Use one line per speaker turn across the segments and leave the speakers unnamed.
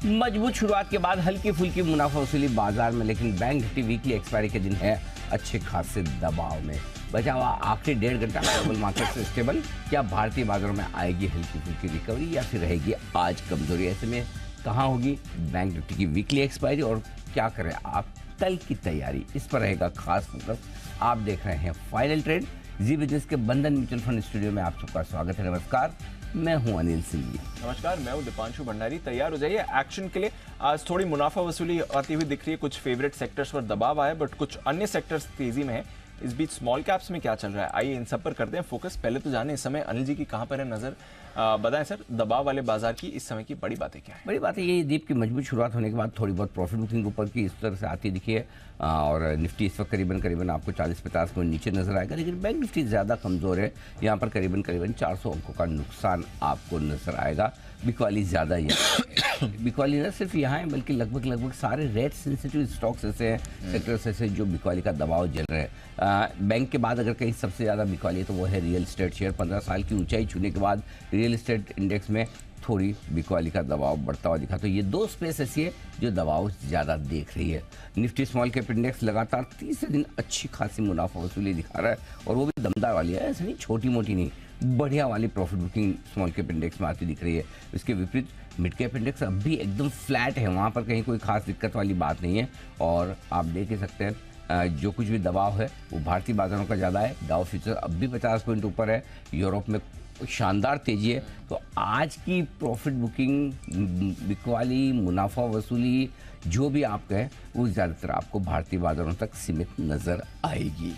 मजबूत शुरुआत के बाद हल्की फुल्की मुनाफा वसूली बाजार में, लेकिन बैंक निफ्टी वीकली एक्सपायरी के दिन है अच्छे खासे दबाव में। बचा हुआ आखिरी 1.5 घंटा ग्लोबल मार्केट से स्टेबल। क्या भारतीय बाजारों में आएगी हल्की फुल्की रिकवरी या फिर रहेगी आज कमजोरी? ऐसे में कहाँ होगी बैंक निफ्टी की वीकली एक्सपायरी और क्या करें आप कल की तैयारी, इस पर रहेगा खास फोकस। आप देख रहे हैं फाइनल ट्रेड जी बिजनेस के बंधन म्यूचुअल फंड स्टूडियो में। आप सबका स्वागत है। नमस्कार, मैं हूं अनिल सिंह।
नमस्कार, मैं हूं दीपांशु भंडारी। तैयार हो जाइए एक्शन के लिए। आज थोड़ी मुनाफा वसूली आती हुई दिख रही है, कुछ फेवरेट सेक्टर्स पर दबाव आया, बट कुछ अन्य सेक्टर्स तेजी में है। इस बीच स्मॉल कैप्स में क्या चल रहा है, आइए इन सब पर करते हैं फोकस। पहले तो जाने इस समय अनिल जी की कहां पर है नजर। बताएं सर, दबाव वाले बाजार की इस समय की बड़ी बातें क्या है?
बड़ी बात है ये दीप की मजबूत शुरुआत होने के बाद थोड़ी बहुत प्रॉफिट बुकिंग ऊपर की इस तरह से आती दिखी है और निफ्टी इस वक्त करीबन आपको 40-50 पॉइंट नीचे नजर आएगा, लेकिन बैंक निफ्टी ज़्यादा कमज़ोर है। यहाँ पर करीबन 400 अंकों का नुकसान आपको नजर आएगा। बिकवाली ज़्यादा ही है। बिकवाली न सिर्फ यहाँ है बल्कि लगभग सारे रेट सेंसिटिव स्टॉक्स ऐसे हैं, सेक्टर्स ऐसे जो बिकवाली का दबाव झेल रहे हैं। बैंक के बाद अगर कहीं सबसे ज़्यादा बिकवाली है तो वो है रियल एस्टेट शेयर। 15 साल की ऊंचाई छूने के बाद रियल एस्टेट इंडेक्स में थोड़ी बिकवाली का दबाव बढ़ता हुआ दिखा। तो ये दो स्पेस ऐसी है जो दबाव ज़्यादा देख रही है। निफ्टी स्मॉल कैप इंडेक्स लगातार तीसरे दिन अच्छी खासी मुनाफा वसूली दिखा रहा है और वो भी दमदार वाली है, ऐसे नहीं छोटी मोटी नहीं, बढ़िया वाली profit booking small cap index में आती दिख रही है। इसके विपरीत मिड कैप इंडेक्स अब भी एकदम फ्लैट है, वहाँ पर कहीं कोई खास दिक्कत वाली बात नहीं है। और आप देख ही सकते हैं जो कुछ भी दबाव है वो भारतीय बाजारों का ज़्यादा है। डाउ फ्यूचर अब भी 50 पॉइंट ऊपर है। यूरोप में शानदार तेजी है। तो आज की प्रॉफिट बुकिंग, बिकवाली, मुनाफा वसूली जो भी आप कहें वो ज़्यादातर आपको भारतीय बाजारों तक सीमित नज़र आएगी।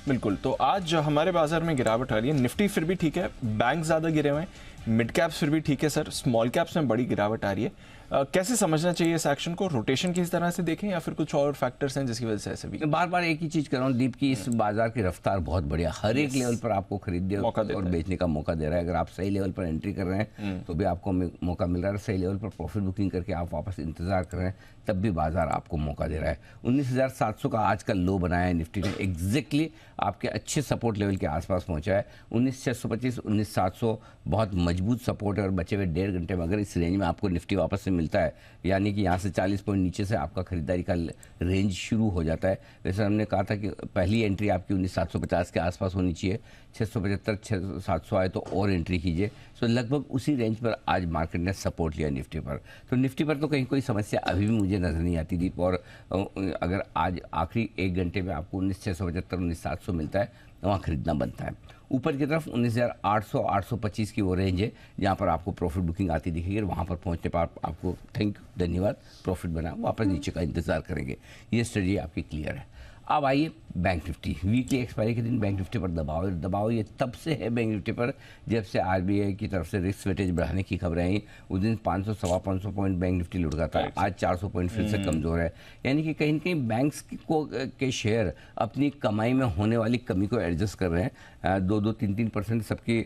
बिल्कुल। तो आज हमारे बाजार में गिरावट आ रही है। निफ्टी फिर भी ठीक है, बैंक ज़्यादा गिरे हुए हैं, मिड कैप्स फिर भी ठीक है सर, स्मॉल कैप्स में बड़ी गिरावट आ रही है। कैसे समझना चाहिए इस एक्शन को? रोटेशन किस तरह से देखें या फिर कुछ और फैक्टर्स हैं जिसकी वजह से ऐसे भी?
बार एक ही चीज़ कर रहा हूँ दीप की, इस बाजार की रफ्तार बहुत बढ़िया, हर एक लेवल पर आपको खरीदने और बेचने का मौका दे रहा है। अगर आप सही लेवल पर एंट्री कर रहे हैं तो भी आपको मौका मिल रहा है। सही लेवल पर प्रॉफिट बुकिंग करके आप वापस इंतजार कर रहे हैं तब भी बाजार आपको मौका दे रहा है। 19,700 का आज का लो बनाया है निफ्टी ने, एग्जैक्टली आपके अच्छे सपोर्ट लेवल के आसपास पहुंचा है। 19,625, 19,700 बहुत मजबूत सपोर्ट है और बचे हुए 1.5 घंटे में अगर इस रेंज में आपको निफ्टी वापस से मिलता है, यानी कि यहाँ से 40 पॉइंट नीचे से आपका खरीदारी का रेंज शुरू हो जाता है। वैसे हमने कहा था कि पहली एंट्री आपकी 19,750 के आसपास होनी चाहिए। 675, 700 आए तो और एंट्री कीजिए। सो लगभग उसी रेंज पर आज मार्केट ने सपोर्ट लिया निफ्टी पर। तो निफ्टी पर तो कहीं कोई समस्या अभी भी मुझे नज़र नहीं आती थी। और अगर आज आखिरी 1 घंटे में आपको 19,675, 19,700 मिलता है तो वहाँ खरीदना बनता है। ऊपर की तरफ 19,800, 825 की वो रेंज है जहाँ पर आपको प्रॉफिट बुकिंग आती दिखेगी और वहाँ पर पहुँचने पर आपको थैंक यू, धन्यवाद, प्रॉफिट बना, वापस नीचे का इंतजार करेंगे। ये स्ट्रेटजी आपकी क्लियर है। अब आइए बैंक निफ्टी वीकली एक्सपायरी के दिन बैंक निफ्टी पर दबाव ये तब से है बैंक निफ्टी पर जब से आरबीआई की तरफ से रिस्क वेटेज बढ़ाने की खबरें आई। उस दिन 500, 550 पॉइंट बैंक निफ्टी लुढ़का था, आज 400 पॉइंट फिर से कमज़ोर है। यानी कि कहीं न कहीं बैंक्स के शेयर अपनी कमाई में होने वाली कमी को एडजस्ट कर रहे हैं। 2-2, 3-3% सबकी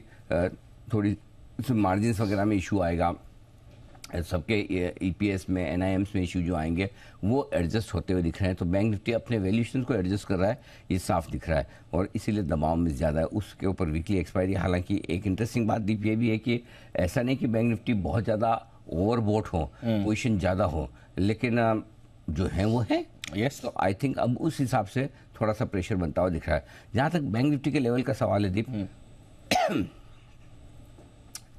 थोड़ी मार्जिन वगैरह में इशू आएगा, सबके ईपीएस में, एनआईएम्स में इशू जो आएंगे वो एडजस्ट होते हुए दिख रहे हैं। तो बैंक निफ्टी अपने वैल्यूएशन को एडजस्ट कर रहा है, ये साफ दिख रहा है और इसीलिए दबाव में ज़्यादा है। उसके ऊपर वीकली एक्सपायरी, हालांकि एक इंटरेस्टिंग बात दीप ये भी है कि ऐसा नहीं कि बैंक निफ्टी बहुत ज़्यादा ओवरबोट हो, पोजिशन ज़्यादा हो, लेकिन जो है वो है।
यस,
तो आई थिंक अब उस हिसाब से थोड़ा सा प्रेशर बनता हुआ दिख रहा है। जहाँ तक बैंक निफ्टी के लेवल का सवाल है दीप,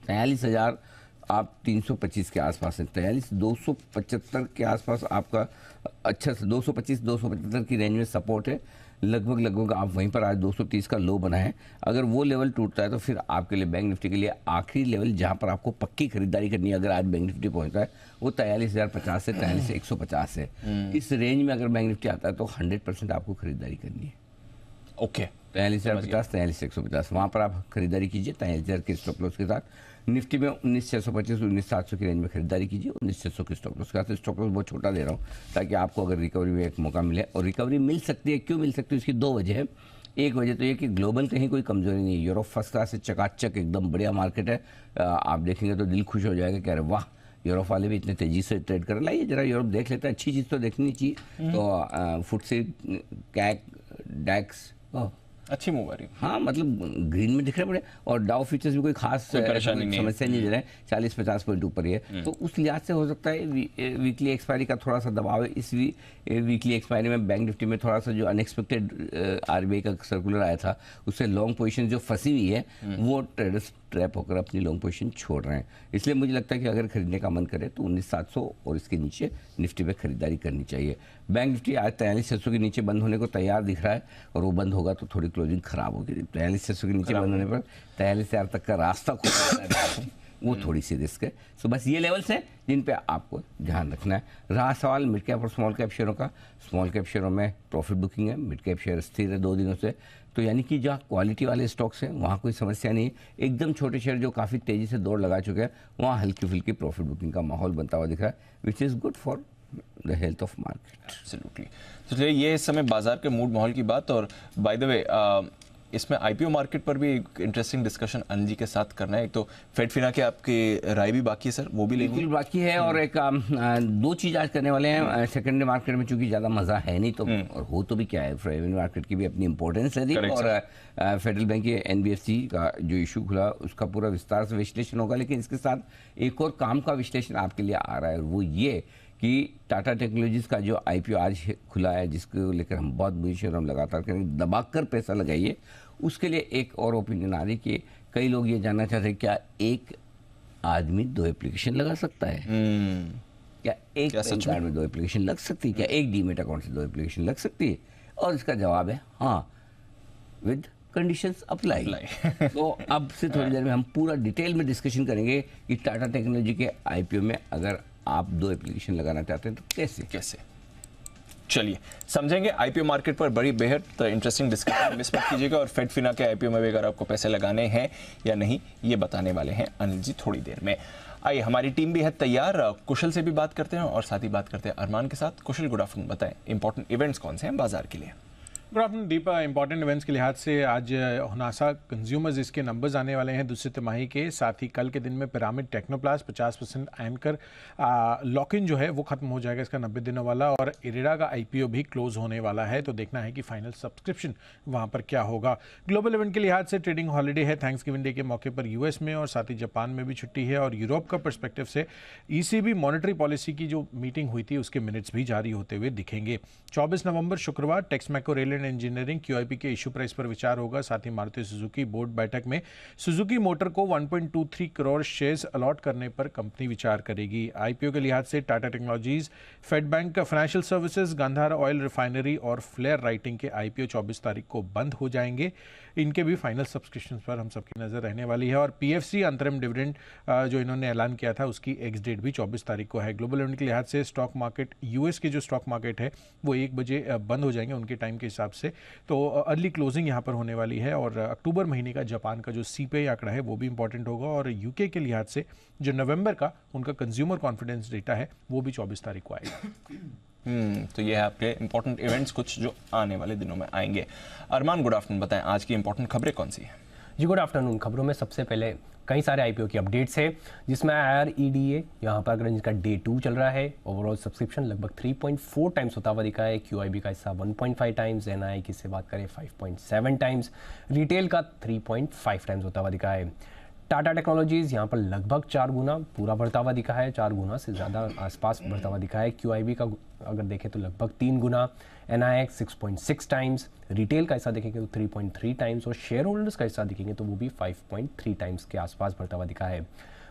43,000 आप 325 के आसपास है, 43,275 के आसपास आपका अच्छा से 225-275 की रेंज में सपोर्ट है। लगभग आप वहीं पर आज 230 का लो बना है। अगर वो लेवल टूटता है तो फिर आपके लिए बैंक निफ्टी के लिए आखिरी लेवल जहां पर आपको पक्की खरीदारी करनी है, अगर आज बैंक निफ्टी पहुंचता है वो 43,050 से 43,150 है। इस रेंज में अगर बैंक निफ्टी आता है तो 100% आपको खरीदारी करनी है।
ओके,
43,050, 43,150 वहाँ पर आप खरीदारी कीजिए 43,000 के स्टॉप लॉस के साथ। निफ्टी में 19,625, 19,700 की रेंज में खरीदारी कीजिए 19,600 के स्टॉप लॉस के साथ। स्टॉप लॉस बहुत छोटा दे रहा हूँ ताकि आपको अगर रिकवरी में एक मौका मिले। और रिकवरी मिल सकती है, क्यों मिल सकती है, इसकी 2 वजह है। एक वजह तो ये कि ग्लोबल कहीं कोई कमजोरी नहीं है, यूरोप फर्स्ट क्लास से चकाचक एकदम बढ़िया मार्केट है। आप देखेंगे तो दिल खुश हो जाएगा, कह रहे वाह यूरोप वाले भी इतने तेजी से ट्रेड कर लाइए जरा यूरोप देख लेते हैं, अच्छी चीज़ तो देखनी चाहिए। तो फुटसे, कैक, डैक्स,
अच्छी मूव आ रही है।
हाँ, मतलब ग्रीन में दिख रहे बड़े, और डाउ फ्यूचर्स भी कोई खास
समस्या नहीं
दे रहे हैं, 40-50 पॉइंट ऊपर ही है। तो उस लिहाज से हो सकता है वीकली एक्सपायरी का थोड़ा सा दबाव है। इस वीकली एक्सपायरी में बैंक निफ्टी में थोड़ा सा जो अनएक्सपेक्टेड आरबीआई का सर्कुलर आया था, उससे लॉन्ग पोजीशन जो फंसी हुई है वो ट्रेडर्स ट्रैप होकर अपनी लॉन्ग पोजीशन छोड़ रहे हैं। इसलिए मुझे लगता है कि अगर खरीदने का मन करे तो 19,700 और इसके नीचे निफ्टी पे खरीदारी करनी चाहिए। बैंक निफ्टी आज 43,600 के नीचे बंद होने को तैयार दिख रहा है, और वो बंद होगा तो थोड़ी क्लोजिंग खराब होगी। 43,600 के नीचे बंद होने पर 43,000 तक का रास्ता खुल है, वो थोड़ी सी रिस्क है। सो बस ये लेवल्स हैं जिन पे आपको ध्यान रखना है। रहा सवाल मिड कैप और स्मॉल कैप शेयरों का, स्मॉल कैप शेयरों में प्रॉफिट बुकिंग है, मिड कैप शेयर स्थिर है 2 दिनों से। तो यानी कि जहाँ क्वालिटी वाले स्टॉक्स हैं वहाँ कोई समस्या नहीं है। एकदम छोटे शेयर जो काफ़ी तेज़ी से दौड़ लगा चुके हैं, वहाँ हल्की फुल्की प्रॉफिट बुकिंग का माहौल बनता हुआ दिख रहा है, which is good for the health of market.
Absolutely. तो चलिए, ये इस समय बाजार के मूड माहौल की बात, और बाय द वे इसमें आईपीओ मार्केट पर भी एक इंटरेस्टिंग डिस्कशन अनिल जी के साथ करना है। एक तो फेड फिना के आपकी राय भी बाकी है सर, वो भी
बिल्कुल बाकी है, और एक 2 चीज़ आज करने वाले हैं। सेकेंडरी मार्केट में चूंकि ज़्यादा मज़ा है नहीं, तो और हो तो भी क्या है, प्राइमरी मार्केट की भी अपनी इंपॉर्टेंस है, और फेडरल बैंक के एनबीएफसी का जो इशू खुला उसका पूरा विस्तार से विश्लेषण होगा। लेकिन इसके साथ एक और काम का विश्लेषण आपके लिए आ रहा है, और वो ये कि टाटा टेक्नोलॉजीज का जो आईपीओ आज खुला है, जिसको लेकर हम बहुत बुरी शेयर हम लगातार करेंगे, दबाकर पैसा लगाइए। उसके लिए एक और ओपिनियन आ रही कि कई लोग ये जानना चाहते हैं क्या एक आदमी 2 एप्लीकेशन लगा सकता है? क्या एक पैन कार्ड में 2 एप्लीकेशन लग सकती है? क्या एक डीमेट अकाउंट से 2 एप्लीकेशन लग सकती है? और इसका जवाब है हाँ, विद कंडीशंस अप्लाई। तो अब से थोड़ी देर में हम पूरा डिटेल में डिस्कशन करेंगे कि टाटा टेक्नोलॉजी के आईपीओ में अगर आप 2 एप्लीकेशन लगाना चाहते हैं तो कैसे।
चलिए समझेंगे आईपीओ मार्केट पर बड़ी बेहद इंटरेस्टिंग डिस्कशन मिस मत कीजिएगा, और फेड फिना के आईपीओ में भी अगर आपको पैसे लगाने हैं या नहीं, ये बताने वाले हैं अनिल जी थोड़ी देर में। आइए, हमारी टीम भी है तैयार, कुशल से भी बात करते हैं और साथ ही बात करते हैं अरमान के साथ। कुशल, गुड आफ्टरनून, बताएं इंपॉर्टेंट इवेंट्स कौन से हैं बाजार के लिए?
Good afternoon Deepa. Important events के लिहाज से आज हुनासा कंज्यूमर्स इसके नंबर्स आने वाले हैं दूसरी तिमाही के। साथ ही कल के दिन में pyramid Technoplast 50% anchor lock in जो है वो खत्म हो जाएगा इसका 90 दिनों वाला, और इरेडा का आईपीओ भी क्लोज होने वाला है। तो देखना है कि फाइनल सब्सक्रिप्शन वहां पर क्या होगा। ग्लोबल इवेंट के लिहाज से ट्रेडिंग हॉलीडे है थैंक्सगिविंग डे के मौके पर यूएस में, और साथ ही जापान में भी छुट्टी है। और यूरोप का पर्सपेक्टिव से ईसीबी मॉनेटरी पॉलिसी की जो मीटिंग हुई थी उसके मिनट्स भी जारी होते हुए दिखेंगे। 24 नवंबर शुक्रवार Texmaco rail and engineering QIP के इशू प्राइस पर विचार होगा। साथ ही मारुति सुजुकी बोर्ड बैठक में सुजुकी मोटर को 1.23 करोड़ शेयर्स अलॉट करने पर कंपनी विचार करेगी। आईपीओ के लिहाज से Tata Technologies, Fed Bank Financial Services, Gandhar Oil Refinery और फ्लेयर राइटिंग के आईपीओ 24 तारीख को बंद हो जाएंगे। इनके भी फाइनल सब्सक्रिप्शन पर हम सबकी नजर रहने वाली है। और पीएफसी अंतरिम डिविडेंड जो इन्होंने ऐलान किया था उसकी एक्स डेट भी 24 तारीख को है। ग्लोबल इवेंट के लिहाज से स्टॉक मार्केट, यूएस के जो स्टॉक मार्केट है वो 1 बजे बंद हो जाएंगे उनके टाइम के हिसाब से। तो अर्ली क्लोजिंग यहाँ पर होने वाली है। और अक्टूबर महीने का जापान का जो सीपीआई आंकड़ा है वो भी इंपॉर्टेंट होगा। और यूके के लिहाज से जो नवंबर का उनका कंज्यूमर कॉन्फिडेंस डेटा है वो भी 24 तारीख को आएगा।
तो ये है आपके इंपॉर्टेंट इवेंट्स कुछ जो आने वाले दिनों में आएंगे। अरमान, गुड आफ्टरनून, बताएं आज की इंपॉर्टेंट खबरें कौन सी हैं?
जी गुड आफ्टरनून। खबरों में सबसे पहले कई सारे आईपीओ की अपडेट्स है, जिसमें IREDA यहाँ पर अगर इनका डे 2 चल रहा है। ओवरऑल सब्सक्रिप्शन लगभग 3.4 टाइम्स होता हुआ दिखा है। QIB का हिस्सा 1.5 टाइम्स, NII की से बात करें 5.7 टाइम्स, रिटेल का 3.5 टाइम्स होता हुआ दिखा है। टाटा टेक्नोलॉजीज यहाँ पर लगभग 4 गुना पूरा बढ़ता हुआ दिखा है, 4 गुना से ज़्यादा आसपास बढ़ता हुआ दिखा है। QIB का अगर देखें तो लगभग 3 गुना, NII 6.6 टाइम्स, रिटेल का हिस्सा देखेंगे तो 3.3 टाइम्स, और शेयर होल्डर्स का हिस्सा देखेंगे तो वो भी 5.3 टाइम्स के आसपास बढ़ता हुआ दिखा है।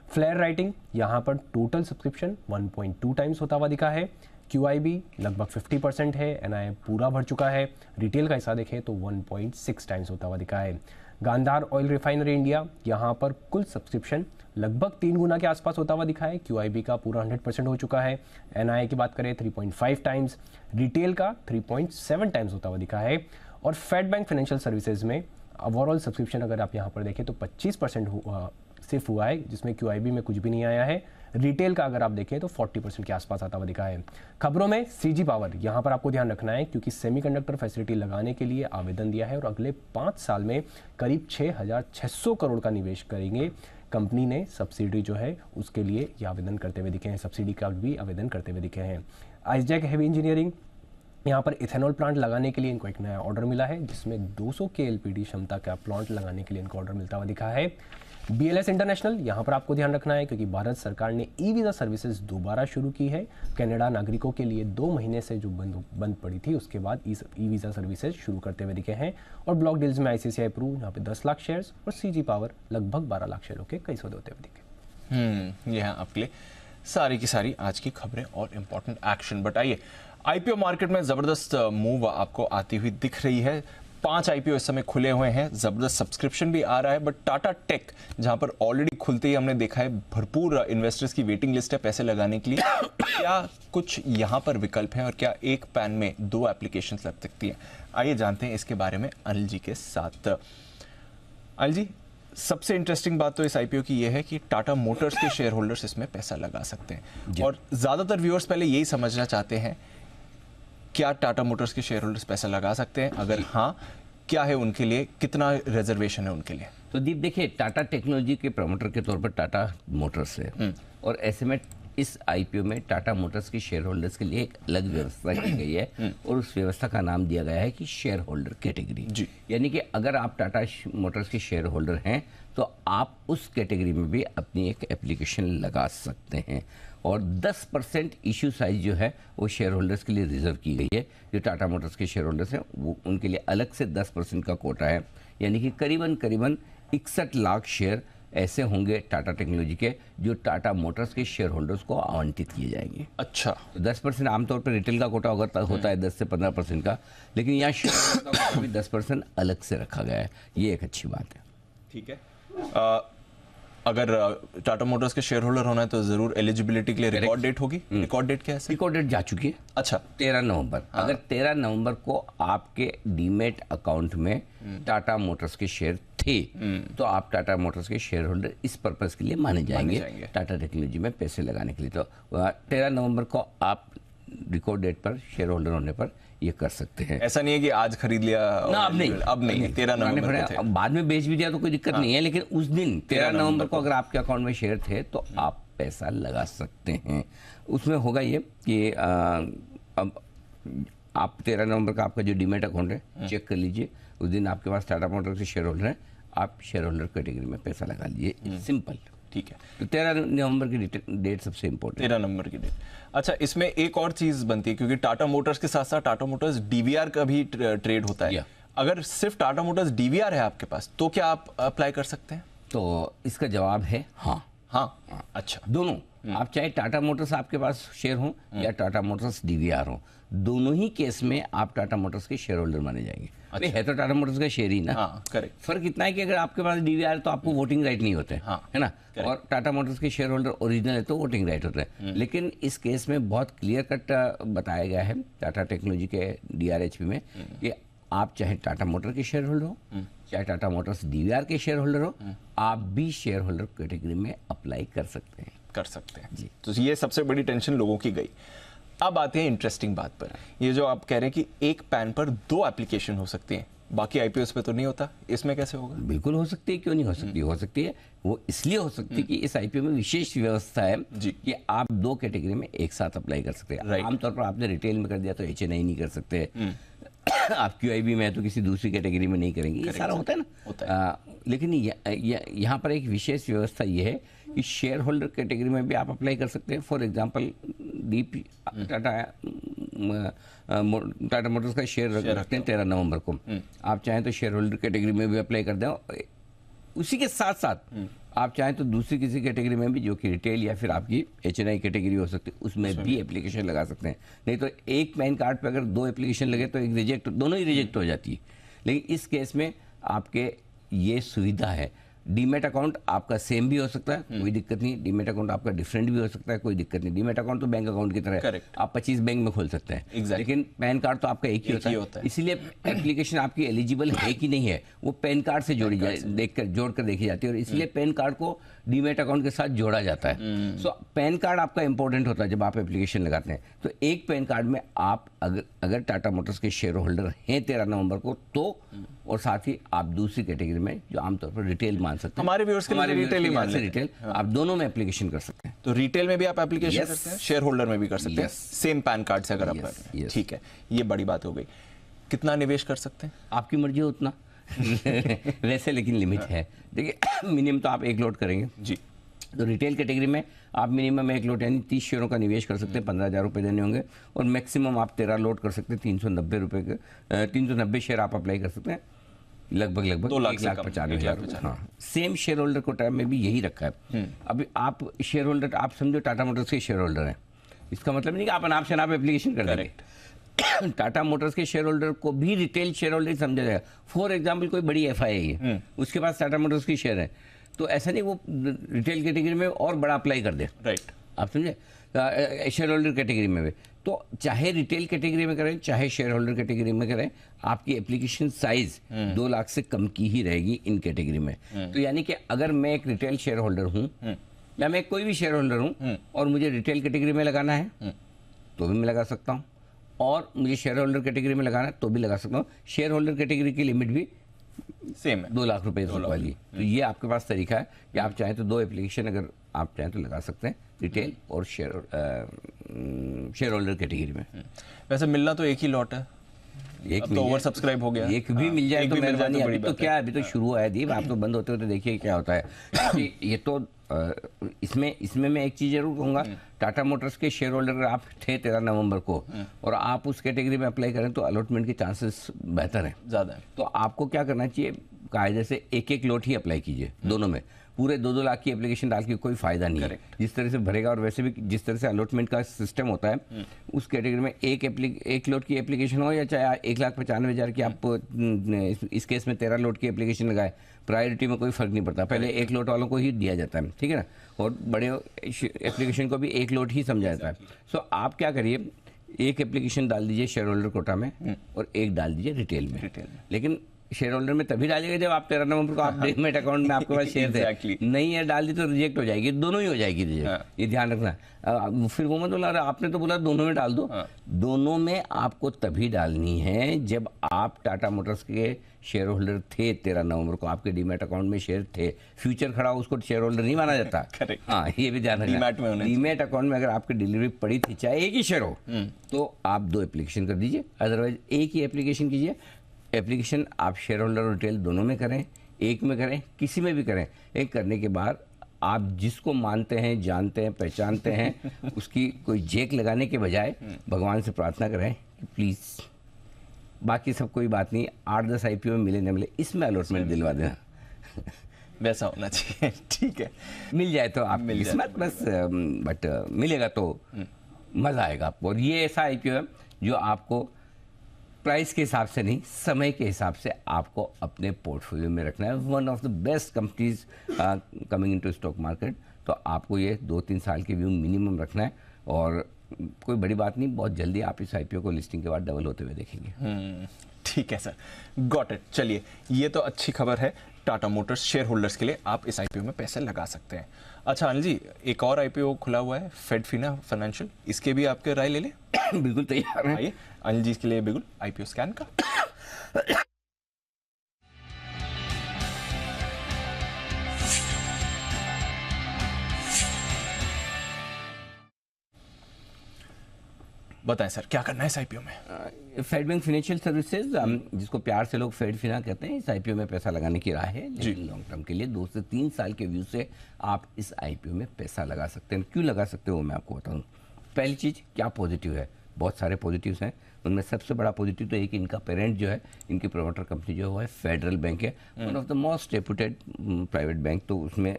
फ्लेयर राइटिंग यहाँ पर टोटल सब्सक्रिप्शन 1.2 टाइम्स होता हुआ दिखा है। QIB लगभग 50% है, NII पूरा भर चुका है, रिटेल का हिस्सा देखें तो 1.6 टाइम्स होता हुआ दिखा है। गांधार ऑयल रिफाइनरी इंडिया यहाँ पर कुल सब्सक्रिप्शन लगभग 3 गुना के आसपास होता हुआ दिखा है। QIB का पूरा 100% हो चुका है। NII की बात करें 3.5 टाइम्स, रिटेल का 3.7 टाइम्स होता हुआ दिखा है। और फेड बैंक फाइनेंशियल सर्विसेज में ओवरऑल सब्सक्रिप्शन अगर आप यहाँ पर देखें तो 25% सिर्फ हुआ है, जिसमें QIB में कुछ भी नहीं आया है। रिटेल का अगर आप देखें तो 40% के आसपास आता हुआ दिखा है। खबरों में CG पावर यहाँ पर आपको ध्यान रखना है, क्योंकि सेमीकंडक्टर फैसिलिटी लगाने के लिए आवेदन दिया है और अगले 5 साल में करीब 6,600 करोड़ का निवेश करेंगे। कंपनी ने सब्सिडी जो है उसके लिए ये आवेदन करते हुए दिखे हैं, सब्सिडी का भी आवेदन करते हुए दिखे हैं। आइजैक हेवी इंजीनियरिंग यहाँ पर इथेनॉल प्लांट लगाने के लिए इनको एक नया ऑर्डर मिला है, जिसमें 200 के एलपीडी क्षमता का प्लांट लगाने के लिए इनको ऑर्डर मिलता हुआ दिखा है। BLS इंटरनेशनल, यहाँ पर आपको ध्यान रखना है क्योंकि भारत सरकार ने ई वीज़ा सर्विसेज दोबारा शुरू की है। कनाडा नागरिकों के लिए 2 महीने से जो बंद पड़ी थी, उसके बाद ई वीज़ा सर्विसेज शुरू करते हुए दिखे हैं। और ब्लॉक डील्स में ICICI प्रू यहाँ पे 10 लाख शेयर्स और CG पावर लगभग 12 लाख शेयरों के कई सौदे होते हुए दिखे।
ये हैं आपके लिए सारी की सारी आज की खबरें और इम्पोर्टेंट एक्शन। बट आइए, IPO मार्केट में जबरदस्त मूव आपको आती हुई दिख रही है। 5 IPO इस समय खुले हुए हैं, जबरदस्त सब्सक्रिप्शन भी आ रहा है। बट टाटा टेक, जहां पर ऑलरेडी खुलते ही हमने देखा है भरपूर इन्वेस्टर्स की वेटिंग लिस्ट है पैसे लगाने के लिए, क्या कुछ यहां पर विकल्प हैं और क्या एक पैन में 2 एप्लीकेशंस लग सकती हैं? आइए जानते हैं इसके बारे में अनिल जी के साथ। अनिल जी, सबसे इंटरेस्टिंग बात तो इस IPO की यह है कि टाटा मोटर्स के शेयर होल्डर्स इसमें पैसा लगा सकते हैं, और ज्यादातर व्यूअर्स पहले यही समझना चाहते हैं, क्या टाटा मोटर्स के शेयर होल्डर्स पैसा लगा सकते हैं? अगर हाँ, क्या है उनके लिए, कितना रिजर्वेशन है उनके लिए?
तो दीप देखिए, टाटा टेक्नोलॉजी के प्रमोटर के तौर पर टाटा मोटर्स है, और ऐसे में इस IPO में टाटा मोटर्स के शेयर होल्डर्स के लिए एक अलग व्यवस्था की गई है, और उस व्यवस्था का नाम दिया गया है कि शेयर होल्डर कैटेगरी। यानी कि अगर आप टाटा मोटर्स के शेयर होल्डर हैं तो आप उस कैटेगरी में भी अपनी एक एप्लीकेशन लगा सकते हैं, और 10% इशू साइज जो है वो शेयर होल्डर्स के लिए रिजर्व की गई है। जो टाटा मोटर्स के शेयर होल्डर्स हैं वो उनके लिए अलग से 10% का कोटा है, यानी कि करीबन 61 लाख शेयर ऐसे होंगे टाटा टेक्नोलॉजी के जो टाटा मोटर्स के शेयर होल्डर्स को आवंटित किए जाएंगे।
अच्छा,
तो 10% आमतौर पर रिटेल का कोटा होता है 10 से 15% का, लेकिन यहाँ शेयर होल्डर का कोटा भी 10% अलग से रखा गया है। ये एक अच्छी बात है।
ठीक है। अगर टाटा मोटर्स के शेयर होल्डर होना है तो जरूर एलिजिबिलिटी के लिए रिकॉर्ड डेट होगी। रिकॉर्ड डेट क्या है?
रिकॉर्ड डेट जा चुकी है।
अच्छा,
13 नवंबर। अगर 13 नवंबर को आपके डीमेट अकाउंट में टाटा मोटर्स के शेयर थे तो आप टाटा मोटर्स के शेयर होल्डर इस पर्पस के लिए माने जाएंगे टाटा टेक्नोलॉजी में पैसे लगाने के लिए। तो 13 नवंबर को आप रिकॉर्ड डेट पर शेयर होल्डर होने पर ये कर सकते हैं।
ऐसा नहीं है कि आज खरीद लिया
ना, अब नहीं
13 नवंबर को थे।
अब बाद में बेच भी दिया तो कोई दिक्कत नहीं है, लेकिन उस दिन 13 नवंबर को अगर आपके अकाउंट में शेयर थे तो आप पैसा लगा सकते हैं। उसमें होगा ये कि अब आप 13 नवंबर का आपका जो डीमेट अकाउंट है चेक कर लीजिए, उस दिन आपके पास टाटा मोटर्स के शेयर होल्डर हैं, आप शेयर होल्डर कैटेगरी में पैसा लगा लीजिए। सिंपल।
ठीक है,
तो 13 नवंबर की डेट सबसे इम्पोर्टेंट।
13 नवंबर की डेट। अच्छा, इसमें एक और चीज बनती है, क्योंकि टाटा मोटर्स के साथ साथ टाटा मोटर्स DVR का भी ट्रेड होता है। अगर सिर्फ टाटा मोटर्स DVR है आपके पास तो क्या आप अप्लाई कर सकते हैं?
तो इसका जवाब है हाँ। अच्छा, दोनों, आप चाहे टाटा मोटर्स आपके पास शेयर हो या टाटा मोटर्स DVR हो, दोनों ही केस में आप टाटा मोटर्स के शेयर होल्डर माने जाएंगे। अच्छा। है तो टाटा मोटर्स का शेयर ही ना।
करेक्ट।
फर्क इतना है कि अगर आपके पास DVR तो आपको वोटिंग राइट नहीं होते, है ना, और टाटा मोटर्स के शेयर होल्डर ओरिजिनल है तो वोटिंग राइट होते हैं। लेकिन इस केस में बहुत क्लियर कट बताया गया है टाटा टेक्नोलॉजी के DRHP में कि आप चाहे टाटा मोटर के शेयर होल्डर हो, चाहे टाटा मोटर्स DVR के शेयर होल्डर हो, आप भी शेयर होल्डर कैटेगरी में अप्लाई कर सकते हैं
जी। तो ये सबसे बड़ी टेंशन लोगों की गई। अब आते हैं इंटरेस्टिंग बात पर। ये जो आप कह रहे हैं कि एक पैन पर 2 एप्लीकेशन हो सकती हैं, बाकी IPOs पे तो नहीं होता, इसमें कैसे होगा?
बिल्कुल हो सकती है, क्यों नहीं हो सकती? हो सकती है। वो इसलिए हो सकती है कि इस IPO में विशेष व्यवस्था है कि आप 2 कैटेगरी में एक साथ अप्लाई कर सकते हैं। आमतौर पर आपने रिटेल में कर दिया तो HNI नहीं कर सकते, आप QIB में है तो किसी दूसरी कैटेगरी में नहीं करेंगे, ये सारा होता है ना। लेकिन यहाँ पर एक विशेष व्यवस्था ये है कि शेयर होल्डर कैटेगरी में भी आप अप्लाई कर सकते हैं। फॉर एग्जांपल टाटा मोटर्स का शेयर रखते हैं 13 नवंबर को, आप चाहें तो शेयर होल्डर कैटेगरी में भी अप्लाई कर दें। उसी के साथ साथ आप चाहें तो दूसरी किसी कैटेगरी में भी, जो कि रिटेल या फिर आपकी HNI कैटेगरी हो सकती है, उसमें भी एप्लीकेशन लगा सकते हैं। नहीं तो एक पैन कार्ड पे अगर 2 एप्लीकेशन लगे तो एक दोनों ही रिजेक्ट हो जाती है। लेकिन इस केस में आपके ये सुविधा है। डीमेट अकाउंट आपका सेम भी हो सकता है, कोई दिक्कत नहीं। डीमेट अकाउंट आपका डिफरेंट भी हो सकता है, कोई दिक्कत नहीं। डीमेट अकाउंट तो बैंक अकाउंट की तरह है, आप 25 बैंक में खोल सकते हैं। लेकिन पैन कार्ड तो आपका एक ही होता है। इसलिए एप्लीकेशन आपकी एलिजिबल है कि नहीं है वो पैन कार्ड से जोड़ कर देखी जाती है, और इसलिए पैन कार्ड को डीमेट अकाउंट के साथ जोड़ा जाता है। सो पैन कार्ड आपका इंपॉर्टेंट होता है जब आप एप्लीकेशन लगाते हैं। तो एक पैन कार्ड में आप अगर टाटा मोटर्स के शेयर होल्डर हैं 13 नवंबर को, तो और साथ ही आप दूसरी कैटेगरी में जो आमतौर पर रिटेल मान सकते हैं,
हमारे व्यूअर्स के लिए रिटेल ही मान लेते हैं।
रिटेल आप दोनों में एप्लीकेशन कर सकते हैं।
तो रिटेल में भी आप एप्लीकेशन
Yes.
करते हैं, शेयर होल्डर में भी कर सकते हैं,
Yes.
सेम पैन कार्ड से अगर आप
Yes,
कर रहे हैं।
yes.
ठीक है, ये बड़ी बात हो गई। कितना निवेश कर सकते हैं?
आपकी मर्जी हो उतना वैसे लेकिन लिमिट है। देखिए मिनिमम तो आप 1 लॉट करेंगे
जी।
तो रिटेल कैटेगरी में आप मिनिमम 1 लॉट यानी 30 शेयरों का निवेश कर सकते हैं, 15,000 रुपये देने होंगे, और मैक्सिमम आप 13 लॉट कर सकते हैं, 390 रुपये के 390 शेयर आप अप्लाई कर सकते हैं, लगभग 1,95,000। हाँ, सेम शेयर होल्डर को टाइम में भी यही रखा है। अभी आप शेयर होल्डर, आप समझो टाटा मोटर्स के शेयर होल्डर हैं, इसका मतलब नहीं कि आप अनाप शनाप एप्लीकेशन कर देंगे। टाटा मोटर्स के शेयर होल्डर को भी रिटेल शेयर होल्डर समझा जाएगा। फॉर एग्जाम्पल कोई बड़ी FI है, उसके पास टाटा मोटर्स की शेयर है, तो ऐसा नहीं वो रिटेल कैटेगरी में और बड़ा अप्लाई कर दे,
राइट।
आप समझे, शेयर होल्डर कैटेगरी में भी। तो चाहे रिटेल कैटेगरी में करें चाहे शेयर होल्डर कैटेगरी में करें, आपकी एप्लीकेशन साइज 2 लाख से कम की ही रहेगी इन कैटेगरी में। तो यानी कि अगर मैं एक रिटेल शेयर होल्डर हूँ या मैं कोई भी शेयर होल्डर हूँ और मुझे रिटेल कैटेगरी में लगाना है तो भी मैं लगा सकता हूँ, और मुझे शेयर होल्डर कैटेगरी में लगाना है तो भी लगा सकता हूँ। शेयर होल्डर कैटेगरी की लिमिट भी
सेम है,
2 लाख रुपए वाली। तो ये आपके पास तरीका है कि आप चाहें तो 2 एप्लीकेशन अगर आप चाहें तो लगा सकते हैं, रिटेल और शेयर होल्डर कैटेगरी में।
वैसे मिलना तो एक ही लॉट है,
एक
अब तो ओवर सब्सक्राइब हो गया।
एक भी मिल जाए
एक
तो
भी मिल जाए
मेहरबानी।
तो
अभी
बड़ी
तो
बात
क्या है, अभी तो शुरू है दीप, आप तो बंद होते होते देखिए क्या होता है। क्योंकि ये तो इसमें मैं एक चीज़ जरूर कहूँगा, टाटा मोटर्स के शेयर होल्डर आप थे 13 नवंबर को और आप उस कैटेगरी में अप्लाई करें तो अलॉटमेंट के चांसेस बेहतर हैं,
ज़्यादा है।
तो आपको क्या करना चाहिए, कायदे से 1-1 लॉट ही अप्लाई कीजिए दोनों में। पूरे 2-2 लाख की एप्लीकेशन डाल के कोई फायदा नहीं है। जिस तरह से भरेगा, और वैसे भी जिस तरह से अलॉटमेंट का सिस्टम होता है उस कैटेगरी में एक लॉट की एप्लीकेशन हो या चाहे 1,95,000 की आप इस केस में 13 लॉट की एप्लीकेशन लगाए, प्रायोरिटी में कोई फर्क नहीं पड़ता, पहले 1 लॉट वालों को ही दिया जाता है, ठीक है ना, और बड़े एप्लीकेशन को भी 1 लॉट ही समझा जाता है। सो आप क्या करिए, 1 एप्लीकेशन डाल दीजिए शेयर होल्डर कोटा में और 1 डाल दीजिए रिटेल में। लेकिन शेयर होल्डर में तभी डालिएगा जब आप 13 नवंबर को आप डीमैट अकाउंट में आपके पास शेयर थे।
Exactly.
नहीं है डाल दी तो रिजेक्ट हो जाएगी, दोनों ही हो जाएगी रिजेक्ट, ये ध्यान रखना। फिर वो मत बोला आपने तो बोला दोनों में डाल दो, दोनों में आपको तभी डालनी है जब आप टाटा मोटर्स के शेयर होल्डर थे 13 नवंबर को, आपके डीमैट अकाउंट में शेयर थे, फ्यूचर खड़ा उसको शेयर होल्डर नहीं माना जाता। हाँ, ये भी ध्यान रखना। डीमैट अकाउंट में अगर आपकी डिलीवरी पड़ी थी, चाहे एक ही शेयर हो, तो आप 2 एप्लीकेशन कर दीजिए, अदरवाइज एक ही एप्लीकेशन कीजिए। एप्लीकेशन आप शेयर होल्डर और रिटेल दोनों में करें, एक में करें, किसी में भी करें। एक करने के बाद आप जिसको मानते हैं, जानते हैं, पहचानते हैं, उसकी कोई जेक लगाने के बजाय भगवान से प्रार्थना करें कि प्लीज़, बाकी सब कोई बात नहीं, 8-10 IPO में मिले न मिले, इसमें अलॉटमेंट दिलवा देना।
वैसा होना चाहिए, ठीक है,
मिल जाए तो आप मिल जाए बस, बट मिलेगा तो मज़ा आएगा आपको। और ये ऐसा IPO है जो आपको प्राइस के हिसाब से नहीं, समय के हिसाब से आपको अपने पोर्टफोलियो में रखना है। One of the best companies coming into stock market, तो आपको ये 2-3 साल के व्यू मिनिमम रखना है, और कोई बड़ी बात नहीं, बहुत जल्दी आप इस IPO को लिस्टिंग के बाद डबल होते हुए देखेंगे।
ठीक है सर, गॉट इट। चलिए, ये तो अच्छी खबर है टाटा मोटर्स शेयर होल्डर्स के लिए, आप इस IPO में पैसे लगा सकते हैं। अच्छा अनिल जी, एक और IPO खुला हुआ है फेडफिना फाइनेंशियल, इसके भी आपके राय ले लें?
बिल्कुल तैयार है।
आइए अनिल जी के लिए बिल्कुल IPO स्कैन का। बताएं सर, क्या करना है इस IPO में?
फेड बैंक फाइनेंशियल सर्विसेज, जिसको प्यार से लोग फेडफिना कहते हैं, इस IPO में पैसा लगाने की राह है, लेकिन लॉन्ग टर्म के लिए 2 से 3 साल के व्यू से आप इस IPO में पैसा लगा सकते हैं। क्यों लगा सकते हो मैं आपको बताऊं। पहली चीज़, क्या पॉजिटिव है, बहुत सारे पॉजिटिव्स हैं, उनमें सबसे बड़ा पॉजिटिव तो एक इनका पेरेंट जो है, इनकी प्रोमोटर कंपनी जो है फेडरल बैंक है, one of the most reputed private bank, तो उसमें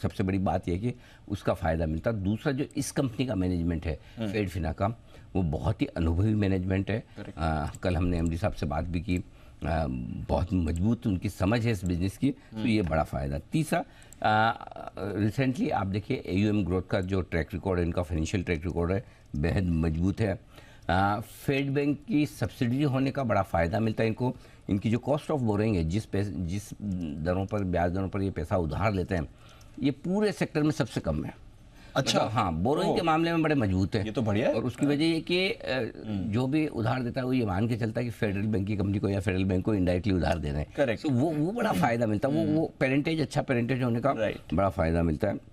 सबसे बड़ी बात यह है कि उसका फ़ायदा मिलता है। दूसरा, जो इस कंपनी का मैनेजमेंट है फेडफिना का, वो बहुत ही अनुभवी मैनेजमेंट है। कल हमने MD साहब से बात भी की, बहुत मजबूत उनकी समझ है इस बिज़नेस की, तो ये बड़ा फ़ायदा। तीसरा, रिसेंटली आप देखिए AUM ग्रोथ का जो ट्रैक रिकॉर्ड है, इनका फाइनेंशियल ट्रैक रिकॉर्ड है, बेहद मजबूत है। फेड बैंक की सब्सिडी होने का बड़ा फ़ायदा मिलता है इनको। इनकी जो कॉस्ट ऑफ बोरिंग है, जिस दरों पर, ब्याज दरों पर ये पैसा उधार लेते हैं, ये पूरे सेक्टर में सबसे कम है।
अच्छा,
मतलब हाँ, बोरोइंग के मामले में बड़े मजबूत है।
ये तो बढ़िया है।
और उसकी वजह ये कि जो भी उधार देता है वो ये मान के चलता है कि फेडरल बैंक की कंपनी को या फेडरल बैंक को इनडायरेक्टली उधार दे रहे हैं।
करेक्ट।
तो वो बड़ा फायदा मिलता है, वो पेरेंटेज, अच्छा पेरेंटेज होने का बड़ा फायदा मिलता है।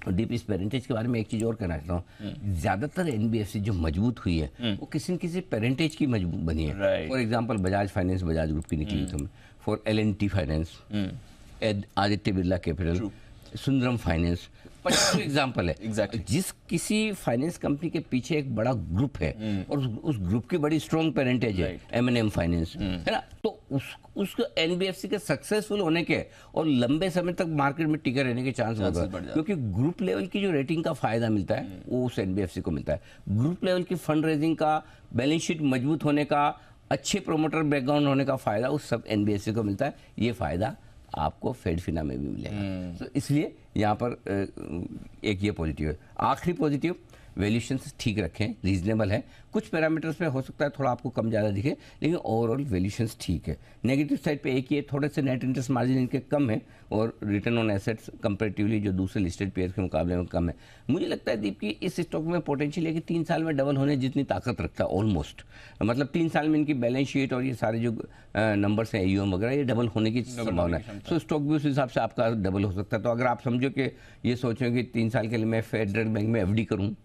और डीप इस पेरेंटेज के बारे में एक चीज़ और कहना चाहता हूँ, ज़्यादातर एनबीएफसी जो मजबूत हुई है वो किसी न किसी पेरेंटेज की मजबूत बनी है। For example Bajaj finance, Bajaj group की निकली थी, for L&T finance, Aditya Birla capital, Sundaram finance, example है।
Exactly.
जिस किसी फाइनेंस कंपनी के पीछे एक बड़ा ग्रुप है और उस ग्रुप की बड़ी स्ट्रॉन्ग पेरेंटेज है, M&M फाइनेंस, है ना, तो उसको एनबीएफसी के सक्सेसफुल होने के और लंबे समय तक मार्केट में टिके रहने के चांस होगा, क्योंकि ग्रुप लेवल की जो रेटिंग का फायदा मिलता है वो उस एनबीएफसी को मिलता है। ग्रुप लेवल की फंड रेजिंग का, बैलेंस शीट मजबूत होने का, अच्छे प्रोमोटर बैकग्राउंड होने का फायदा उस सब एनबीएफसी को मिलता है। ये फायदा आपको फेडफिना में भी मिलेगा। तो इसलिए यहाँ पर एक ये पॉजिटिव है। आखिरी पॉजिटिव, वैल्यूएशंस ठीक रखें, रीजनेबल है। कुछ पैरामीटर्स पे हो सकता है थोड़ा आपको कम ज़्यादा दिखे, लेकिन ओवरऑल वैल्यूएशंस ठीक है। नेगेटिव साइड पे एक ये थोड़े से नेट इंटरेस्ट मार्जिन इनके कम है और रिटर्न ऑन एसेट्स कंपैरेटिवली जो दूसरे लिस्टेड पेयर के मुकाबले में कम है। मुझे लगता है दीप कि इस स्टॉक में पोटेंशियल है कि 3 साल में डबल होने जितनी ताकत रखता है ऑलमोस्ट। मतलब 3 साल में इनकी बैलेंस शीट और ये सारे जो नंबर्स हैं AUM वगैरह, ये डबल होने की संभावना है। सो स्टॉक भी उस हिसाब से आपका डबल हो सकता है। तो अगर आप समझो कि ये सोचो कि 3 साल के लिए मैं फेडरल बैंक में FD करूँ,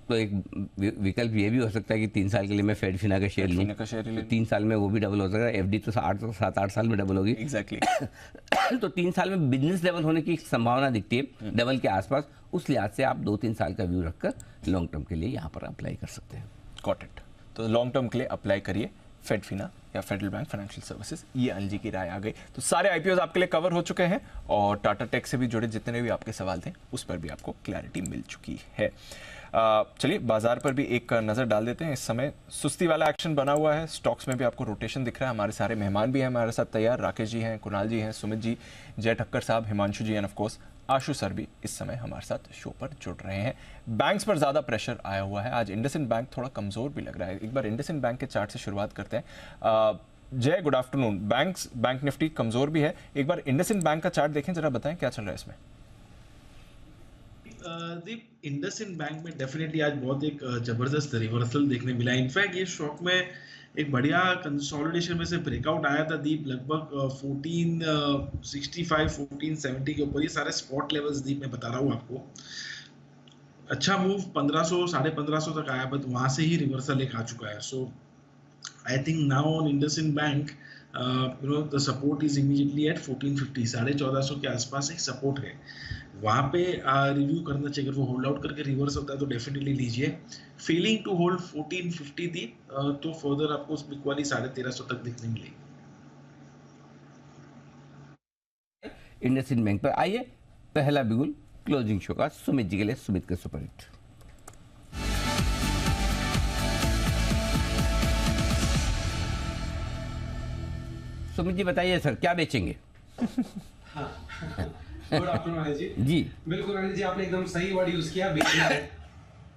तो एक विकल्प ये भी हो सकता है कि 3 साल के लिए मैं फेडफिना का शेयर लूँ, तो 3 साल में वो भी डबल हो सकता है। FD तो 7-8 साल में डबल होगी।
एग्जैक्टली।
तो 3 साल में बिजनेस डबल होने की संभावना दिखती है, डबल के आसपास। उस लिहाज से आप 2-3 साल का व्यू रखकर लॉन्ग टर्म के लिए यहाँ पर अप्लाई कर सकते हैं।
Got it. तो लॉन्ग टर्म के लिए अप्लाई करिए फेडफिना या फेडरल बैंक फाइनेंशियल सर्विसेज। ये अनिल जी की राय आ गई। तो सारे आईपीओ आपके लिए कवर हो चुके हैं और टाटा टेक से भी जुड़े जितने भी आपके सवाल थे उस पर भी आपको क्लैरिटी मिल चुकी है। चलिए बाजार पर भी एक नज़र डाल देते हैं। इस समय सुस्ती वाला एक्शन बना हुआ है, स्टॉक्स में भी आपको रोटेशन दिख रहा है। हमारे सारे मेहमान भी हैं हमारे साथ तैयार, राकेश जी हैं, कुणाल जी हैं, सुमित जी, जय ठक्कर साहब, Himanshu ji and of course Ashu sir भी इस समय हमारे साथ शो पर जुड़ रहे हैं। बैंक्स पर ज़्यादा प्रेशर आया हुआ है। आज इंडसइंड बैंक थोड़ा कमज़ोर भी लग रहा है। एक बार इंडसइंड बैंक के चार्ट से शुरुआत करते हैं। जय, गुड आफ्टरनून। बैंक निफ्टी कमज़ोर भी है, एक बार इंडसइंड बैंक का चार्ट देखें जरा, बताएं क्या चल रहा है इसमें।
दीप, इंडसइंड बैंक में डेफिनेटली आज बहुत एक जबरदस्त रिवर्सल देखने मिला। इनफैक्ट ये स्टॉक में एक बढ़िया कंसोलिडेशन में से ब्रेकआउट आया था दीप, लगभग 1465 1470 के ऊपर। ये सारे स्पॉट लेवल्स दीप मैं बता रहा हूँ आपको। अच्छा मूव 1500 1550 तक आया, बट वहां से ही रिवर्सल एक आ चुका है। So I think now on IndusInd bank the support is immediately at 1450, 1450 के आसपास एक सपोर्ट है, वहाँ पे रिव्यू करना चाहिए। अगर वो होल्ड आउट करके रिवर्स होता है तो डेफिनेटली लीजिए। फीलिंग टू होल्ड 1450 थी, तो फर्दर आपको उस बिक वाली 1350 तक दिखने मिलेगी।
इंडसइंड बैंक पर आइए, पहला बिगुल क्लोजिंग शो का सुमित जी के लिए। सुमित का सुपरहिट। सुमित जी बताइए सर, क्या बेचेंगे?
गुड आफ्टरनून अनिल जी।
जी
बिल्कुल अनिल जी, आपने एकदम सही वर्ड यूज किया, बेचना है।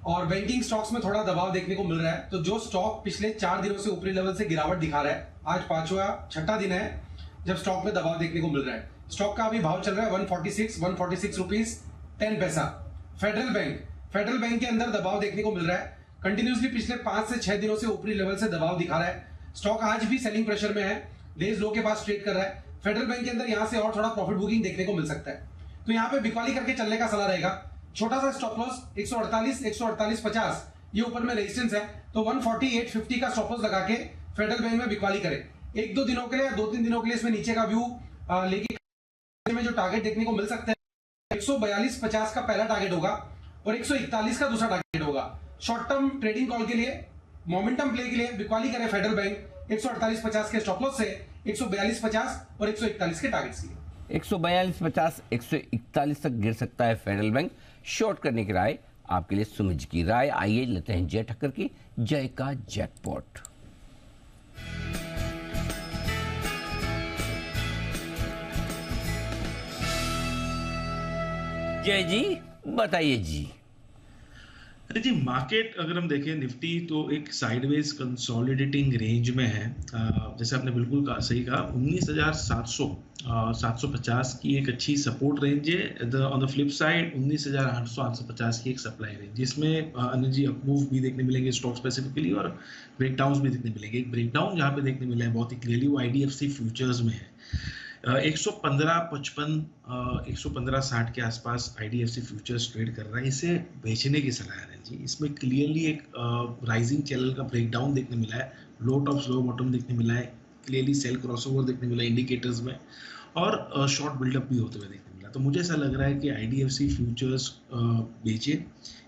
और बैंकिंग स्टॉक्स में थोड़ा दबाव देखने को मिल रहा है। तो जो स्टॉक पिछले 4 दिनों से ऊपरी लेवल से गिरावट दिखा रहा है, आज 6वां दिन है जब स्टॉक में दबाव देखने को मिल रहा है। स्टॉक का अभी भाव चल रहा है 146 रुपीज 10 पैसा। फेडरल बैंक के अंदर दबाव देखने को मिल रहा है। कंटिन्यूसली पिछले 5 से 6 दिनों से ऊपरी लेवल से दबाव दिखा रहा है। स्टॉक आज भी सेलिंग प्रेशर में है, डेज लो के पास ट्रेड कर रहा है। फेडरल बैंक के अंदर यहां से और थोड़ा प्रॉफिट बुकिंग देखने को मिल सकता है, तो यहां पे बिकवाली करके चलने का सलाह रहेगा। छोटा सा स्टॉप लॉस 148.50 ये ऊपर में रेजिस्टेंस है, तो 148.50 का स्टॉप लॉस लगा के फेडरल बैंक में बिकवाली करें। 1-2 दिनों के लिए या 2-3 दिनों के लिए इसमें नीचे का व्यू लेके में जो टारगेट देखने को मिल सकते हैं 142.50 का पहला टारगेट होगा और 141 का दूसरा टारगेट होगा। शॉर्ट टर्म ट्रेडिंग कॉल के लिए, मोमेंटम प्ले के लिए बिकवाली करें फेडरल बैंक 148.50 के स्टॉप लॉस से 142.50 और 141 के टारगेट्स के लिए।
142.50 141 तक गिर सकता है फेडरल बैंक। शॉर्ट करने की राय आपके लिए सुमित की राय। आइए लेते हैं जय ठक्कर की जय का जैकपॉट। जय जी बताइए जी।
अरे जी, मार्केट अगर हम देखें निफ्टी तो एक साइडवेज कंसोलिडेटिंग रेंज में है। जैसे आपने बिल्कुल सही कहा, 19,700 750 की एक अच्छी सपोर्ट रेंज है। ऑन द फ्लिप साइड 19,800 850 की एक सप्लाई रेंज, जिसमें एनर्जी अपमूव भी देखने मिलेंगे स्टॉक स्पेसिफिकली, और ब्रेकडाउन भी देखने मिलेंगे। एक ब्रेकडाउन जहाँ पे देखने मिला है बहुत ही क्लियरली, वो IDFC फ्यूचर्स में है। 115.55 115.60 के आसपास IDFC फ्यूचर्स ट्रेड कर रहा है। इसे बेचने की सलाह है जी। इसमें क्लियरली एक राइजिंग चैनल का ब्रेकडाउन देखने मिला है, लो टॉप स्लो बॉटम देखने मिला है, क्लियरली सेल क्रॉसओवर देखने मिला है इंडिकेटर्स में, और शॉर्ट बिल्डअप भी होते हुए देखने मिला। तो मुझे ऐसा लग रहा है कि IDFC फ्यूचर्स बेचे।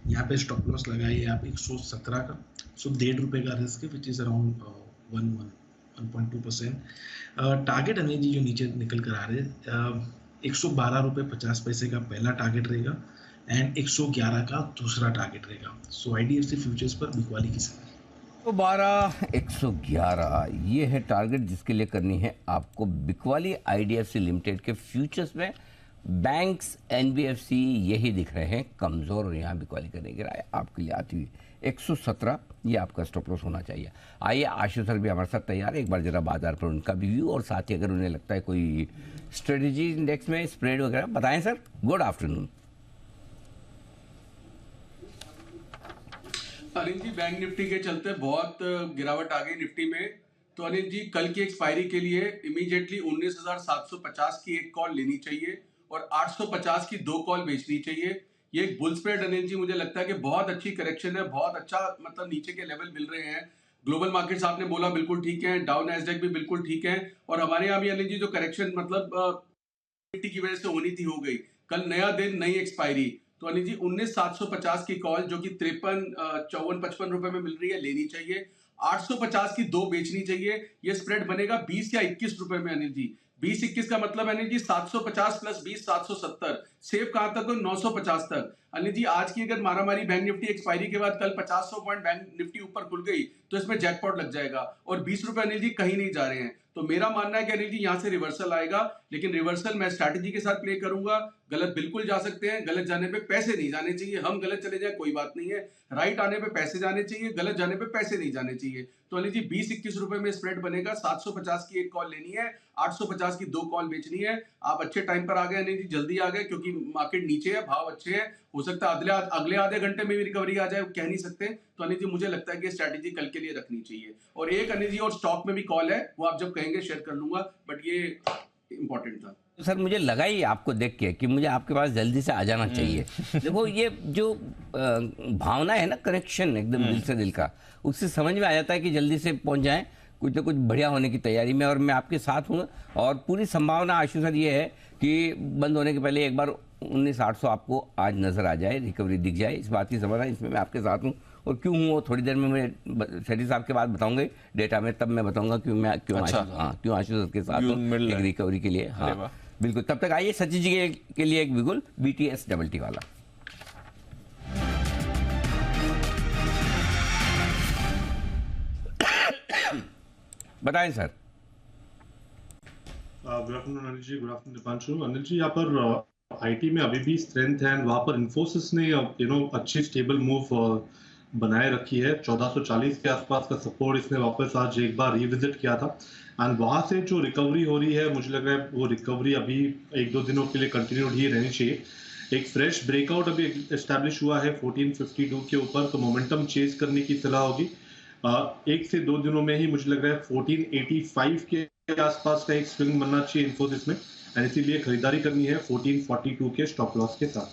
यहाँ पे स्टॉप लॉस लगाइए आप 117 का, सो ₹1.5 का रिस्क है, which is around 1.2%। Target energy जो नीचे निकल कर आ रहे हैं, ₹112.50 का पहला टारगेट रहेगा, एंड 111 का दूसरा टारगेट रहेगा। सो IDFC फ्यूचर्स पर बिकवाली की सलाह।
तो 12 111 ये है टारगेट जिसके लिए करनी है आपको बिकवाली। IDFC लिमिटेड के फ्यूचर्स में बैंक्स NBFC यही दिख रहे हैं कमज़ोर, और यहाँ बिकवाली करने की राय आपके लिए आती हुई 117 ये आपका स्टॉप लॉस होना चाहिए। आइए आशु सर भी हमारे साथ तैयार है, एक बार जरा बाजार पर उनका भी व्यू, और साथ ही अगर उन्हें लगता है कोई स्ट्रेटजी इंडेक्स में स्प्रेड वगैरह बताएं sir. Good afternoon.
Anil ji, bank Nifty के चलते बहुत गिरावट आ गई निफ्टी में। तो अनिल जी, कल की एक्सपायरी के लिए इमीडिएटली 19,750 की एक कॉल लेनी चाहिए और 850 की 2 कॉल बेचनी चाहिए। ये एक बुल स्प्रेड अनिल जी, मुझे लगता है कि बहुत अच्छी करेक्शन है, बहुत अच्छा मतलब नीचे के लेवल मिल रहे हैं। ग्लोबल मार्केट्स आपने बोला बिल्कुल ठीक है, डाउ नैस्डैक भी बिल्कुल ठीक है, और हमारे यहाँ भी अनिल जी जो करेक्शन मतलब निफ्टी की वजह से होनी थी हो गई। कल नया दिन, नई एक्सपायरी। तो अनिल जी 19,750 की कॉल जो कि 53 54 55 रुपए में मिल रही है, लेनी चाहिए। 850 की 2 बेचनी चाहिए। ये स्प्रेड बनेगा 20 या 21 रुपए में अनिल जी। 20-21 का मतलब अनिल जी 750 प्लस 20 770। सेफ कहां तक हो? 950 तक। अनिल जी आज की अगर मारामारी बैंक निफ्टी एक्सपायरी के बाद कल 50 पॉइंट बैंक निफ्टी ऊपर खुल गई तो इसमें जैकपॉट लग जाएगा, और 20 रुपए अनिल जी कहीं नहीं जा रहे हैं। तो मेरा मानना है कि अनिल जी यहाँ से रिवर्सल आएगा, लेकिन रिवर्सल मैं स्ट्रैटेजी के साथ प्ले करूंगा। गलत बिल्कुल जा सकते हैं, गलत जाने पे पैसे नहीं जाने चाहिए। हम गलत चले जाए कोई बात नहीं है, राइट आने पे पैसे जाने चाहिए, गलत जाने पे पैसे नहीं जाने चाहिए। तो अनिल जी 20-21 रुपए में स्प्रेड बनेगा। 750 की एक कॉल लेनी है, 850 की 2 कॉल बेचनी है। आप अच्छे टाइम पर आ गए अनिल जी, जल्दी आ गए, क्योंकि मार्केट नीचे है, भाव अच्छे हैं। हो सकता है अगले आधे घंटे में भी रिकवरी आ जाए, कह नहीं सकते। तो अनिल जी मुझे लगता है कि स्ट्रैटेजी कल के लिए रखनी चाहिए। और एक अनिल जी और स्टॉक में भी कॉल है, वो आप जब कहेंगे शेयर कर लूंगा, बट ये इंपॉर्टेंट था।
सर मुझे लगा ही आपको देख के कि मुझे आपके पास जल्दी से आ जाना चाहिए। देखो ये जो भावना है ना, कनेक्शन एकदम दिल से दिल का, उससे समझ में आ जाता है कि जल्दी से पहुंच जाएं कुछ ना कुछ बढ़िया होने की तैयारी में। और मैं आपके साथ हूँ, और पूरी संभावना आशु सर ये है कि बंद होने के पहले एक बार 19,800 आपको आज नजर आ जाए, रिकवरी दिख जाए, इस बात की संभावना, इसमें मैं आपके साथ हूँ। और क्यों हूँ वो थोड़ी देर में मैं सेठी साहब के बाद बताऊंगे डेटा में, तब मैं बताऊंगा क्यों मैं क्यों आशु सर के साथ हूँ एक रिकवरी के लिए। हाँ बिल्कुल। तब तक आइए सचिन जी के लिए एक बिल्कुल BTS डबल वाला। बताएं sir.
Good afternoon Anil ji, good afternoon Deepanshu. Anil ji, यहाँ पर आईटी में अभी भी स्ट्रेंथ है, वहाँ पर इन्फोसिस ने अच्छी स्टेबल मूव बनाए रखी है। 1440 के आसपास का सपोर्ट इसने वापस आज एक बार रिविजिट किया था, एंड वहाँ से जो रिकवरी हो रही है, मुझे लग रहा है वो रिकवरी अभी 1-2 दिनों के लिए कंटिन्यूड ही रहनी चाहिए। एक फ्रेश ब्रेकआउट अभी एस्टैब्लिश हुआ है 1452 के ऊपर, तो मोमेंटम चेज करने की सलाह होगी। 1 से 2 दिनों में ही मुझे लग रहा है 1485 के आसपास का एक स्विंग बनना चाहिए इन्फोसिस में, एंड इसीलिए खरीदारी करनी है 1442 के स्टॉप लॉस के साथ।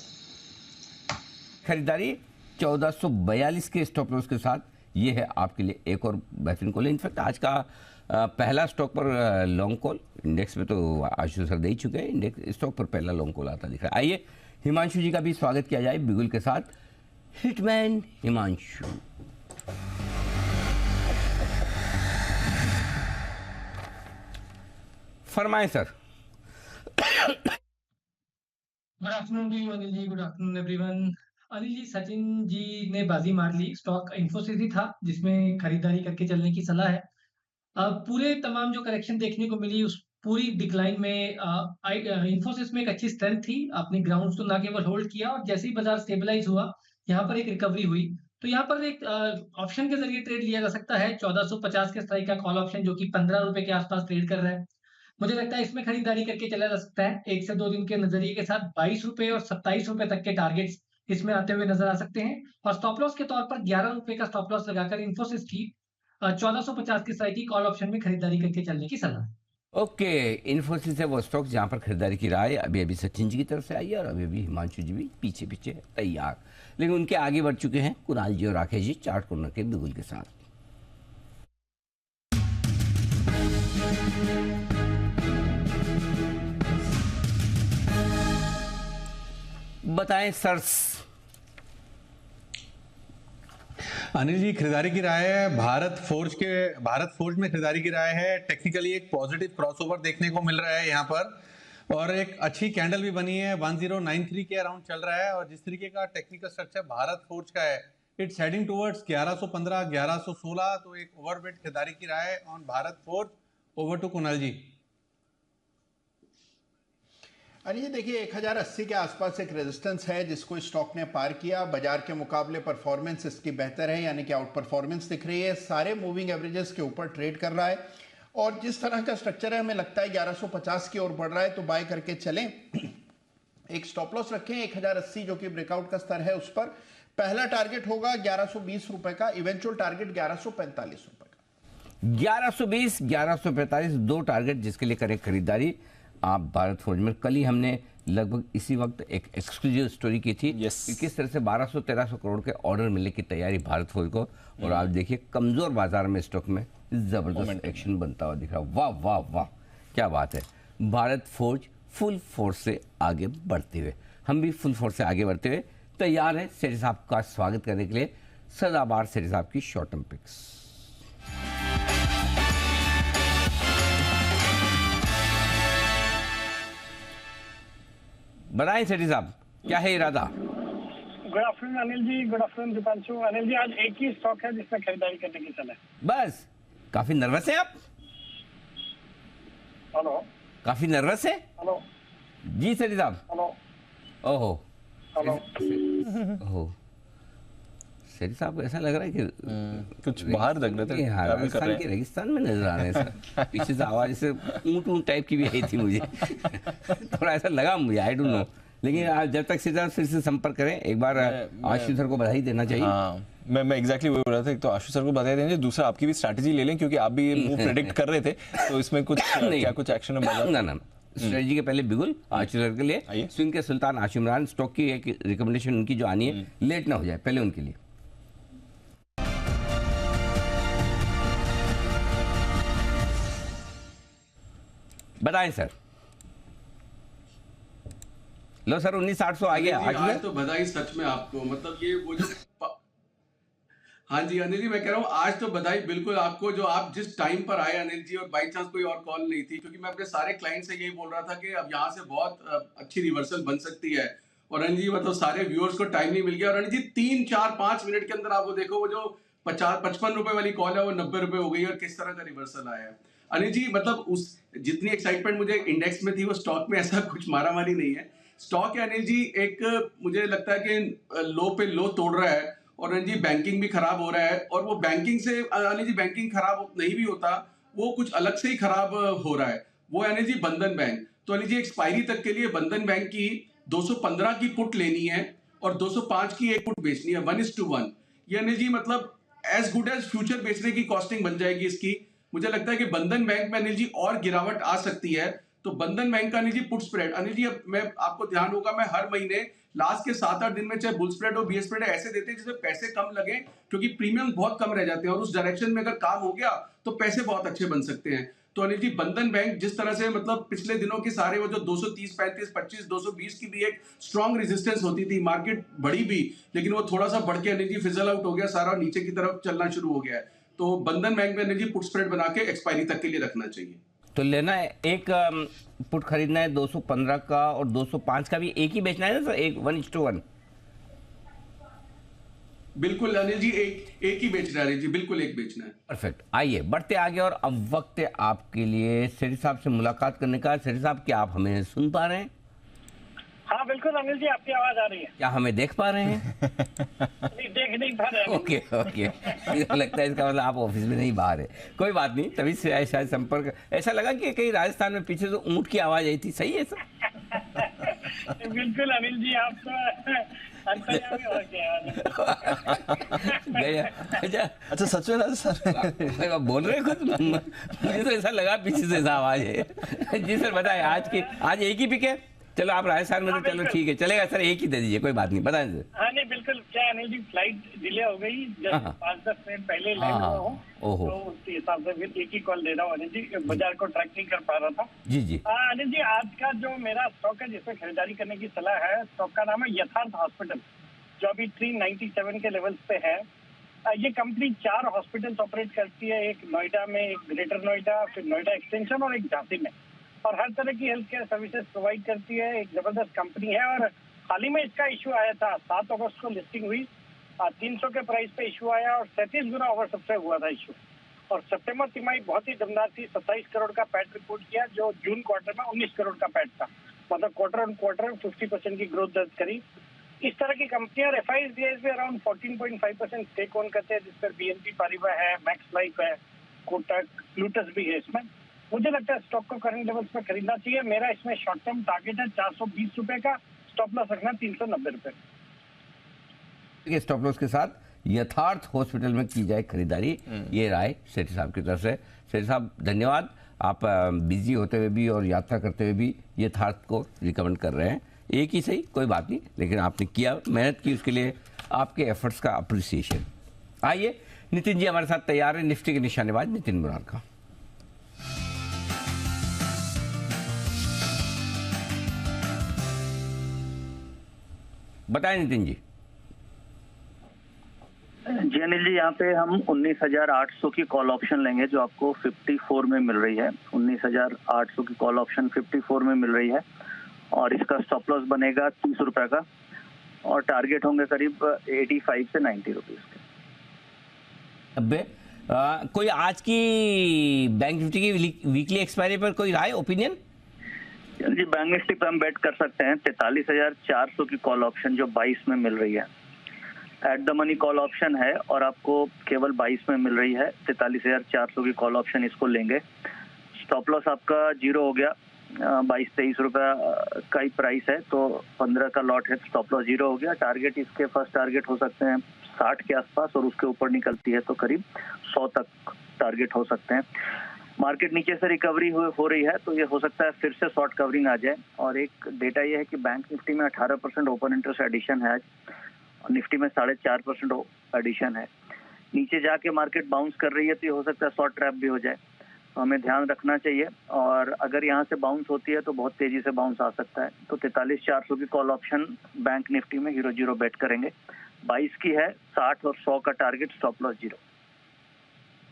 खरीदारी 1442 के स्टॉप लॉस के साथ, ये है आपके लिए एक और बेहतरीन कॉल। इनफैक्ट आज का पहला स्टॉक पर लॉन्ग कॉल, इंडेक्स में तो आशु सर दे ही चुके हैं, इंडेक्स स्टॉक पर पहला लॉन्ग कॉल आता दिख रहा है। आइए हिमांशु जी का भी स्वागत किया जाए बिगुल के साथ। हिटमैन हिमांशु। फरमाएं sir.
Good afternoon to you Anil ji, good afternoon everyone. Anil ji, Sachin ji ने बाजी मार ली, स्टॉक इन्फोसिस ही था जिसमें खरीदारी करके चलने की सलाह है। पूरे तमाम जो करेक्शन देखने को मिली उस पूरी डिक्लाइन में इन्फोसिस में एक अच्छी स्ट्रेंथ थी, अपनी ग्राउंड्स को ना केवल होल्ड किया, और जैसे ही बाजार स्टेबलाइज हुआ यहाँ पर एक रिकवरी हुई, तो यहाँ पर एक ऑप्शन के जरिए ट्रेड लिया जा सकता है। 1450 के स्ट्राइक का कॉल ऑप्शन जो कि 15 रुपए के आसपास ट्रेड कर रहा है। मुझे लगता है इसमें खरीदारी करके चला जा सकता है। 1 से 2 दिन के नजरिए के साथ 22 रुपए और 27 रुपए तक के टारगेट्स इसमें आते हुए नजर आ सकते हैं। और स्टॉप लॉस के तौर पर 11 रुपए का स्टॉप लॉस लगाकर इन्फोसिस की 1450 की स्ट्राइक की कॉल ऑप्शन में खरीदारी करके चलने की सलाह।
ओके, इन्फोसिस है वो स्टॉक जहां पर खरीदारी की राय अभी अभी सचिन जी की तरफ से आई है और अभी अभी हिमांशु जी भी पीछे पीछे तैयार, लेकिन उनके आगे बढ़ चुके हैं कुणाल जी और राकेश जी चार्ट कॉर्नर के बिगुल के साथ। बताएं सर्स।
अनिल जी, खरीदारी की राय है भारत फोर्ज में खरीदारी की राय है। टेक्निकली एक पॉजिटिव क्रॉसओवर देखने को मिल रहा है यहाँ पर और एक अच्छी कैंडल भी बनी है, 1093 के अराउंड चल रहा है। और जिस तरीके का टेक्निकल स्ट्रक्चर भारत फोर्ज का है, इट्स हेडिंग टुवर्ड्स 1115 1116, तो एक ओवरवेट खरीदारी की राय on Bharat Forge. Over to Kunal ji.
अरे ये देखिए 1080 के आसपास एक रेजिस्टेंस है जिसको स्टॉक ने पार किया। बाजार के मुकाबले परफॉर्मेंस इसकी बेहतर है, यानी कि आउट परफॉर्मेंस दिख रही है। सारे मूविंग एवरेजेस के ऊपर ट्रेड कर रहा है और जिस तरह का स्ट्रक्चर है हमें लगता है 1150 की ओर बढ़ रहा है, तो बाय करके चलें। एक स्टॉप लॉस रखें 1080 जो कि ब्रेकआउट का स्तर है उस पर। पहला टारगेट होगा 1120 रुपए का, इवेंचुअल टारगेट 1145 रुपए का।
1120 1145 दो टारगेट जिसके लिए करें खरीदारी आप भारत फोर्ज में। कल ही हमने लगभग इसी वक्त एक एक्सक्लूसिव स्टोरी की थी कि किस तरह से 1200-1300 करोड़ के ऑर्डर मिलने की तैयारी भारत फोर्ज को, और आप देखिए कमजोर बाजार में स्टॉक में जबरदस्त एक्शन बनता हुआ दिख रहा है। वाह वाह वाह, क्या बात है। भारत फोर्ज फुल फोर्स से आगे बढ़ते हुए, हम भी फुल फोर्स से आगे बढ़ते हुए तैयार है सेठी साहब का स्वागत करने के लिए। सदाबहार सेठी साहब की शॉर्ट टर्म पिक्स। बताएं सेठी साहब, क्या है इरादा?
Good afternoon Anil ji, good afternoon Deepanshu. Anil ji, आज एक ही स्टॉक है जिसमें खरीदारी करने की चल है।
बस? काफी नर्वस है आप?
हेलो,
काफी नर्वस है?
हेलो
जी सेठी साहब।
हेलो,
ओहो
हेलो।
ओहो सेठी साहब, ऐसा लग रहा है कि
कुछ बाहर लग रहे थे,
हाँ, राजस्थान के रेगिस्तान में नजर आ रहे हैं सर। पीछे से आवाज जैसे ऊँट टाइप की भी आई थी मुझे। थोड़ा ऐसा लगा मुझे, आई डोंट नो। लेकिन आप जब तक सीधा फिर से संपर्क करें, एक बार आशीष सर को बधाई देना चाहिए।
हाँ, मैं एग्जैक्टली वही बोल रहा था। एक तो आशीष सर को बधाई देंगे, दूसरा आपकी भी स्ट्रैटेजी ले लें क्योंकि आप भी मूव प्रेडिक्ट कर रहे थे, तो इसमें कुछ क्या कुछ एक्शन है?
ना स्ट्रेटजी के पहले बिगुल आशीष सर के लिए, स्विंग के सुल्तान आशिम इमरान। स्टॉक की एक रिकमेंडेशन उनकी जो आनी है, लेट ना हो जाए, पहले उनके लिए। बताएं सर। लो सर, 19,800 आ गया
आज तो बधाई सच में आपको, मतलब ये वो जो हाँ जी अनिल जी, मैं कह रहा हूँ आज तो बधाई बिल्कुल आपको, जो आप जिस टाइम पर आए अनिल जी, और बाई चांस कोई और कॉल नहीं थी, क्योंकि मैं अपने सारे क्लाइंट से यही बोल रहा था कि अब यहाँ से बहुत अच्छी रिवर्सल बन सकती है। और अनिल जी मतलब सारे व्यूअर्स को टाइम नहीं मिल गया। और अनिल जी 3, 4, 5 मिनट के अंदर आप वो देखो, वो जो 55 रुपए वाली कॉल है वो 90 रुपए हो गई और किस तरह का रिवर्सल आया है। अनिल जी मतलब उस जितनी एक्साइटमेंट मुझे इंडेक्स में थी वो स्टॉक में ऐसा कुछ मारामारी नहीं है। स्टॉक है अनिल जी एक, मुझे लगता है कि लो पे लो तोड़ रहा है। और अनिल जी बैंकिंग भी खराब हो रहा है, और वो बैंकिंग से अनिल जी बैंकिंग खराब नहीं भी होता, वो कुछ अलग से ही खराब हो रहा है। वो अनिल जी बंधन बैंक, तो अनिल जी एक्सपायरी तक के लिए बंधन बैंक की 215 की पुट लेनी है और 205 की एक पुट बेचनी है, 1:1। ये अनिल जी मतलब एज गुड एज फ्यूचर बेचने की कॉस्टिंग बन जाएगी इसकी। मुझे लगता है कि बंधन बैंक में अनिल जी और गिरावट आ सकती है। तो बंधन बैंक का अनिल जी पुट स्प्रेड, अनिल जी अब मैं आपको ध्यान होगा, मैं हर महीने लास्ट के 7-8 दिन में चाहे बुल स्प्रेड और बी स्प्रेड ऐसे देते हैं जिसमें पैसे कम लगे, क्योंकि प्रीमियम बहुत कम रह जाते हैं और उस डायरेक्शन में अगर काम हो गया तो पैसे बहुत अच्छे बन सकते हैं। तो अनिल जी बंधन बैंक जिस तरह से मतलब पिछले दिनों के सारे वो जो 230, 35, 25, 220 की भी एक स्ट्रॉन्ग रेजिस्टेंस होती थी, मार्केट बढ़ी भी, लेकिन वो थोड़ा सा बढ़ के अनिल जी फिजल आउट हो गया सारा, नीचे की तरफ चलना शुरू हो गया है। तो बंधन बैंक में अनिल जी पुट स्प्रेड बना के एक्सपायरी तक के लिए रखना चाहिए।
तो लेना है एक पुट खरीदना है 215 का, और 205 का भी एक ही बेचना है ना सर, एक 1:1।
बिल्कुल अनिल जी एक ही बेचना है जी, बिल्कुल एक बेचना है।
परफेक्ट, आइए बढ़ते आगे। और अब वक्त है आपके लिए सेठी साहब से मुलाकात करने का। सेठी साहब, क्या आप हमें सुन पा रहे हैं?
हाँ बिल्कुल अनिल जी, आपकी आवाज आ रही है।
क्या हमें देख पा रहे हैं?
नहीं, देख नहीं पा रहे हैं।
ओके ओके, मुझे लगता है इसका मतलब आप ऑफिस में नहीं, बाहर है। कोई बात नहीं, तभी से शायद संपर्क ऐसा लगा कि कहीं राजस्थान में पीछे से ऊँट की आवाज आई थी, सही है सर?
बिल्कुल अनिल जी, आप तो अंतर्यामी हो गया।
अच्छा सच में सर
बोल रहे खुद, मुझे तो ऐसा लगा पीछे से ऐसा आवाज है। जी सर बताएं, आज एक ही पिक है? चलो आप राजस्थान में, तो चलो ठीक है, चलेगा सर, एक ही दे दीजिए, कोई बात नहीं, बताएं सर।
हाँ नहीं बिल्कुल, क्या अनिल जी फ्लाइट डिले हो गई, जस्ट 5-10 मिनट पहले लैंड हुआ हूँ, तो उसके हिसाब से फिर एक ही कॉल दे रहा हूँ अनिल जी, बाजार को ट्रैक नहीं कर पा रहा था।
जी जी
अनिल जी, आज का जो मेरा स्टॉक है जिसमें खरीदारी करने की सलाह है, स्टॉक का नाम है यथार्थ हॉस्पिटल, जो अभी 397 के लेवल्स पे है। ये कंपनी 4 हॉस्पिटल्स ऑपरेट करती है, एक नोएडा में, एक ग्रेटर नोएडा, फिर नोएडा एक्सटेंशन और एक झांसी में, और हर तरह की हेल्थ केयर सर्विसेज प्रोवाइड करती है। एक जबरदस्त कंपनी है, और हाल ही में इसका इशू आया था, 7 अगस्त को लिस्टिंग हुई, 300 के प्राइस पे इशू आया और 37 गुना ओवर सब्सक्राइब हुआ था इशू। और सितंबर तिमाही बहुत ही दमदार थी, 27 करोड़ का पैट रिपोर्ट किया, जो जून क्वार्टर में 19 करोड़ का पैट था, मतलब क्वार्टर ऑन क्वार्टर 50% की ग्रोथ दर्ज करी। इस तरह की कंपनियां एफआईज भी अराउंड 14.5% स्टेक ओन करते हैं, जिस पर बीएनपी पारिबा है, मैक्स लाइफ है, कोटक, लूटस भी है। इसमें मुझे लगता है स्टॉक को करंट लेवल्स पे खरीदना चाहिए। मेरा इसमें शॉर्ट टर्म टारगेट है 420 रुपए का, स्टॉप लॉस रखना 390 रुपए।
स्टॉप लॉस के साथ यथार्थ हॉस्पिटल में की जाए खरीदारी, ये राय सेठी साहब की तरफ से। सेठी साहब धन्यवाद, आप बिजी होते हुए भी और यात्रा करते हुए भी यथार्थ को रिकमेंड कर रहे हैं। एक ही सही, कोई बात नहीं, लेकिन आपने किया, मेहनत की, उसके लिए आपके एफर्ट्स का अप्रिसिएशन। आइए नितिन जी हमारे साथ तैयार है, निफ्टी के निशानेबाज नितिन मुरारका। बताएं नितिन जी।
जी अनिल जी, यहाँ पे हम 19,800 की कॉल ऑप्शन लेंगे, जो आपको 54 में मिल रही है। 19,800 की कॉल ऑप्शन 54 में मिल रही है, और इसका स्टॉप लॉस बनेगा 30 रुपए का, और टारगेट होंगे करीब 85 से 90 रुपीज के।
अबे कोई आज की बैंक निफ्टी की वीकली एक्सपायरी पर कोई राय, ओपिनियन?
जी बैंक निफ्टी पे हम बेट कर सकते हैं 43,400 की कॉल ऑप्शन, जो 22 में मिल रही है। At the money call option है, और आपको केवल 22 में मिल रही है। 43,400 की कॉल ऑप्शन, इसको लेंगे। स्टॉप लॉस आपका 0 हो गया, 22-23 रुपए का ही प्राइस है, तो 15 का लॉट है, स्टॉप लॉस 0 हो गया। टारगेट इसके फर्स्ट टारगेट हो सकते हैं 60 के आसपास, और उसके ऊपर निकलती है तो करीब 100 तक टारगेट हो सकते हैं। मार्केट नीचे से रिकवरी हो रही है, तो ये हो सकता है फिर से शॉर्ट कवरिंग आ जाए। और एक डेटा ये है कि बैंक निफ्टी में 18% ओपन इंटरेस्ट एडिशन है आज, और निफ्टी में 4.5% एडिशन है। नीचे जाके मार्केट बाउंस कर रही है, तो ये हो सकता है शॉर्ट ट्रैप भी हो जाए, तो हमें ध्यान रखना चाहिए। और अगर यहाँ से बाउंस होती है तो बहुत तेजी से बाउंस आ सकता है। तो 43,400 की कॉल ऑप्शन बैंक निफ्टी में 0-0 बेट करेंगे। 22 की है, 60 और 100 का टारगेट, स्टॉप लॉस 0।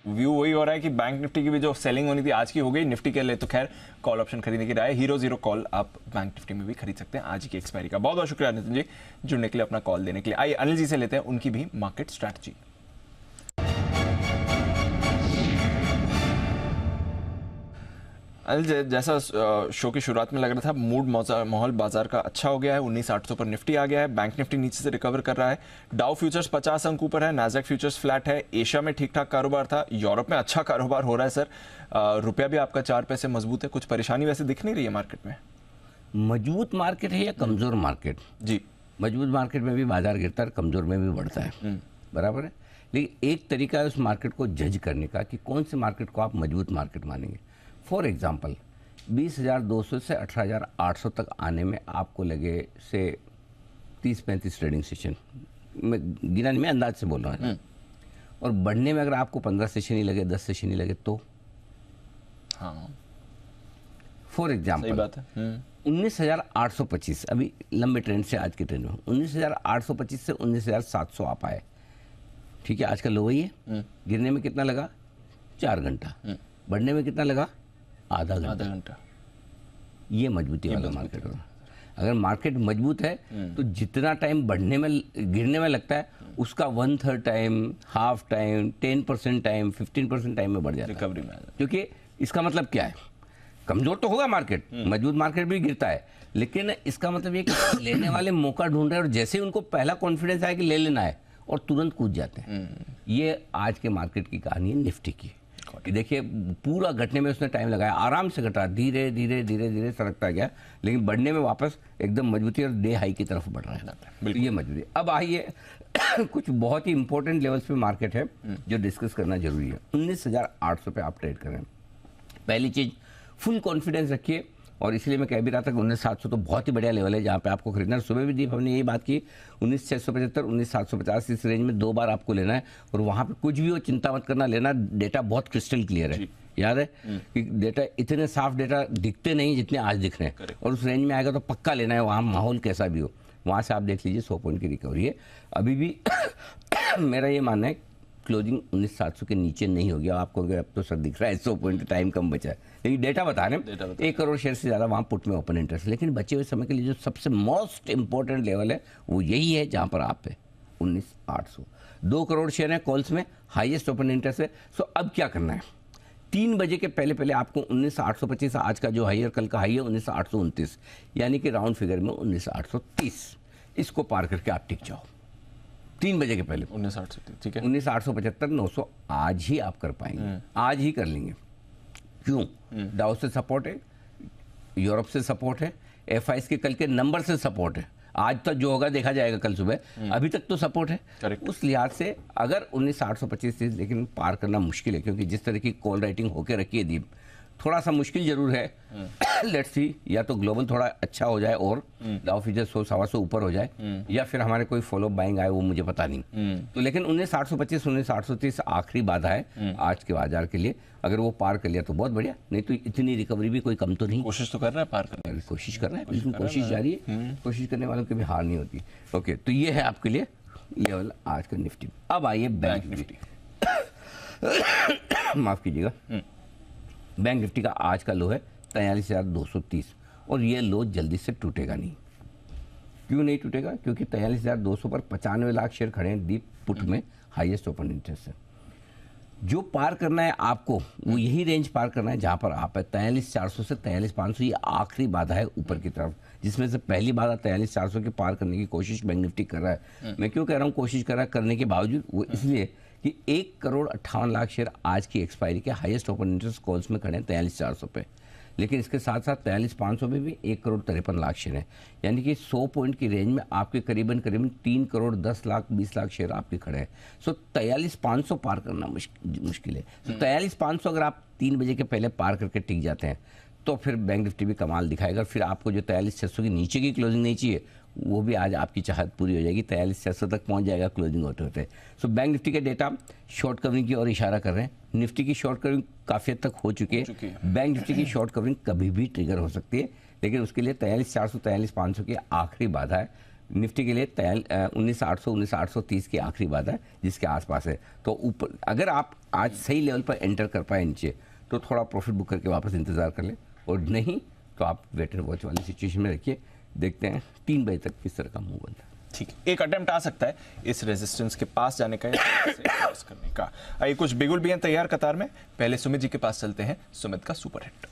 व्यू वही हो रहा है कि बैंक निफ्टी की भी जो सेलिंग होनी थी आज की हो गई। निफ्टी के लिए तो खैर कॉल ऑप्शन खरीदने की राय, 0-0 कॉल आप बैंक निफ्टी में भी खरीद सकते हैं आज की एक्सपायरी का। बहुत बहुत शुक्रिया नितिन जी जुड़ने के लिए, अपना कॉल देने के लिए। आइए अनिल जी से लेते हैं उनकी भी मार्केट स्ट्रैटेजी। अनिल, जैसा शो की शुरुआत में लग रहा था, मूड माहौल बाजार का अच्छा हो गया है। 19,800 पर निफ्टी आ गया है, बैंक निफ्टी नीचे से रिकवर कर रहा है। डाउ फ्यूचर्स 50 अंक ऊपर है, नाज़डैक फ्यूचर्स फ्लैट है। एशिया में ठीक ठाक कारोबार था, यूरोप में अच्छा कारोबार हो रहा है सर। रुपया भी आपका 4 पैसे मजबूत है, कुछ परेशानी वैसे दिख नहीं रही है मार्केट में?
मजबूत मार्केट है या कमजोर मार्केट?
जी,
मजबूत मार्केट में भी बाजार गिरता है, कमजोर में भी बढ़ता है, बराबर है। लेकिन एक तरीका है उस मार्केट को जज करने का कि कौन से मार्केट को आप मजबूत मार्केट मानेंगे। फॉर एग्जाम्पल 20,200 से 18,800 तक आने में आपको लगे से 30-35 ट्रेडिंग सेशन में, गिनने में अंदाज से बोल रहा हूँ, और बढ़ने में अगर आपको 15 सेशन ही लगे, 10 सेशन ही लगे तो?
हाँ,
फॉर एग्जाम्पल
सही बात है।
19,825 अभी लंबे ट्रेंड से आज के ट्रेंड में 19,825 से 19,700 आप आए, ठीक है, आज का लो ही है। गिरने में कितना लगा? 4 घंटा। बढ़ने में कितना लगा? आधा घंटा। ये मजबूती वाला मार्केट होगा। अगर मार्केट मजबूत है तो जितना टाइम बढ़ने में गिरने में लगता है उसका 1/3 time, half time, 10% time, 15% time में बढ़ जाता है
रिकवरी में।
क्योंकि इसका मतलब क्या है, कमजोर तो होगा मार्केट, मजबूत मार्केट भी गिरता है, लेकिन इसका मतलब ये कि लेने वाले मौका ढूंढ रहे हैं और जैसे ही उनको पहला कॉन्फिडेंस आया कि ले लेना है और तुरंत कूद जाते हैं। ये आज के मार्केट की कहानी है निफ्टी की। कि देखिए पूरा घटने में उसने टाइम लगाया, आराम से घटा, धीरे धीरे धीरे धीरे सरकता गया, लेकिन बढ़ने में वापस एकदम मजबूती और डे हाई की तरफ बढ़ रहा है। तो ये मजबूती। अब आइए कुछ बहुत ही इंपॉर्टेंट लेवल्स पे मार्केट है जो डिस्कस करना जरूरी है। 19,800 पे आप ट्रेड कर रहे हैं। पहली चीज, फुल कॉन्फिडेंस रखिए, और इसलिए मैं कह भी रहा था कि 19,700 तो बहुत ही बढ़िया लेवल है जहाँ पे आपको खरीदना है। सुबह भी दीप हमने यही बात की, 19,675, 19,750 इस रेंज में 2 बार आपको लेना है, और वहाँ पे कुछ भी हो चिंता मत करना, लेना। डेटा बहुत क्रिस्टल क्लियर है, याद है कि डेटा इतने साफ डेटा दिखते नहीं जितने आज दिख रहे हैं, और उस रेंज में आएगा तो पक्का लेना है, वहाँ माहौल कैसा भी हो। वहाँ से आप देख लीजिए 100 पॉइंट की रिकवरी है अभी भी। मेरा ये मानना है क्लोजिंग 19,700 के नीचे नहीं होगी। आपको अगर अब तो सर दिख रहा है 100 पॉइंट का टाइम कम बचा है, लेकिन डेटा बता रहे हैं 1 करोड़ शेयर से ज़्यादा वहाँ पुट में ओपन इंटरेस्ट। लेकिन बचे हुए समय के लिए जो सबसे मोस्ट इंपॉर्टेंट लेवल है वो यही है जहाँ पर आप है 19,800। 2 करोड़ शेयर है कॉल्स में, हाईएस्ट ओपन इंटरेस्ट है। सो अब क्या करना है, 3 बजे के पहले पहले आपको 19,825, आज का जो हाई है कल का हाई है 19,829, यानी कि राउंड फिगर में 19,830, इसको पार करके आप टिक जाओ 3 बजे के पहले।
19,830, ठीक है।
19,875, 900 आज ही आप कर पाएंगे, आज ही कर लेंगे। क्यों? डाउ से सपोर्ट है, यूरोप से सपोर्ट है, FIs के कल के नंबर से सपोर्ट है। आज तक जो होगा देखा जाएगा कल सुबह, अभी तक तो सपोर्ट है। उस लिहाज से अगर 19,825, लेकिन पार करना मुश्किल है, क्योंकि जिस तरह की कॉल राइटिंग होके रखी है दीप, थोड़ा सा मुश्किल जरूर है। लेट्स सी, या तो ग्लोबल थोड़ा अच्छा हो जाए और डाउ फ्यूचर 100-125 ऊपर हो जाए, या फिर हमारे कोई फॉलो बाइंग आए, वो मुझे पता नहीं। तो लेकिन 19,825, 19,830 आखिरी बाधा है आज के बाजार के लिए। अगर वो पार कर लिया तो बहुत बढ़िया, नहीं तो इतनी रिकवरी भी कोई कम तो नहीं।
कोशिश तो कर रहा है पार करने की,
कोशिश कर रहा है, बिल्कुल कोशिश जारी है। कोशिश करने वालों की भी हार नहीं होती। ओके, तो ये है आपके लिए लेवल आज का निफ्टी। अब आइए बैंक निफ्टी। माफ कीजिएगा, बैंक निफ्टी का आज का लो है 43,230, और ये लो जल्दी से टूटेगा नहीं। क्यों नहीं टूटेगा? क्योंकि 43,200 पर 95 लाख शेयर खड़े हैं दीप पुट में, हाईएस्ट ओपन इंटरेस्ट है। जो पार करना है आपको, वो यही रेंज पार करना है जहां पर आप है 43,400 से 43,500। ये आखिरी बाधा है ऊपर की तरफ, जिसमें से पहली बाधा 43,400 के पार करने की कोशिश बैंक निफ्टी कर रहा है। मैं क्यों कह रहा हूँ कोशिश कर रहा है करने के बावजूद? वो इसलिए कि 1,58,00,000 शेयर आज की एक्सपायरी के हाईएस्ट ओपन इंटरेस्ट कॉल्स में खड़े हैं 43,400 पे, लेकिन इसके साथ साथ 43,500 में भी 1,53,00,000 शेयर हैं, यानी कि 100 पॉइंट की रेंज में आपके करीबन 3,10,20,00,000 शेयर आपके खड़े हैं। सो 43,500 पार करना मुश्किल है। तो 43,500 अगर आप 3 बजे के पहले पार करके टिक जाते हैं तो फिर बैंक निफ्टी भी कमाल दिखाएगा। फिर आपको जो 43,600 के नीचे की क्लोजिंग नहीं चाहिए, वो भी आज आपकी चाहत पूरी हो जाएगी, 43,600 तक पहुंच जाएगा क्लोजिंग होते होते। सो बैंक निफ्टी के डेटा शॉर्ट कवरिंग की ओर इशारा कर रहे हैं। निफ्टी की शॉर्ट कवरिंग काफ़ी हद तक हो चुकी है। बैंक निफ्टी की शॉर्ट कवरिंग कभी भी ट्रिगर हो सकती है, लेकिन उसके लिए 43,400, 43,500 की आखिरी बाधा है। निफ्टी के लिए 19,800, 19,830 की आखिरी बाधा है, जिसके आसपास है। तो ऊपर अगर आप आज सही लेवल पर एंटर कर पाए नीचे, तो थोड़ा प्रॉफिट बुक करके वापस इंतजार कर लें, और नहीं तो आप वेट एंड वॉच वाली सिचुएशन में रखिए। देखते हैं 3 बजे तक किस तरह का मूव बनता है।
ठीक है, एक अटेम्प्ट आ सकता है इस रेजिस्टेंस के पास जाने का, क्रॉस करने का। आइए, कुछ बिगुल भी हैं तैयार कतार में। पहले सुमित जी के पास चलते हैं, सुमित का सुपर हिट।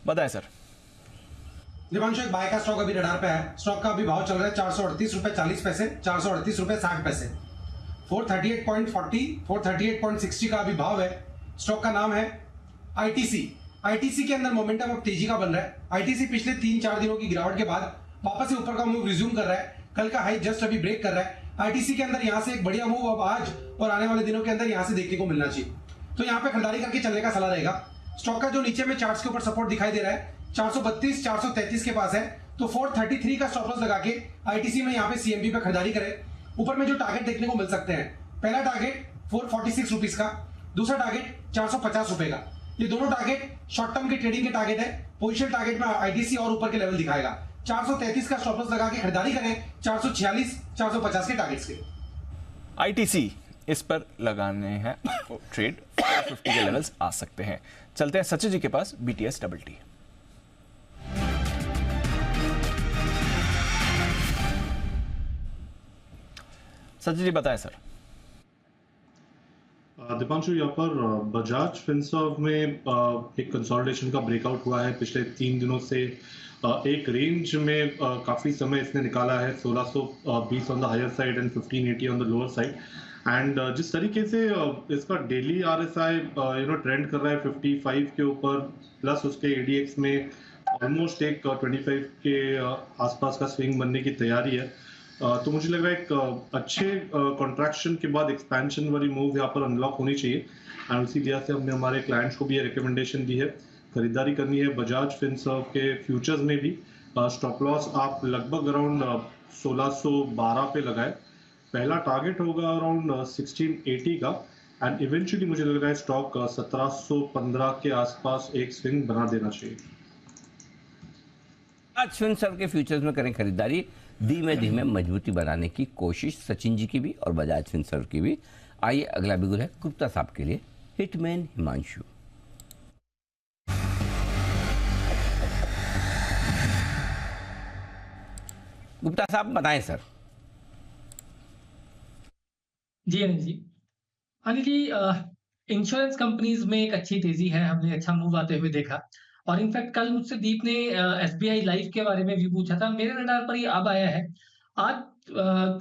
बताएं सर।
दीपांशु, एक बाय का स्टॉक अभी रडार पे है। स्टॉक का अभी भाव चल रहा है 438 रुपए 40 पैसे, 438 रुपए 60 पैसे। 438.40, 438.60 का अभी भाव है। स्टॉक का नाम है आईटीसी। आईटीसी के अंदर मोमेंटम अब तेजी का बन रहा है। आईटीसी पिछले 3-4 दिनों की गिरावट के बाद वापस से ऊपर का मूव रिज्यूम कर रहा है। कल का हाई जस्ट अभी ब्रेक कर रहा है। आईटीसी के अंदर यहां से एक बढ़िया मूव अब आज और आने वाले दिनों के अंदर यहां से देखने को मिलना चाहिए, तो यहां पे खरीदारी करके चलने का सलाह रहेगा। स्टॉक का जो नीचे में चार्ट्स के ऊपर सपोर्ट दिखाई दे रहा है 432, 433 के पास है, तो 433 का स्टॉप लॉस लगा के आईटीसी में यहाँ पे सीएमपी पे खरीदारी करें। ऊपर में जो टारगेट देखने को मिल सकते हैं, पहला टारगेट 446 रुपीज का, दूसरा टारगेट 450 रुपए का। ये दोनों टारगेट शॉर्ट टर्म के ट्रेडिंग के टारगेट है। पोजिशन टारगेट में आईटीसी और ऊपर के लेवल दिखाएगा। 433 का स्टॉप लॉस लगा के खरीदारी करें 446, 450 के टारगेट्स के।
आईटीसी इस पर लगाने हैं ट्रेड, 450 के लेवल्स आ सकते हैं। चलते हैं सचिन जी के पास, BTS double T. Sachin ji बताएं सर।
दीपांशु, यहाँ पर बजाज फिनसर्व में एक कंसोलिडेशन का ब्रेकआउट हुआ है पिछले 3 दिनों से। एक रेंज में काफी समय इसने निकाला है, 1620 on the higher side and 1580 on the lower side. And जिस तरीके से इसका डेली RSI ट्रेंड कर रहा है 55 के ऊपर, प्लस उसके ADX में ऑलमोस्ट एक 25 के आसपास का स्विंग बनने की तैयारी है, तो मुझे लग रहा है एक अच्छे कॉन्ट्रैक्शन के बाद एक्सपेंशन वाली मूव यहाँ पर अनलॉक होनी चाहिए। एंड उसी लिहाज से हमने हमारे क्लाइंट्स को भी ये रिकमेंडेशन दी है, खरीदारी करनी है बजाज फिनसर्व के फ्यूचर्स में भी। स्टॉप लॉस आप लगभग अराउंड 1612 पे लगाए, पहला टारगेट होगा अराउंड 1680 का, एंड इवेंचुअली मुझे लग रहा है स्टॉक 1715 के आसपास एक स्विंग बना देना चाहिए।
आज फिनसर्व के फ्यूचर्स में करें खरीदारी, धीमे धीमे मजबूती बनाने की कोशिश, सचिन जी की भी और बजाज फिनसर्व की भी। आइए अगला बिगुल है गुप्ता साहब के लिए, हिटमैन हिमांशु। गुप्ता साहब बताएं सर।
जी अनिल जी, अनिल जी, इंश्योरेंस कंपनीज में एक अच्छी तेजी है, हमने अच्छा मूव आते हुए देखा। और इनफैक्ट कल मुझसे दीप ने SBI लाइफ के बारे में भी पूछा था, मेरे रडार पर ये अब आया है। आज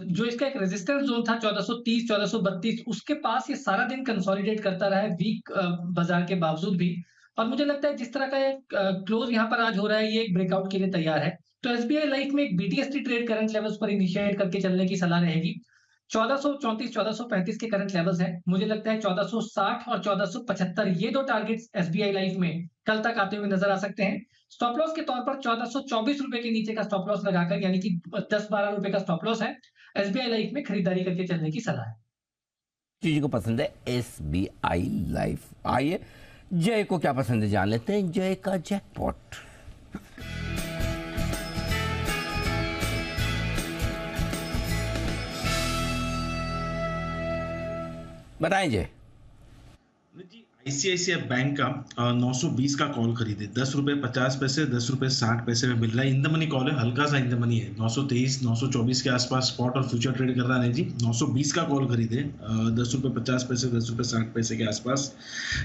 जो इसका एक रेजिस्टेंस जोन था 1430 1432, उसके पास ये सारा दिन कंसोलिडेट करता रहा है वीक बाजार के बावजूद भी। और मुझे लगता है जिस तरह का क्लोज यहाँ पर आज हो रहा है, ये एक ब्रेकआउट के लिए तैयार है। तो SBI लाइफ में एक BTST ट्रेड करंट लेवल्स पर इनिशिएट करके चलने की सलाह रहेगी। 1434 1435 के करंट लेवल्स हैं, मुझे लगता है 1460 और 1475 ये दो टारगेट्स SBI लाइफ में कल तक आते हुए नजर आ सकते हैं। स्टॉप लॉस के तौर पर 1424 रुपए के नीचे का स्टॉप लॉस लगाकर, यानी कि 10-12 रुपए का स्टॉप लॉस है, SBI लाइफ में खरीदारी करके चलने की सलाह है।
जी को पसंद है SBI लाइफ। आइए जय को क्या पसंद है जान लेते हैं, जय का जैकपॉट। बताएं जय।
जी, ICICI बैंक का 920 का कॉल खरीदे, 10 रुपए 50 पैसे 10 रुपए 60 पैसे में मिल रहा है। इन द मनी कॉल है, हल्का सा इन द मनी है, 923 924 के आसपास स्पॉट और फ्यूचर ट्रेड कर रहा है जी। 920 का कॉल खरीदे, 10 रुपए 50 पैसे 10 रुपए 60 पैसे के आसपास।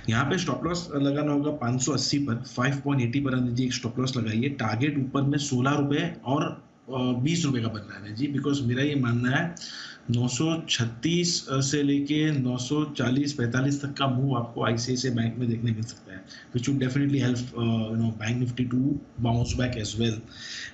यहाँ पे स्टॉप लॉस लगाना होगा 580 पर, 5.80 पर जी एक स्टॉप लॉस लगाइए। टारगेट ऊपर में 16 रुपए और 20 रुपए का बन रहा है जी, बिकॉज मेरा ये मानना है 936 से लेके 940-45 तक का मूव आपको ICICI बैंक में देखने मिल सकता है, which would definitely help bank Nifty to bounce back as well.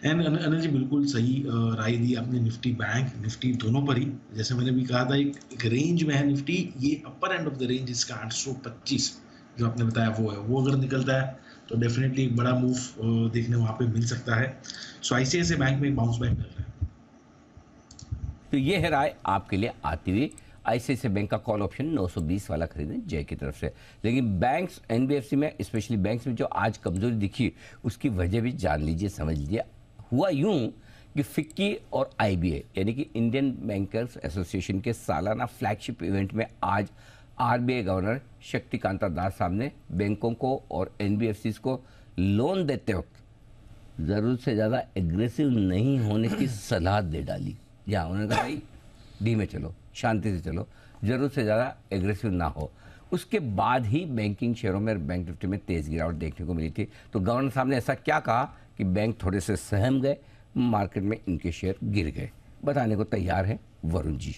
And Anil ji बिल्कुल सही राय दी आपने, निफ्टी बैंक निफ्टी दोनों पर ही, जैसे मैंने भी कहा था एक रेंज में है निफ्टी, ये अपर एंड ऑफ द रेंज इसका 825 जो आपने बताया वो है, वो अगर निकलता है तो डेफिनेटली एक बड़ा मूव देखने वहाँ पे मिल सकता है। सो ICICI बैंक में बाउंस बैक मिल रहा है।
तो ये है राय आपके लिए आती हुई। ICICI बैंक का कॉल ऑप्शन 920 वाला खरीदें जय की तरफ से। लेकिन बैंक्स NBFC में, स्पेशली बैंक्स में जो आज कमजोरी दिखी, उसकी वजह भी जान लीजिए, समझ लीजिए। हुआ यूं कि FICCI और IBA यानी कि इंडियन बैंकर्स एसोसिएशन के सालाना फ्लैगशिप इवेंट में आज RBI गवर्नर शक्तिकांता दास साहब ने बैंकों को और NBFCs को लोन देते वक्त ज़रूरत से ज़्यादा एग्रेसिव नहीं होने की सलाह दे डाली। या उन्होंने कहा भाई धीमे चलो, शांति से चलो, जरूरत से ज़्यादा एग्रेसिव ना हो। उसके बाद ही बैंकिंग शेयरों में, बैंक निफ्टी में तेज़ गिरावट देखने को मिली थी। तो गवर्नर साहब ने ऐसा क्या कहा कि बैंक थोड़े से सहम गए, मार्केट में इनके शेयर गिर गए। बताने को तैयार है वरुण जी।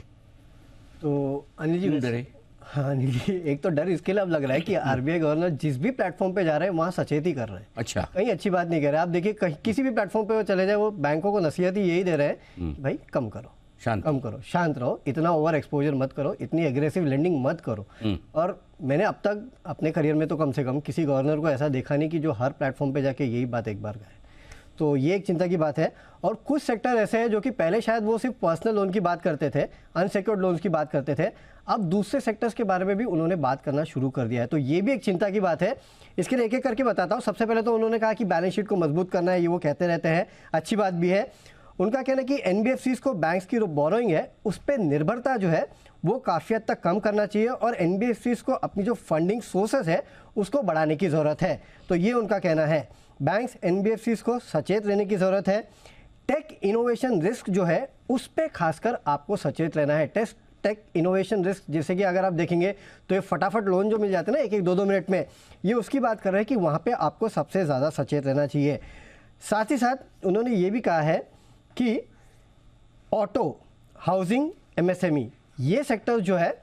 तो अनिल जी, हाँ अनिल जी, एक तो डर इसके लिए अब लग रहा है कि RBI गवर्नर जिस भी प्लेटफॉर्म पे जा रहे हैं वहाँ सचेत ही कर रहे हैं।
अच्छा,
कहीं अच्छी बात नहीं कर रहे। आप देखिए कहीं किसी भी प्लेटफॉर्म पे वो चले जाए, वो बैंकों को नसीहत ही यही दे रहे हैं कि भाई कम करो, कम करो, शांत रहो, इतना ओवर एक्सपोजर मत करो, इतनी एग्रेसिव लेंडिंग मत करो। और मैंने अब तक अपने करियर में तो कम से कम किसी गवर्नर को ऐसा देखा नहीं कि जो हर प्लेटफॉर्म पे जाके यही बात एक बार कहे। तो ये एक चिंता की बात है। और कुछ सेक्टर ऐसे हैं जो कि पहले शायद वो सिर्फ पर्सनल लोन की बात करते थे, अनसिक्योर्ड लोन्स की बात करते थे, अब दूसरे सेक्टर्स के बारे में भी उन्होंने बात करना शुरू कर दिया है। तो ये भी एक चिंता की बात है। इसके लिए एक एक करके बताता हूँ। सबसे पहले तो उन्होंने कहा कि बैलेंस शीट को मजबूत करना है, ये वो कहते रहते हैं, अच्छी बात भी है। उनका कहना है कि NBFCs को बैंक्स की जो बोरोइंग है उस पर निर्भरता जो है वो काफ़ी हद तक कम करना चाहिए और NBFCs को अपनी जो फंडिंग सोर्सेज है उसको बढ़ाने की ज़रूरत है। तो ये उनका कहना है। बैंक्स NBFCs को सचेत रहने की ज़रूरत है। टेक इनोवेशन रिस्क जो है उस पर खासकर आपको सचेत रहना है। टेक इनोवेशन रिस्क, जैसे कि अगर आप देखेंगे तो ये फटाफट लोन जो मिल जाते हैं ना 1-1, 2-2 मिनट में, ये उसकी बात कर रहे हैं कि वहाँ पे आपको सबसे ज़्यादा सचेत रहना चाहिए। साथ ही साथ उन्होंने ये भी कहा है कि ऑटो, हाउसिंग, एमएसएमई, ये सेक्टर जो है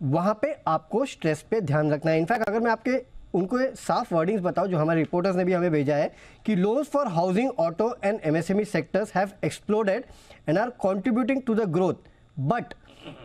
वहाँ पे आपको स्ट्रेस पे ध्यान रखना है। इनफैक्ट अगर मैं आपके उनको साफ वर्डिंग्स बताऊं जो हमारे रिपोर्टर्स ने भी हमें भेजा है कि loans for housing, auto and MSME sectors have exploded and are contributing to the growth, but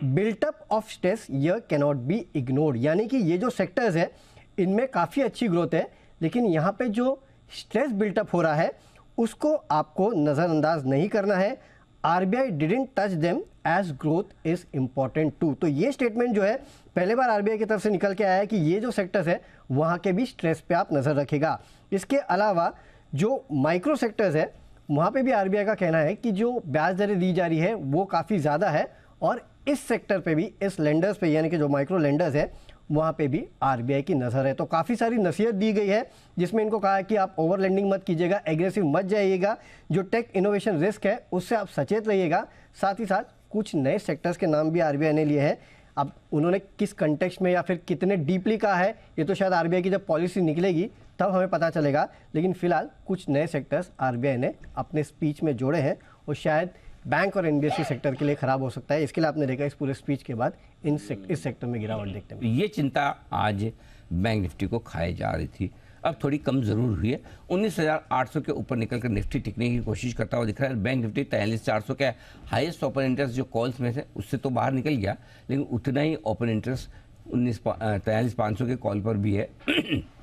built up of stress here cannot be ignored. यानी कि ये जो सेक्टर्स है इनमें काफ़ी अच्छी ग्रोथ है, लेकिन यहाँ पे जो स्ट्रेस बिल्टअप हो रहा है उसको आपको नज़रअंदाज नहीं करना है। RBI didn't touch them as growth is important too. तो ये स्टेटमेंट जो है पहले बार आरबीआई की तरफ से निकल के आया है कि ये जो सेक्टर्स है वहाँ के भी स्ट्रेस पे आप नज़र रखेगा। इसके अलावा जो माइक्रो सेक्टर्स है वहाँ पे भी आरबीआई का कहना है कि जो ब्याज दरें दी जा रही है वो काफ़ी ज़्यादा है, और इस सेक्टर पे भी, इस लेंडर्स पे यानी कि जो माइक्रो लेंडर्स है वहाँ पे भी आरबीआई की नज़र है। तो काफ़ी सारी नसीहत दी गई है जिसमें इनको कहा है कि आप ओवर लेंडिंग मत कीजिएगा, एग्रेसिव मत जाइएगा, जो टेक इनोवेशन रिस्क है उससे आप सचेत रहिएगा। साथ ही साथ कुछ नए सेक्टर्स के नाम भी आरबीआई ने लिए हैं। अब उन्होंने किस कंटेक्स्ट में या फिर कितने डीपली कहा है ये तो शायद आरबीआई की जब पॉलिसी निकलेगी तब हमें पता चलेगा, लेकिन फिलहाल कुछ नए सेक्टर्स आरबीआई ने अपने स्पीच में जोड़े हैं और शायद बैंक और एनबीएफसी सेक्टर के लिए खराब हो सकता है। इसके लिए आपने देखा इस पूरे स्पीच के बाद इस सेक्टर में गिरावट देखते हैं।
ये चिंता आज बैंक निफ्टी को खाए जा रही थी, अब थोड़ी कम जरूर हुई है। 19,800 के ऊपर निकलकर निफ्टी टिकने की कोशिश करता हुआ दिख रहा है। बैंक निफ्टी 43,400 के हाईएस्ट ओपन इंटरेस्ट जो कॉल्स में थे उससे तो बाहर निकल गया, लेकिन उतना ही ओपन इंटरेस्ट 43,500 के कॉल पर भी है।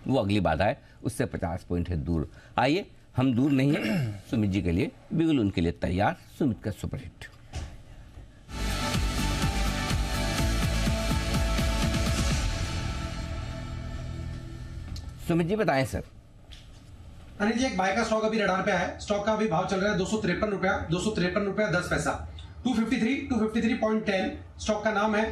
वो अगली बाधा है, उससे 50 पॉइंट है दूर। आइए, हम दूर नहीं है, सुमित जी के लिए, बिगुल उनके लिए तैयार। सुमित का सुपरहिट। सुमित जी बताएं सर।
अनिल जी, एक बाय का स्टॉक अभी रडार पे है। स्टॉक का अभी भाव चल रहा है 253 रुपया, 253 रुपया 10 पैसा, 253.10। स्टॉक का नाम है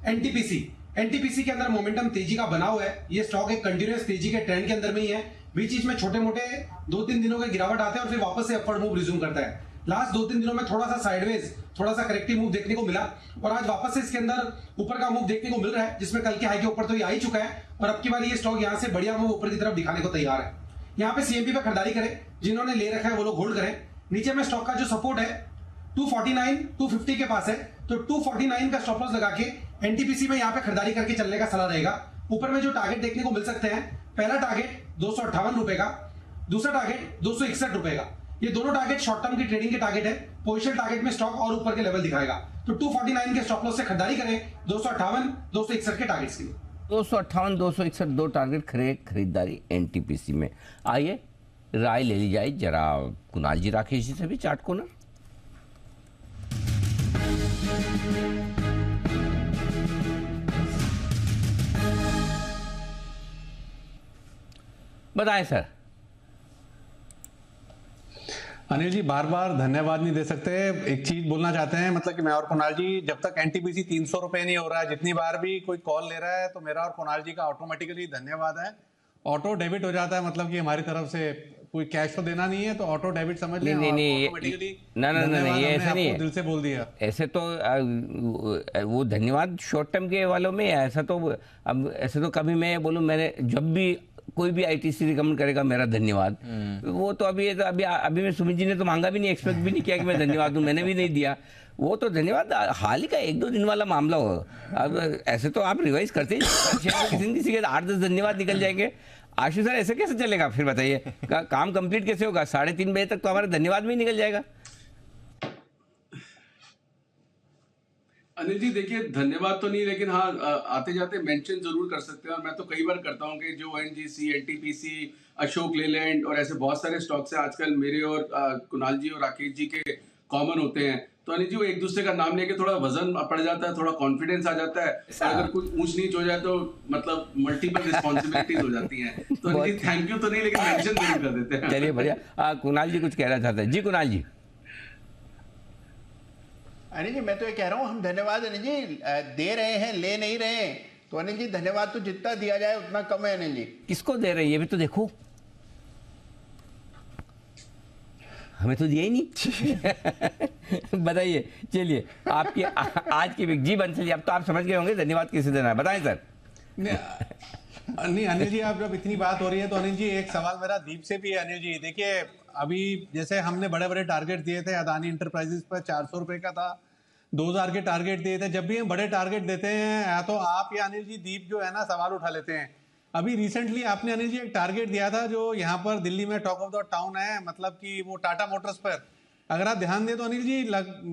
एनटीपीसी। एनटीपीसी के अंदर मोमेंटम तेजी का बना हुआ है। ये स्टॉक एक कंटिन्यूअस तेजी के ट्रेंड के अंदर में ही है। बीच बीच में छोटे मोटे 2-3 दिनों के गिरावट आते हैं और फिर वापस से अपवर्ड मूव रिज्यूम करता है। लास्ट 2-3 दिनों में थोड़ा सा साइडवेज, थोड़ा सा करेक्टिव मूव देखने को मिला और आज वापस से इसके अंदर ऊपर का मूव देखने को मिल रहा है, जिसमें कल के हाई के ऊपर तो ये आ ही चुका है और अब की बार ये स्टॉक यहाँ से बढ़िया मूव ऊपर की तरफ दिखाने को तैयार है। यहाँ पे सीएमपी पे खरीदारी करें, जिन्होंने ले रखा है वो लोग होल्ड करें। नीचे में स्टॉक का जो सपोर्ट है 249, 250 के पास है, तो 249 का स्टॉप लॉस लगा के एनटीपीसी में यहाँ पे खरीदारी करके चलने का सलाह रहेगा। ऊपर में जो टारगेट देखने को मिल सकते हैं, पहला टारगेट 258 रुपए का, दूसरा टारगेट 261 रुपए का। ये दोनों टारगेट शॉर्ट टर्म की ट्रेडिंग के टारगेट है। पोजिशन टारगेट में स्टॉक और ऊपर के लेवल दिखाएगा, तो 249 के स्टॉप लॉस से खरीदारी करें 258, 261 के टारगेट्स के लिए।
258, 261 दो टारगेट खरीदारी एनटीपीसी में। आइए राय ले ली जाए जरा कुणाल जी राकेश जी से भी चार्ट को ना। बताएं सर।
अनिल जी, बार बार धन्यवाद नहीं दे सकते। एक चीज बोलना चाहते हैं, मतलब कि मैं और कुणाल जी, जब तक एनटीपीसी 300 रुपए नहीं हो रहा है, जितनी बार भी कोई कॉल ले रहा है तो मेरा और कुणाल जी का ऑटोमेटिकली धन्यवाद है। ऑटो डेबिट हो जाता है, मतलब कि हमारी तरफ से कोई कैश तो देना नहीं है, तो ऑटो डेबिट समझ लें।
नहीं, ये ऐसा नहीं है,
दिल से बोल दिया।
ऐसे तो वो धन्यवाद शॉर्ट टर्म के वालों में, ऐसा तो अब ऐसे तो कभी मैं बोलूं, मैंने जब भी कोई भी आईटीसी रिकमेंड करेगा मेरा धन्यवाद, वो तो अभी मैं सुमित जी ने तो मांगा भी नहीं, एक्सपेक्ट भी नहीं किया कि मैं धन्यवाद दूं, मैंने भी नहीं दिया। वो तो धन्यवाद हाल ही का 1-2 दिन वाला मामला हो। अब ऐसे तो आप रिवाइज करते ही किसी के 8-10 धन्यवाद निकल जाएंगे। आशु सर, ऐसे कैसे चलेगा फिर बताइए? काम कंप्लीट कैसे होगा? 3:30 बजे तक तो हमारा धन्यवाद में ही निकल जाएगा।
अनिल जी देखिए, धन्यवाद तो नहीं, लेकिन हाँ आते जाते मेंशन जरूर कर सकते हैं। और मैं तो कई बार करता हूँ कि जो ओएनजीसी, एनटीपीसी, अशोक लेलैंड और ऐसे बहुत सारे स्टॉक्स हैं आजकल मेरे और कुणाल जी और राकेश जी के कॉमन होते हैं, तो अनिल जी वो एक दूसरे का नाम लेके थोड़ा वजन पड़ जाता है, थोड़ा कॉन्फिडेंस आ जाता है। अगर कुछ ऊंच नीच हो जाए तो मतलब मल्टीपल रिस्पॉन्सिबिलिटीज हो जाती हैं। तो अनिल जी थैंक यू तो नहीं, लेकिन मेंशन जरूर कर देते हैं।
चलिए बढ़िया। कुणाल जी कुछ कहना चाहते हैं। जी कुणाल जी।
अनिल जी, मैं तो ये कह रहा हूँ, हम धन्यवाद अनिल जी दे रहे हैं, ले नहीं रहे हैं। तो अनिल जी धन्यवाद तो जितना दिया जाए उतना कम है अनिल जी।
किसको दे रहे हैं ये भी तो देखो। हमें तो दिया ही नहीं। बताइए, चलिए आपकी आज की पिक। जी बंसल जी, अब तो आप समझ गए होंगे धन्यवाद किसे देना है, बताएं सर।
नहीं अनिल जी, आप जब इतनी बात हो रही है तो अनिल जी एक सवाल मेरा दीप से भी है। अनिल जी देखिए, अभी जैसे हमने बड़े बड़े टारगेट दिए थे, अदानी इंटरप्राइजेस पर 400 रुपए का था, 2000 के टारगेट दिए थे। जब भी हम बड़े टारगेट देते हैं या तो आप या अनिल जी दीप जो है ना सवाल उठा लेते हैं। अभी रिसेंटली आपने अनिल जी एक टारगेट दिया था जो यहाँ पर दिल्ली में टॉक ऑफ द टाउन है, मतलब कि वो टाटा मोटर्स पर। अगर आप ध्यान दें तो अनिल जी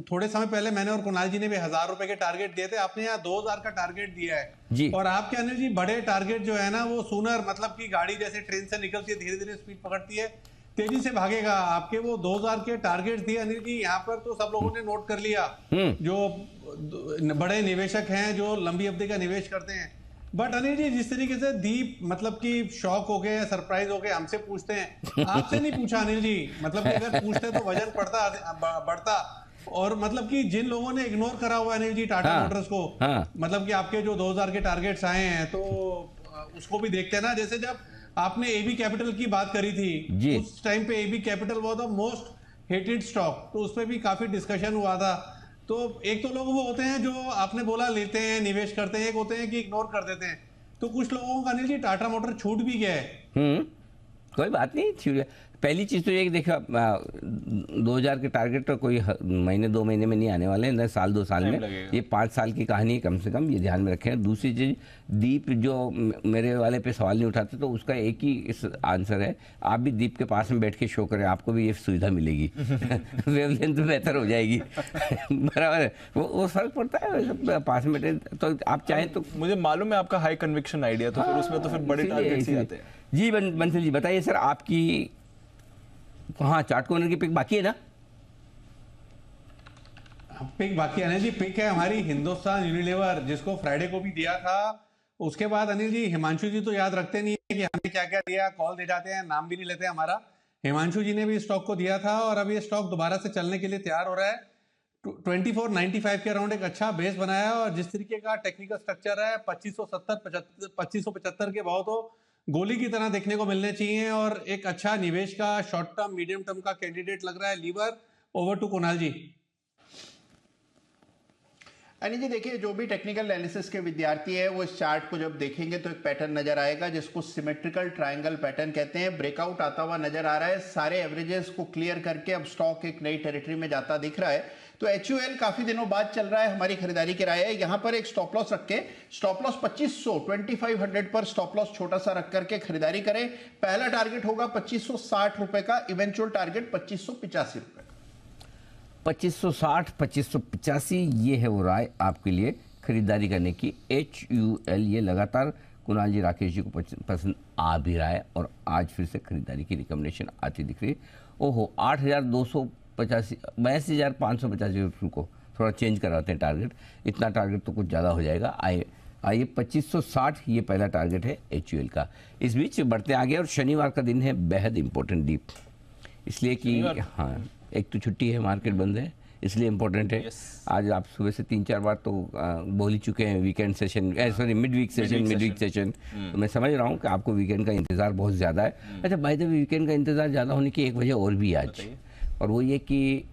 थोड़े समय पहले मैंने और कुणाल जी ने भी 1000 रुपए के टारगेट दिए थे, आपने यहाँ 2000 का टारगेट दिया है
जी।
और आपके अनिल जी बड़े टारगेट जो है ना वो सूनर, मतलब कि गाड़ी जैसे ट्रेन से निकलती है धीरे धीरे स्पीड पकड़ती है, तेजी से भागेगा। आपके वो 2000 के टारगेट थे अनिल जी, यहाँ पर तो सब लोगों ने नोट कर लिया जो बड़े निवेशक हैं जो लंबी अवधि का निवेश करते हैं। बट अनिल जी जिस तरीके से दीप मतलब कि शॉक हो गए, सरप्राइज हो गए, हमसे पूछते हैं, आपसे नहीं पूछा अनिल जी। मतलब कि अगर पूछते तो वजन बढ़ता। और मतलब कि जिन लोगों ने इग्नोर करा हुआ अनिल जी टाटा मोटर्स को, मतलब कि आपके जो 2000 के टारगेट्स आए हैं तो उसको भी देखते हैं ना। जैसे जब आपने एबी कैपिटल की बात करी थी, उस टाइम पे AB Capital was the most hated stock, तो उस पर भी काफी डिस्कशन हुआ था। तो एक तो लोग वो होते हैं जो आपने बोला लेते हैं, निवेश करते हैं, एक होते हैं कि इग्नोर कर देते हैं। तो कुछ लोगों का अनिल जी टाटा मोटर छूट भी गया है।
कोई बात नहीं, छूट। पहली चीज़ तो ये कि देखो 2000 के टारगेट तो कोई महीने 2 महीने में नहीं आने वाले हैं, न साल 2 साल में, ये 5 साल की कहानी है कम से कम, ये ध्यान में रखें। दूसरी चीज़, दीप जो मेरे वाले पे सवाल नहीं उठाते तो उसका एक ही इस आंसर है, आप भी दीप के पास में बैठ के शो करें, आपको भी ये सुविधा मिलेगी। वेवलेंथ तो बेहतर हो जाएगी। बराबर है, वो फर्क पड़ता है पास में बैठे। तो आप चाहें तो,
मुझे मालूम है आपका हाई कन्विक्शन आइडिया, तो फिर उसमें तो फिर बड़े टारगेट्स ही आते हैं।
जी बंसल जी बताइए सर, आपकी हाँ चार्ट कॉर्नर की पिक बाकी है ना?
पिक बाकी है जी, पिक है हमारी हिंदुस्तान यूनिलीवर, जिसको फ्राइडे को भी दिया था। उसके बाद अनिल जी हिमांशु जी तो याद रखते नहीं है कि हमें क्या क्या दिया, कॉल दे जाते हैं, नाम भी नहीं लेते हमारा। हिमांशु जी ने भी स्टॉक को दिया था और अब ये स्टॉक दोबारा से चलने के लिए तैयार हो रहा है। 2495 के अराउंड एक अच्छा बेस बनाया है और जिस तरीके का टेक्निकल स्ट्रक्चर है 2575 के भाव तो गोली की तरह देखने को मिलने चाहिए और एक अच्छा निवेश का शॉर्ट टर्म मीडियम टर्म का कैंडिडेट लग रहा है लीवर। ओवर टू कुणाल जी।
अनिल जी देखिए, जो भी टेक्निकल एनालिसिस के विद्यार्थी है वो इस चार्ट को जब देखेंगे तो एक पैटर्न नजर आएगा जिसको सिमेट्रिकल ट्रायंगल पैटर्न कहते हैं। ब्रेकआउट आता हुआ नजर आ रहा है, सारे एवरेजेस को क्लियर करके अब स्टॉक एक नई टेरिटरी में जाता दिख रहा है। तो HUL काफी दिनों बाद चल रहा है, हमारी खरीदारी की राय है। यहां पर एक स्टॉप लॉस रख के, स्टॉप लॉस 2500 पर स्टॉप लॉस छोटा सा रख करके खरीदारी करें। पहला टारगेट होगा 2560 रुपए का, इवेंचुअल टारगेट 2585 रुपए।
2560 2585 ये है वो राय आपके लिए खरीदारी करने की। HUL ये लगातार कुणाल जी राकेश जी को पसंद आ भी रहा है और आज फिर से खरीदारी की रिकमेंडेशन आती दिख रही है। ओहो 82,585 को थोड़ा चेंज कराते हैं टारगेट, इतना टारगेट तो कुछ ज़्यादा हो जाएगा। आइए 2560 ये पहला टारगेट है HUL का। इस बीच बढ़ते आगे और शनिवार का दिन है बेहद इंपॉर्टेंट दीप, इसलिए कि हाँ एक तो छुट्टी है, मार्केट बंद है, इसलिए इम्पोर्टेंट है। आज आप सुबह से 3-4 बार तो बोल ही चुके हैं weekend session, sorry mid week session. तो मैं समझ रहा हूँ कि आपको वीकेंड का इंतज़ार बहुत ज़्यादा है। अच्छा बाय द वे, वीकेंड का इंतज़ार ज़्यादा होने की एक वजह और भी आज, और वो ये कि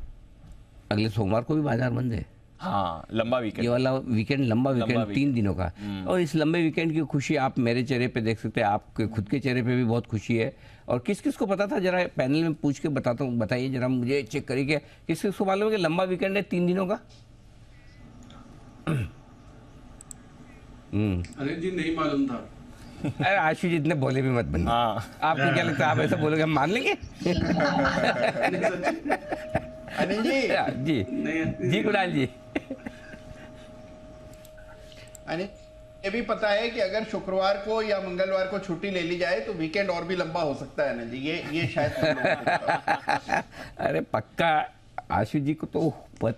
अगले सोमवार को भी बाजार बंद है।
हाँ, लंबा वीकेंड,
ये वाला वीकेंड लंबा वीकेंड 3 दिनों का। और इस लंबे वीकेंड की खुशी आप मेरे चेहरे पे देख सकते हैं, आपके खुद के चेहरे पे भी बहुत खुशी है। और किस किस को पता था, जरा पैनल में पूछ के बताता हूँ, बताइए जरा, मुझे चेक करिए किस किस को मालूम है कि लंबा वीकेंड है 3 दिनों का?
अनिल जी नहीं मालूम था।
अरे आशीष इतने बोले भी मत बनिए। आपको क्या लगता है आप ऐसा बोलोगे हम मान लेंगे?
अनिल जी
जी कुणाल जी,
अनिल ये भी पता है कि अगर शुक्रवार को या मंगलवार को छुट्टी ले ली जाए तो वीकेंड और भी लंबा हो सकता है अनिल जी, ये शायद।
अरे पक्का आशीष जी को तो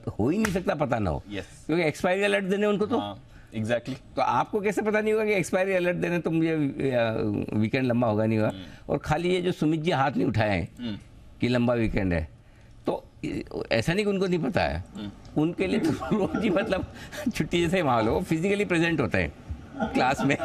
हो ही नहीं सकता पता ना हो, क्योंकि एक्सपायरी अलर्ट देने उनको तो
एग्जैक्टली।
तो आपको कैसे पता नहीं होगा कि एक्सपायरी अलर्ट देने तो मुझे वीकेंड लंबा होगा नहीं होगा। और खाली ये जो सुमित जी हाथ नहीं उठाए हैं कि लंबा वीकेंड है, तो ऐसा नहीं कि उनको नहीं पता है, उनके लिए तो रोज ही मतलब छुट्टी जैसे माहौल हो, फिजिकली प्रेजेंट होते हैं। क्लास में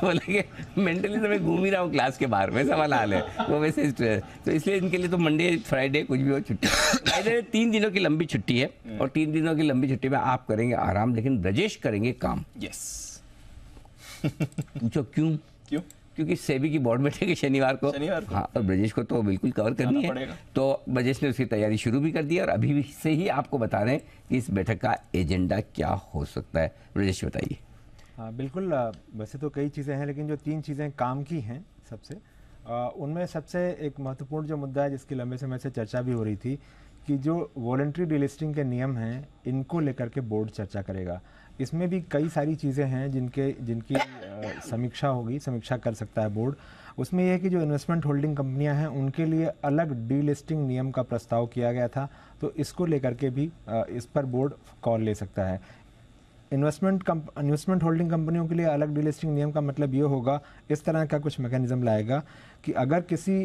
बोलेंगे मेंटली तो मैं घूम ही रहा हूँ क्लास के बाहर, वैसा वाला हाल है वो वैसे। तो इसलिए इनके लिए तो मंडे फ्राइडे कुछ भी हो छुट्टी। 3 दिनों की लंबी छुट्टी है और 3 दिनों की लंबी छुट्टी में आप करेंगे आराम, लेकिन ब्रजेश करेंगे काम।
यस।
पूछो क्यों? क्योंकि सेबी की बोर्ड बैठेगी शनिवार को। हाँ, और ब्रजेश को तो बिल्कुल कवर करनी है, तो ब्रजेश ने उसकी तैयारी शुरू भी कर दी और अभी से ही आपको बता रहे हैं कि इस बैठक का एजेंडा क्या हो सकता है। ब्रजेश बताइए।
हाँ बिल्कुल, वैसे तो कई चीज़ें हैं, लेकिन जो 3 चीज़ें काम की हैं सबसे, उनमें सबसे एक महत्वपूर्ण जो मुद्दा है जिसकी लंबे समय से चर्चा भी हो रही थी कि जो वॉलंटरी डिलिस्टिंग के नियम हैं इनको लेकर के बोर्ड चर्चा करेगा। इसमें भी कई सारी चीज़ें हैं जिनकी समीक्षा कर सकता है बोर्ड। उसमें यह है कि जो इन्वेस्टमेंट होल्डिंग कंपनियां हैं उनके लिए अलग डीलिस्टिंग नियम का प्रस्ताव किया गया था, तो इसको लेकर के भी इस पर बोर्ड कॉल ले सकता है। इन्वेस्टमेंट होल्डिंग कंपनियों के लिए अलग डीलिस्टिंग नियम का मतलब ये होगा, इस तरह का कुछ मैकेनिज्म लाएगा कि अगर किसी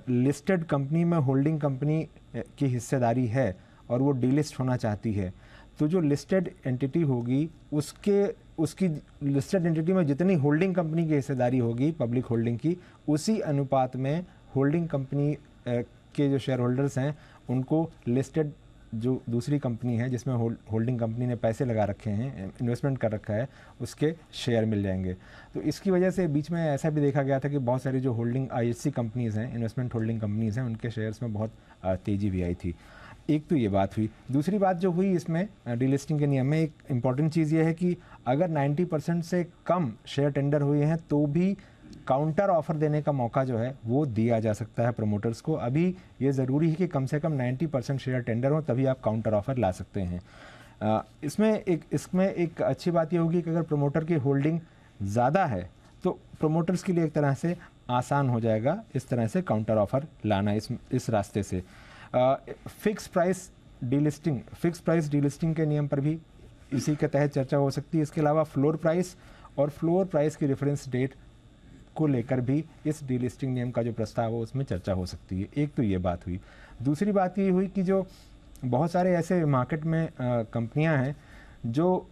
लिस्टेड कंपनी में होल्डिंग कंपनी की हिस्सेदारी है और वो डीलिस्ट होना चाहती है, तो जो लिस्टेड एंटिटी होगी उसकी लिस्टेड एंटिटी में जितनी होल्डिंग कंपनी की हिस्सेदारी होगी पब्लिक होल्डिंग की, उसी अनुपात में होल्डिंग कंपनी के जो शेयर होल्डर्स हैं उनको लिस्टेड जो दूसरी कंपनी है जिसमें होल्डिंग कंपनी ने पैसे लगा रखे हैं, इन्वेस्टमेंट कर रखा है, उसके शेयर मिल जाएंगे। तो इसकी वजह से बीच में ऐसा भी देखा गया था कि बहुत सारी जो होल्डिंग आईएससी कंपनीज़ हैं, इन्वेस्टमेंट होल्डिंग कंपनीज़ हैं, उनके शेयर्स में बहुत तेज़ी भी आई थी। एक तो ये बात हुई। दूसरी बात जो हुई इसमें डीलिस्टिंग के नियम में एक इम्पॉर्टेंट चीज़ ये है कि अगर 90% से कम शेयर टेंडर हुए हैं तो भी काउंटर ऑफर देने का मौका जो है वो दिया जा सकता है प्रमोटर्स को। अभी ये ज़रूरी है कि कम से कम 90% शेयर टेंडर हो, तभी आप काउंटर ऑफर ला सकते हैं। इसमें एक अच्छी बात ये होगी कि अगर प्रमोटर की होल्डिंग ज़्यादा है तो प्रमोटर्स के लिए एक तरह से आसान हो जाएगा इस तरह से काउंटर ऑफर लाना इस रास्ते से। फिक्स प्राइस डीलिस्टिंग के नियम पर भी इसी के तहत चर्चा हो सकती है। इसके अलावा फ्लोर प्राइस की रेफरेंस डेट को लेकर भी इस डीलिस्टिंग नियम का जो प्रस्ताव हो उसमें चर्चा हो सकती है। एक तो ये बात हुई। दूसरी बात ये हुई कि जो बहुत सारे ऐसे मार्केट में कंपनियां हैं जो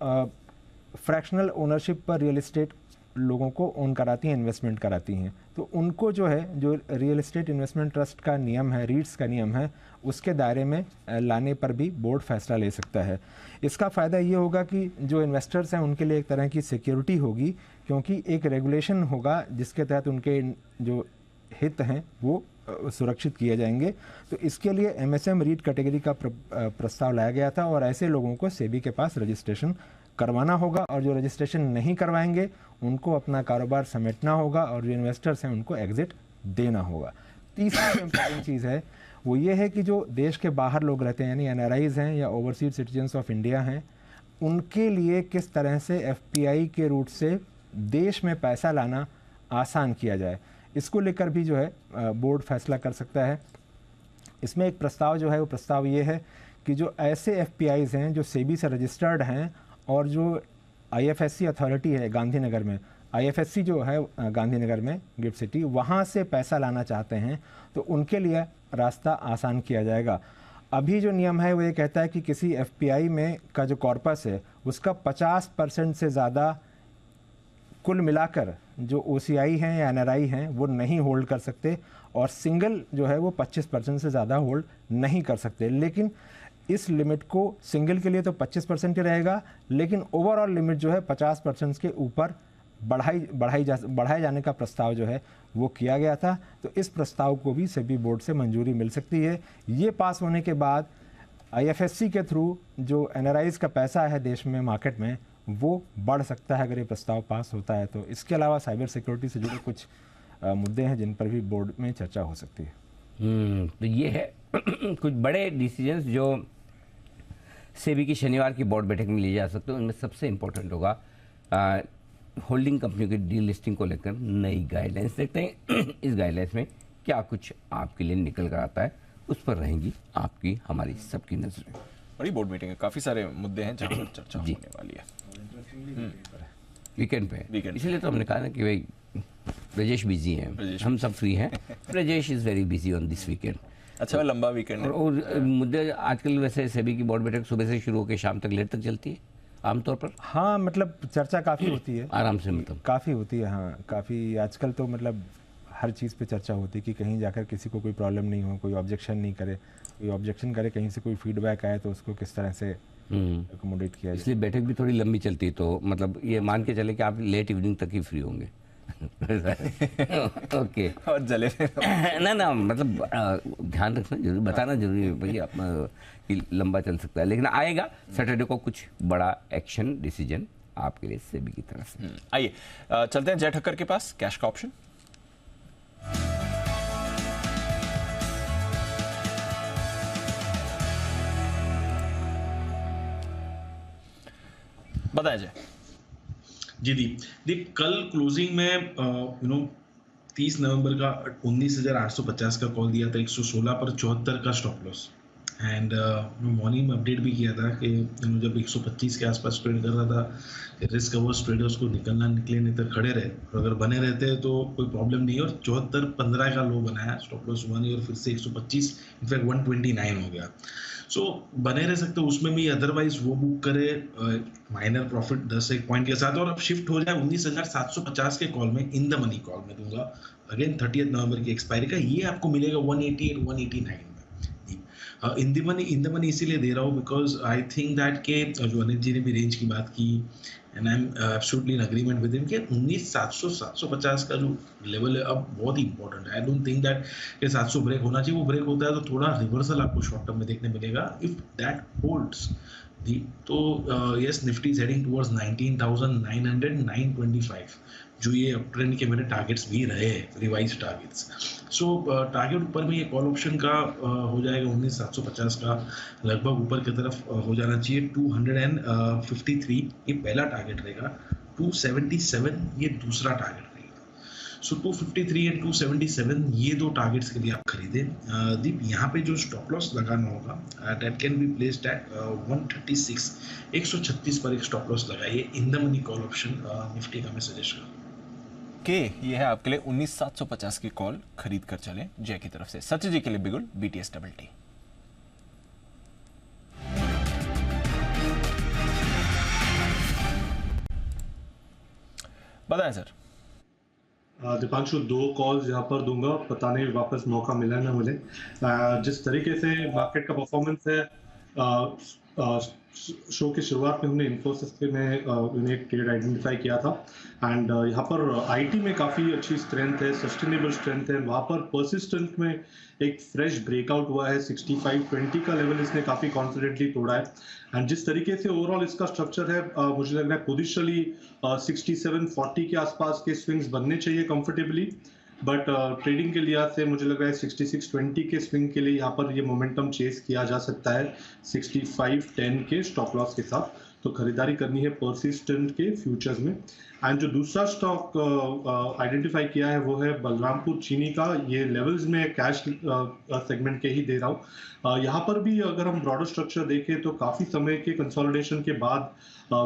फ्रैक्शनल ओनरशिप पर रियल एस्टेट लोगों को ओन कराती हैं, इन्वेस्टमेंट कराती हैं, तो उनको जो है जो रियल एस्टेट इन्वेस्टमेंट ट्रस्ट का नियम है, रीट्स का नियम है, उसके दायरे में लाने पर भी बोर्ड फैसला ले सकता है। इसका फ़ायदा ये होगा कि जो इन्वेस्टर्स हैं उनके लिए एक तरह की सिक्योरिटी होगी, क्योंकि एक रेगुलेशन होगा जिसके तहत उनके जो हित हैं वो सुरक्षित किए जाएंगे। तो इसके लिए एमएसएम रीट कैटेगरी का प्रस्ताव लाया गया था और ऐसे लोगों को सेबी के पास रजिस्ट्रेशन करवाना होगा और जो रजिस्ट्रेशन नहीं करवाएंगे उनको अपना कारोबार समेटना होगा और जो इन्वेस्टर्स हैं उनको एग्जिट देना होगा। तीसरी जो इम्पोर्टेंट चीज़ है वो ये है कि जो देश के बाहर लोग रहते हैं यानी एनआरआईज़ हैं या ओवरसीज सिटीजन्स ऑफ इंडिया हैं, उनके लिए किस तरह से एफपीआई के रूट से देश में पैसा लाना आसान किया जाए, इसको लेकर भी जो है बोर्ड फैसला कर सकता है। इसमें एक प्रस्ताव जो है वो प्रस्ताव ये है कि जो ऐसे एफपीआईज़ हैं जो सेबी से रजिस्टर्ड हैं और जो आईएफएससी अथॉरिटी है गांधीनगर में, आईएफएससी जो है गांधीनगर में गिफ्ट सिटी, वहाँ से पैसा लाना चाहते हैं तो उनके लिए रास्ता आसान किया जाएगा। अभी जो नियम है वो ये कहता है कि किसी एफपीआई में का जो कॉर्पस है उसका 50% से ज़्यादा कुल मिलाकर जो ओसीआई हैं या एनआरआई हैं वो नहीं होल्ड कर सकते और सिंगल जो है वो 25% से ज़्यादा होल्ड नहीं कर सकते। लेकिन इस लिमिट को सिंगल के लिए तो 25% ही रहेगा, लेकिन ओवरऑल लिमिट जो है 50% के ऊपर बढ़ाए जाने का प्रस्ताव जो है वो किया गया था। तो इस प्रस्ताव को भी सेबी बोर्ड से मंजूरी मिल सकती है। ये पास होने के बाद आईएफएससी के थ्रू जो एनआरआईज का पैसा है देश में मार्केट में वो बढ़ सकता है अगर ये प्रस्ताव पास होता है तो। इसके अलावा साइबर सिक्योरिटी से जुड़े कुछ मुद्दे हैं जिन पर भी बोर्ड में चर्चा हो सकती है।
तो ये है कुछ बड़े डिसीजंस जो सेबी की शनिवार की बोर्ड बैठक में लिए जा सकते हैं। उनमें सबसे इम्पोर्टेंट होगा होल्डिंग कंपनियों की डीलिस्टिंग को लेकर नई गाइडलाइंस। देखते हैं इस गाइडलाइंस में क्या कुछ आपके लिए निकल कर आता है, उस पर रहेंगी आपकी हमारी सबकी नजरें।
बड़ी बोर्ड मीटिंग है, काफ़ी सारे मुद्दे हैं जहाँ पर चर्चा होने वाली है
वीकेंड पे। इसलिए तो हमने कहा ना कि भाई ब्रजेश बिजी हैं, हम सब फ्री हैं। Brajesh is very busy on this weekend.
अच्छा, लंबा वीकेंड है।
और मुद्दे आजकल वैसे सेबी की बोर्ड बैठक सुबह से शुरू होकर शाम तक लेट तक चलती है, आमतौर पर?
हाँ, मतलब चर्चा काफ़ी होती है
आराम से, मतलब
काफ़ी होती है। हाँ, काफ़ी आजकल तो मतलब हर चीज़ पे चर्चा होती है कि कहीं जाकर किसी को कोई प्रॉब्लम नहीं हो, कोई ऑब्जेक्शन नहीं करे, कोई ऑब्जेक्शन करे, कहीं से कोई फीडबैक आए तो उसको किस तरह से अकोमोडेट किया जाए।
इसलिए बैठक भी थोड़ी लंबी चलती है, तो मतलब ये मान के चले कि आप लेट इवनिंग तक ही फ्री होंगे। ओके
और जले
ना मतलब ध्यान रखना जरूरी, बताना जरूरी है भाई, आप कि लंबा चल सकता है, लेकिन आएगा सैटरडे को कुछ बड़ा एक्शन डिसीजन आपके लिए सेबी की तरफ से।
आइए चलते हैं जय ठक्कर के पास, कैश का ऑप्शन। बताएं जय।
जी दीप कल क्लोजिंग में 30 नवंबर का 19,850 का कॉल दिया था, 116 पर 74 का स्टॉप लॉस, एंड मॉर्निंग में अपडेट भी किया था कि जब 125 के आसपास ट्रेड कर रहा था, रिस्क अवर्स ट्रेडर्स को निकले नहीं तो खड़े रहे, और अगर बने रहते तो कोई प्रॉब्लम नहीं है। और 74.15 का लो बनाया, स्टॉप लॉस हुआ नहीं और फिर से 125 इनफैक्ट 129 हो गया। सो बने रह सकते उसमें भी, अदरवाइज वो बुक करे माइनर प्रॉफिट 10-1 पॉइंट के साथ, और अब शिफ्ट हो जाए 19,750 के कॉल में, इन द मनी कॉल में दूंगा अगेन 30 नवंबर की एक्सपायरी का, ये आपको मिलेगा 188 189 में। इन द मनी इसीलिए दे रहा हूँ बिकॉज आई थिंक दैट के जो अनिल जी ने भी रेंज की बात की, and I am absolutely in agreement with him कि 19,750 का जो लेवल है अब बहुत ही इंपॉर्टेंट है। आई डोंट थिंक दैट कि 700 ब्रेक होना चाहिए, वो ब्रेक होता है तो थोड़ा रिवर्सल आपको शॉर्ट टर्म में देखने मिलेगा। इफ दैट होल्ड्स तो yes, Nifty is heading towards 19,900 925, जो ये अप ट्रेंड के मेरे टारगेट्स भी रहे हैं, रिवाइज टारगेट्स। सो टारगेट ऊपर में ये कॉल ऑप्शन का हो जाएगा 19,750 का, लगभग ऊपर की तरफ हो जाना चाहिए 253, ये पहला टारगेट रहेगा। 277 ये दूसरा टारगेट रहेगा। सो 253 एंड 277 ये दो टारगेट्स के लिए आप खरीदें। दीप यहाँ पे जो स्टॉप लॉस लगाना होगा that can be placed at 136, 136 पर एक स्टॉप लॉस लगाइए in the money call option Nifty का मैं सजेस्ट करूँ।
ये है आपके लिए 19,750 की कॉल, खरीद कर चले जय की तरफ से। सच जी के लिए बिगुल BTS डबल टी। बताएं सर।
दीपांशु, 2 कॉल्स यहाँ पर दूंगा, पता नहीं वापस मौका मिला ना मिले। जिस तरीके से मार्केट का परफॉर्मेंस है, शो की शुरुआत में हमने इन्फोसिस में एक ट्रेड आइडेंटिफाई किया था, एंड यहाँ पर आईटी में काफ़ी अच्छी स्ट्रेंथ है, सस्टेनेबल स्ट्रेंथ है। वहाँ पर परसिस्टेंट में एक फ्रेश ब्रेकआउट हुआ है, 65.20 का लेवल इसने काफ़ी कॉन्फिडेंटली तोड़ा है। एंड जिस तरीके से ओवरऑल इसका स्ट्रक्चर है, मुझे लग रहा है पोजिशनली 67-40 के आसपास के स्विंग्स बनने चाहिए कंफर्टेबली, बट ट्रेडिंग के लिहाज से मुझे लग रहा है 66-20 के स्विंग के लिए यहाँ पर ये मोमेंटम चेस किया जा सकता है 65-10 के स्टॉप लॉस के साथ। तो खरीदारी करनी है परसिस्टेंट के फ्यूचर्स में। एंड जो दूसरा स्टॉक आइडेंटिफाई किया है वो है बलरामपुर चीनी का। ये लेवल्स में कैश सेगमेंट के ही दे रहा हूँ। यहाँ पर भी अगर हम ब्रॉडर स्ट्रक्चर देखें तो काफ़ी समय के कंसोलिडेशन के बाद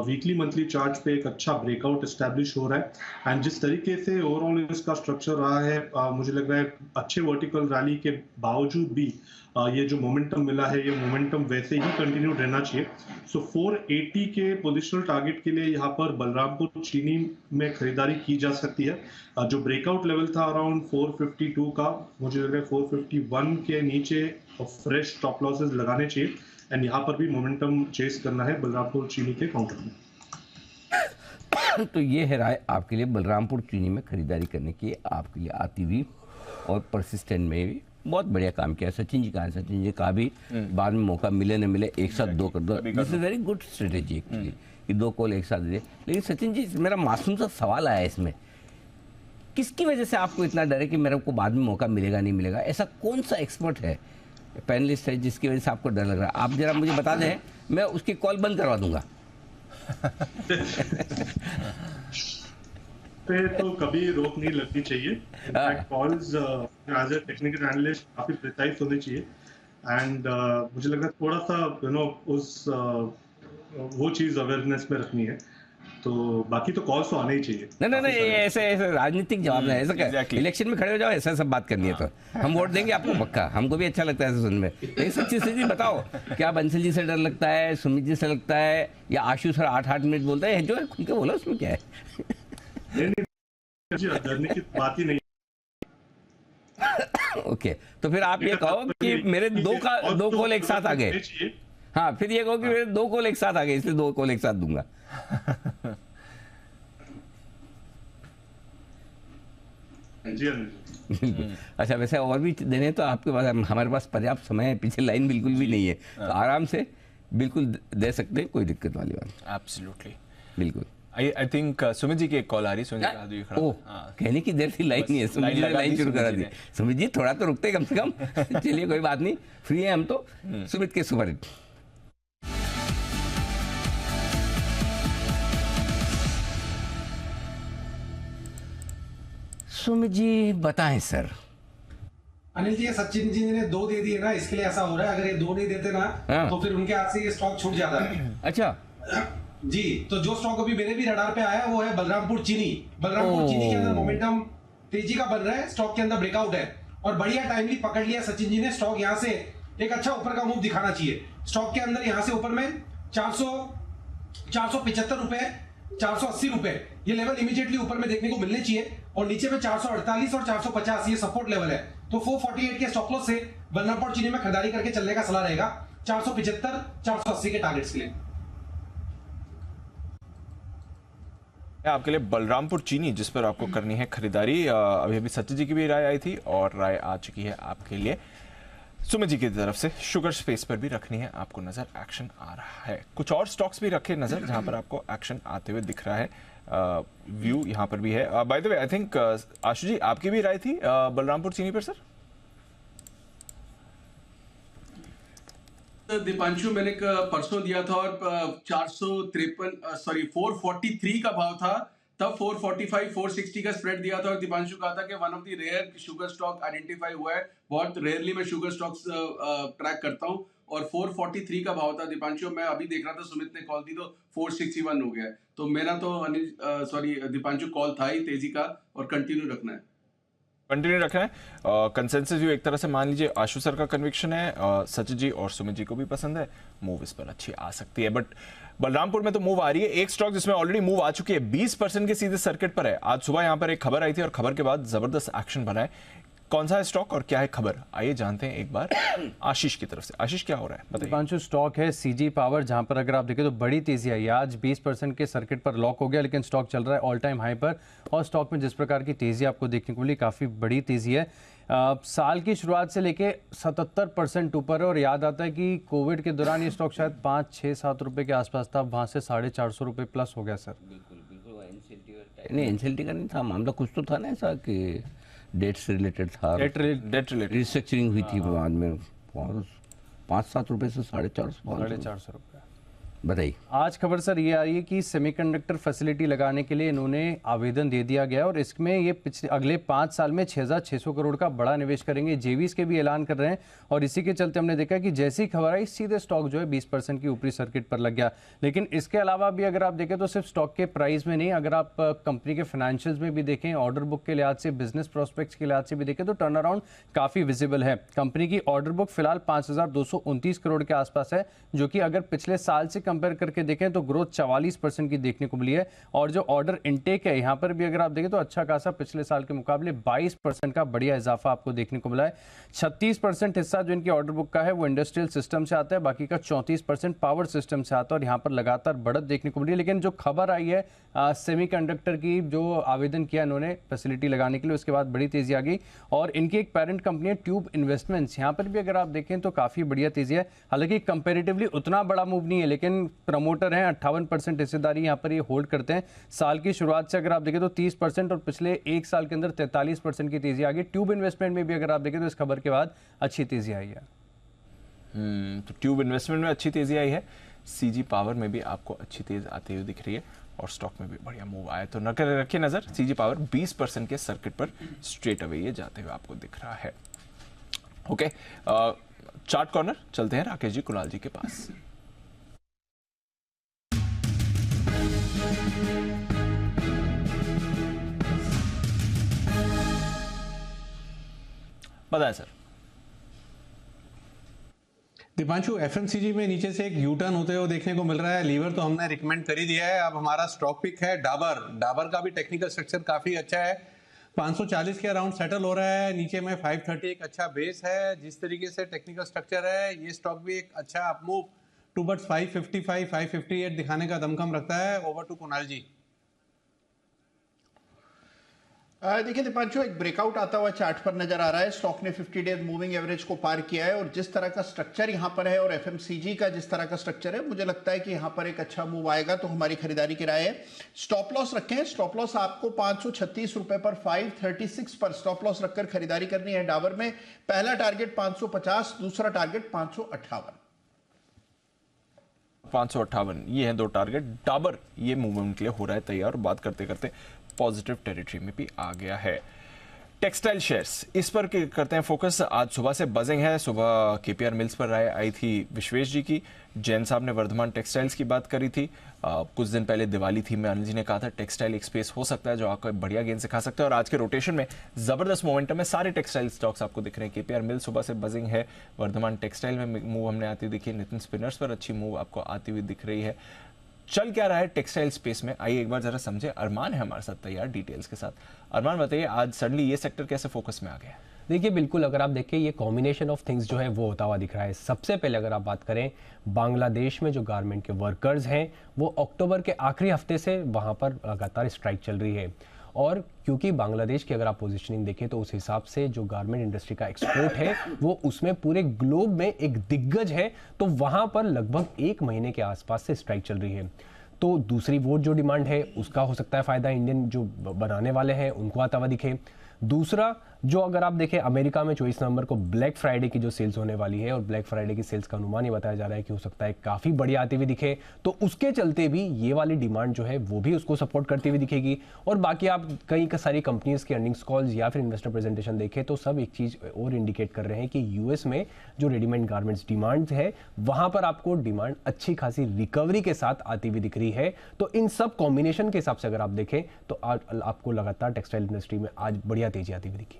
वीकली मंथली चार्ट पे एक अच्छा ब्रेकआउट एस्टैब्लिश हो रहा है। एंड जिस तरीके से ओवरऑल इसका स्ट्रक्चर रहा है, मुझे लग रहा है अच्छे वर्टिकल रैली के बावजूद भी ये जो मोमेंटम मिला है, ये मोमेंटम वैसे ही कंटिन्यू रहना चाहिए। सो 480 के पोजिशनल टारगेट के लिए यहाँ पर बलरामपुर चीनी में खरीदारी की जा सकती है। जो ब्रेकआउट लेवल था अराउंड 452 का, मुझे लग रहा है 451 के नीचे फ्रेश स्टॉप लॉसेस लगाने चाहिए, एंड यहाँ पर भी मोमेंटम चेस करना है बलरामपुर चीनी के काउंटर में।
तो ये है राय आपके लिए बलरामपुर चीनी में खरीदारी करने की, आपके लिए आती हुई, और परसिस्टेंट में भी बहुत बढ़िया काम किया। सचिन जी कहा, सचिन जी का भी बाद में मौका मिले न मिले एक साथ 2 कर दो, this is very good strategy कि 2 कॉल एक साथ दे। लेकिन सचिन जी, मेरा मासूम सा सवाल आया इसमें, किसकी वजह से आपको इतना डर है कि मेरे को बाद में मौका मिलेगा नहीं मिलेगा? ऐसा कौन सा एक्सपर्ट है, पैनलिस्ट है, जिसकी वजह से आपको डर लग रहा है? आप जरा मुझे बता दें, मैं उसकी कॉल बंद करवा दूंगा।
पे तो कभी रोक नहीं लगनी चाहिए। Calls as a technical analyst काफी प्रिसाइज होनी चाहिए, एंड मुझे लग रहा है थोड़ा सा उस वो चीज अवेयरनेस में रखनी है। तो बाकी तो कॉल्स तो आने ही चाहिए।
नहीं ऐसे राजनीतिक जवाब है, ऐसा क्या इलेक्शन में खड़े हो जाओ ऐसा सब बात करनी है तो हम वोट देंगे आपको पक्का, हमको भी अच्छा लगता है ऐसे सुनने में। लेकिन सच्ची सच्ची बताओ, क्या बंसल जी से डर लगता है, सुमित जी से लगता है, या आशु सर 8 मिनट बोलता है, जो है खुल के बोला उसमें क्या है?
डरने की बात ही नहीं।
ओके, तो फिर आप ये कहो कि मेरे दो कॉल एक साथ आ गए। हाँ, फिर ये कहो कि मेरे 2 कॉल एक साथ आ गए, इसलिए 2 कॉल एक साथ दूंगा। अच्छा, वैसे और भी देने तो आपके पास, हमारे पास पर्याप्त समय है, पीछे लाइन बिल्कुल भी नहीं है, तो आराम से बिल्कुल दे सकते हैं, कोई दिक्कत वाली बात।
एब्सोल्युटली,
बिल्कुल।
आई थिंक सुमित जी की एक कॉल आ रही, सुमित जी खड़ा।
कहने की देर थी, लाइन नहीं है, सुमित जी ने लाइन शुरू करा दी। सुमित जी थोड़ा तो रुकते कम से कम। चलिए कोई बात नहीं, फ्री है हम तो। सुमित के सुपर हिट। सुमित जी बताएं सर।
अनिल जी, ये सचिन जी ने 2 दे दिए ना, इसके लिए ऐसा हो रहा है। अगर ये 2 नहीं देते ना तो फिर उनके हाथ से ये स्टॉक छूट जाता है।
अच्छा
जी, तो जो स्टॉक अभी मेरे भी रडार पे आया है वो है बलरामपुर चीनी। बलरामपुर चीनी के अंदर मोमेंटम तेजी का बन रहा है, स्टॉक के अंदर ब्रेकआउट है और बढ़िया टाइमली पकड़ लिया सचिन जी ने। स्टॉक यहाँ से एक अच्छा ऊपर का मूव दिखाना चाहिए। स्टॉक के अंदर यहाँ से ऊपर में 475 रुपए, 480 रुपए ये लेवल इमीडिएटली ऊपर में देखने को मिलने चाहिए और नीचे में 448 और 450 ये सपोर्ट लेवल है। तो 448 के स्टॉप लॉस से बलरामपुर चीनी में खरीदारी करके चलने का सलाह रहेगा 475 480 के टारगेट्स के लिए।
आपके लिए बलरामपुर चीनी, जिस पर आपको करनी है खरीदारी। अभी अभी सचिन जी की भी राय आई थी और राय आ चुकी है आपके लिए सुमित जी की तरफ से। शुगर स्पेस पर भी रखनी है आपको नजर, एक्शन आ रहा है। कुछ और स्टॉक्स भी रखे नजर जहां पर आपको एक्शन आते हुए दिख रहा है। व्यू यहां पर भी है। By the way, I think Ashu ji आपकी भी राय थी बलरामपुर चीनी पर सर।
दीपांशु, मैंने परसों दिया था और 443 का भाव था, तब 445 460 का स्प्रेड दिया था और दीपांशु कहा था कि one of the rare sugar stock identify हुआ है। बहुत रेयरली मैं शुगर स्टॉक्स ट्रैक करता हूं और 443 का भाव था दीपांशु। मैं अभी देख रहा था, सुमित ने कॉल दी तो 461 हो गया है। तो मेरा तो दीपांशु कॉल था ही तेजी का और कंटिन्यू रखना है।
कंटिन्यू रखना है। कंसेंसस व्यू एक तरह से मान लीजिए आशु सर का कन्विक्शन है, सचिन जी और सुमित जी को भी पसंद है। मूव इस पर अच्छी आ सकती है, बट बलरामपुर में तो मूव आ रही है। एक स्टॉक जिसमें ऑलरेडी मूव आ चुकी है, 20% के सीधे सर्किट पर है। आज सुबह यहां पर एक खबर आई थी और खबर के बाद जबरदस्त एक्शन बना है। कौन सा है स्टॉक और क्या है खबर, आइए जानते हैं एक बार आशीष की तरफ से। आशीष, क्या हो रहा है बताइए।
दीपांशु, स्टॉक है सीजी पावर, जहां पर अगर आप देखें तो बड़ी तेजी आई है। आज 20% के सर्किट पर लॉक हो गया, लेकिन स्टॉक चल रहा है ऑल टाइम हाई पर और स्टॉक में जिस प्रकार की तेजी आपको देखने को मिली, काफ़ी बड़ी तेजी है। साल की शुरुआत से लेके 77% ऊपर है और याद आता है कि कोविड के दौरान ये स्टॉक शायद 5, 6, 7 रुपए के आसपास था, वहाँ से 450 रुपये प्लस हो गया सर।
बिल्कुल नहीं, एनसीएलटी का नहीं था मामला, कुछ तो था ना ऐसा कि डेट से रिलेटेड था, डेट रिलेटेड रिस्ट्रक्चरिंग हुई थी बाद में, 5-7 रुपये से 450 रुपये। बताइए।
आज खबर सर ये आ रही है कि सेमीकंडक्टर फैसिलिटी लगाने के लिए इन्होंने आवेदन दे दिया गया और इसमें ये अगले 5 साल में 6,600 करोड़ का बड़ा निवेश करेंगे। जेवीज के भी ऐलान कर रहे हैं और इसी के चलते हमने देखा कि जैसी खबर आई सीधे स्टॉक जो है 20% की ऊपरी सर्किट पर लग गया। लेकिन इसके अलावा भी अगर आप देखें तो सिर्फ स्टॉक के प्राइस में नहीं, अगर आप कंपनी के फाइनेंशियल्स में भी देखें, ऑर्डर बुक के लिहाज से, बिजनेस प्रोस्पेक्ट्स के लिहाज से भी देखें तो टर्न अराउंड काफी विजिबल है। कंपनी की ऑर्डर बुक फिलहाल 5,229 करोड़ के आसपास है, जो कि अगर पिछले साल से कंपेयर करके देखें तो ग्रोथ 44% की देखने को मिली है। और जो ऑर्डर इनटेक है यहाँ पर भी अगर आप देखें तो अच्छा खासा पिछले साल के मुकाबले 22% का बढ़िया इजाफा आपको देखने को मिला है। 36% हिस्सा जो इनकी ऑर्डर बुक का है वो इंडस्ट्रियल सिस्टम से आता है, बाकी का 34% पावर सिस्टम से आता है और यहाँ पर लगातार बढ़त देखने को मिली है। लेकिन जो खबर आई है सेमीकंडक्टर की, जो आवेदन किया इन्होंने फैसिलिटी लगाने के लिए, उसके बाद बड़ी तेजी आ गई। और इनकी एक पेरेंट कंपनी है ट्यूब इन्वेस्टमेंट्स, यहाँ पर भी अगर आप देखें तो काफी बढ़िया तेजी है। हालांकि कंपेरेटिवली उतना बड़ा मूव नहीं है, लेकिन प्रमोटर हैं, 58% हिस्सेदारी यहाँ पर ये होल्ड करते हैं। साल की शुरुआत से अगर आप देखें तो 30% और पिछले एक साल के अंदर 43% की तेजी आ गई। ट्यूब इन्वेस्टमेंट में भी अगर आप देखें तो इस खबर के बाद अच्छी तेजी आई है।
तो ट्यूब इन्वेस्टमेंट में अच्छी तेजी आई है, सीजी पावर में भी आपको अच्छी तेज आती हुई दिख रही है और स्टॉक में भी बढ़िया मूव आया। तो रखिए नजर, सीजी पावर 20% के सर्किट पर स्ट्रेट अवे ये जाते हुए आपको दिख रहा है। ओके, चार्ट कॉर्नर चलते हैं राकेश जी कुणाल जी के पास। बताएं सर।
दीपांशु, एफएमसीजी में नीचे से एक यू टर्न होते हुए देखने को मिल रहा है। लीवर तो हमने रिकमेंड कर ही दिया है। अब हमारा स्टॉक पिक है डाबर का भी टेक्निकल स्ट्रक्चर काफी अच्छा है, 540 के अराउंड सेटल हो रहा है। नीचे में 530 एक अच्छा बेस है। जिस तरीके से टेक्निकल स्ट्रक्चर है, ये स्टॉक भी एक अच्छा अपमूव टूवर्ड्स 555 558 दिखाने का दमखम रखता है। ओवर टू कुणाल जी।
देखिए दीपांशु, एक ब्रेकआउट आता हुआ चार्ट पर नजर आ रहा है। स्टॉक ने 50 डेज मूविंग एवरेज को पार किया है और जिस तरह का स्ट्रक्चर यहां पर है और एफएमसीजी का जिस तरह का स्ट्रक्चर है, मुझे लगता है कि यहां पर एक अच्छा मूव आएगा, तो हमारी खरीदारी की राय है। स्टॉप लॉस रखें। स्टॉप लॉस आपको 536 रुपए पर 536 पर स्टॉप लॉस रखकर खरीदारी करनी है डाबर में। पहला टारगेट 550, दूसरा टारगेट 558।
558 ये है दो टारगेट। डाबर ये मूवमेंट के लिए हो रहा है तैयार। बात करते करते पॉजिटिव टेरिटरी में भी आ गया है। टेक्सटाइल शेयर्स, इस पर करते हैं फोकस। आज सुबह से बजिंग है। सुबह केपीआर मिल्स पर राय आई थी विश्वेश जी की। जैन साहब ने वर्धमान टेक्सटाइल्स की बात करी थी। कुछ दिन पहले दिवाली थी में अनिल जी ने कहा था टेक्सटाइल एक स्पेस हो सकता है जो आपको बढ़िया गेन से खा सकता है। और आज के रोटेशन में जबरदस्त मोमेंटम है। सारे टेक्सटाइल स्टॉक्स आपको दिख रहे हैं। केपीआर मिल सुबह से बजिंग है। वर्धमान टेक्सटाइल में मूव हमने आती दिखी। नितिन स्पिनर्स पर अच्छी मूव आपको आती हुई दिख रही है। चल क्या रहा है टेक्सटाइल स्पेस में, आइए एक बार जरा समझे। अरमान है हमारे साथ तैयार डिटेल्स के साथ। अरमान बताइए, आज सडनली ये सेक्टर कैसे फोकस में आ गया?
देखिए बिल्कुल, अगर आप देखें ये कॉम्बिनेशन ऑफ थिंग्स जो है वो होता हुआ दिख रहा है। सबसे पहले अगर आप बात करें, बांग्लादेश में जो गारमेंट के वर्कर्स हैं वो अक्टूबर के आखिरी हफ्ते से वहाँ पर लगातार स्ट्राइक चल रही है। और क्योंकि बांग्लादेश की अगर आप पोजीशनिंग देखें तो उस हिसाब से जो गारमेंट इंडस्ट्री का एक्सपोर्ट है वो उसमें पूरे ग्लोब में एक दिग्गज है, तो वहाँ पर लगभग 1 महीने के आसपास से स्ट्राइक चल रही है। तो दूसरी वो जो डिमांड है उसका हो सकता है फ़ायदा इंडियन जो बनाने वाले हैं उनको आता हुआ दिखे। दूसरा, जो अगर आप देखें अमेरिका में 24 नवंबर को ब्लैक फ्राइडे की जो सेल्स होने वाली है और ब्लैक फ्राइडे की सेल्स का अनुमान ये बताया जा रहा है कि हो सकता है काफ़ी बढ़िया आती हुई दिखे, तो उसके चलते भी ये वाली डिमांड जो है वो भी उसको सपोर्ट करती हुई दिखेगी। और बाकी आप कई सारी कंपनीज के अर्निंग्स कॉल्स या फिर इन्वेस्टर प्रेजेंटेशन देखें तो सब एक चीज़ और इंडिकेट कर रहे हैं कि यूएस में जो रेडीमेड गारमेंट्स डिमांड है वहाँ पर आपको डिमांड अच्छी खासी रिकवरी के साथ आती हुई दिख रही है। तो इन सब कॉम्बिनेशन के हिसाब से अगर आप देखें तो आपको लगातार टेक्सटाइल इंडस्ट्री में आज बढ़िया तेजी आती हुई दिखी।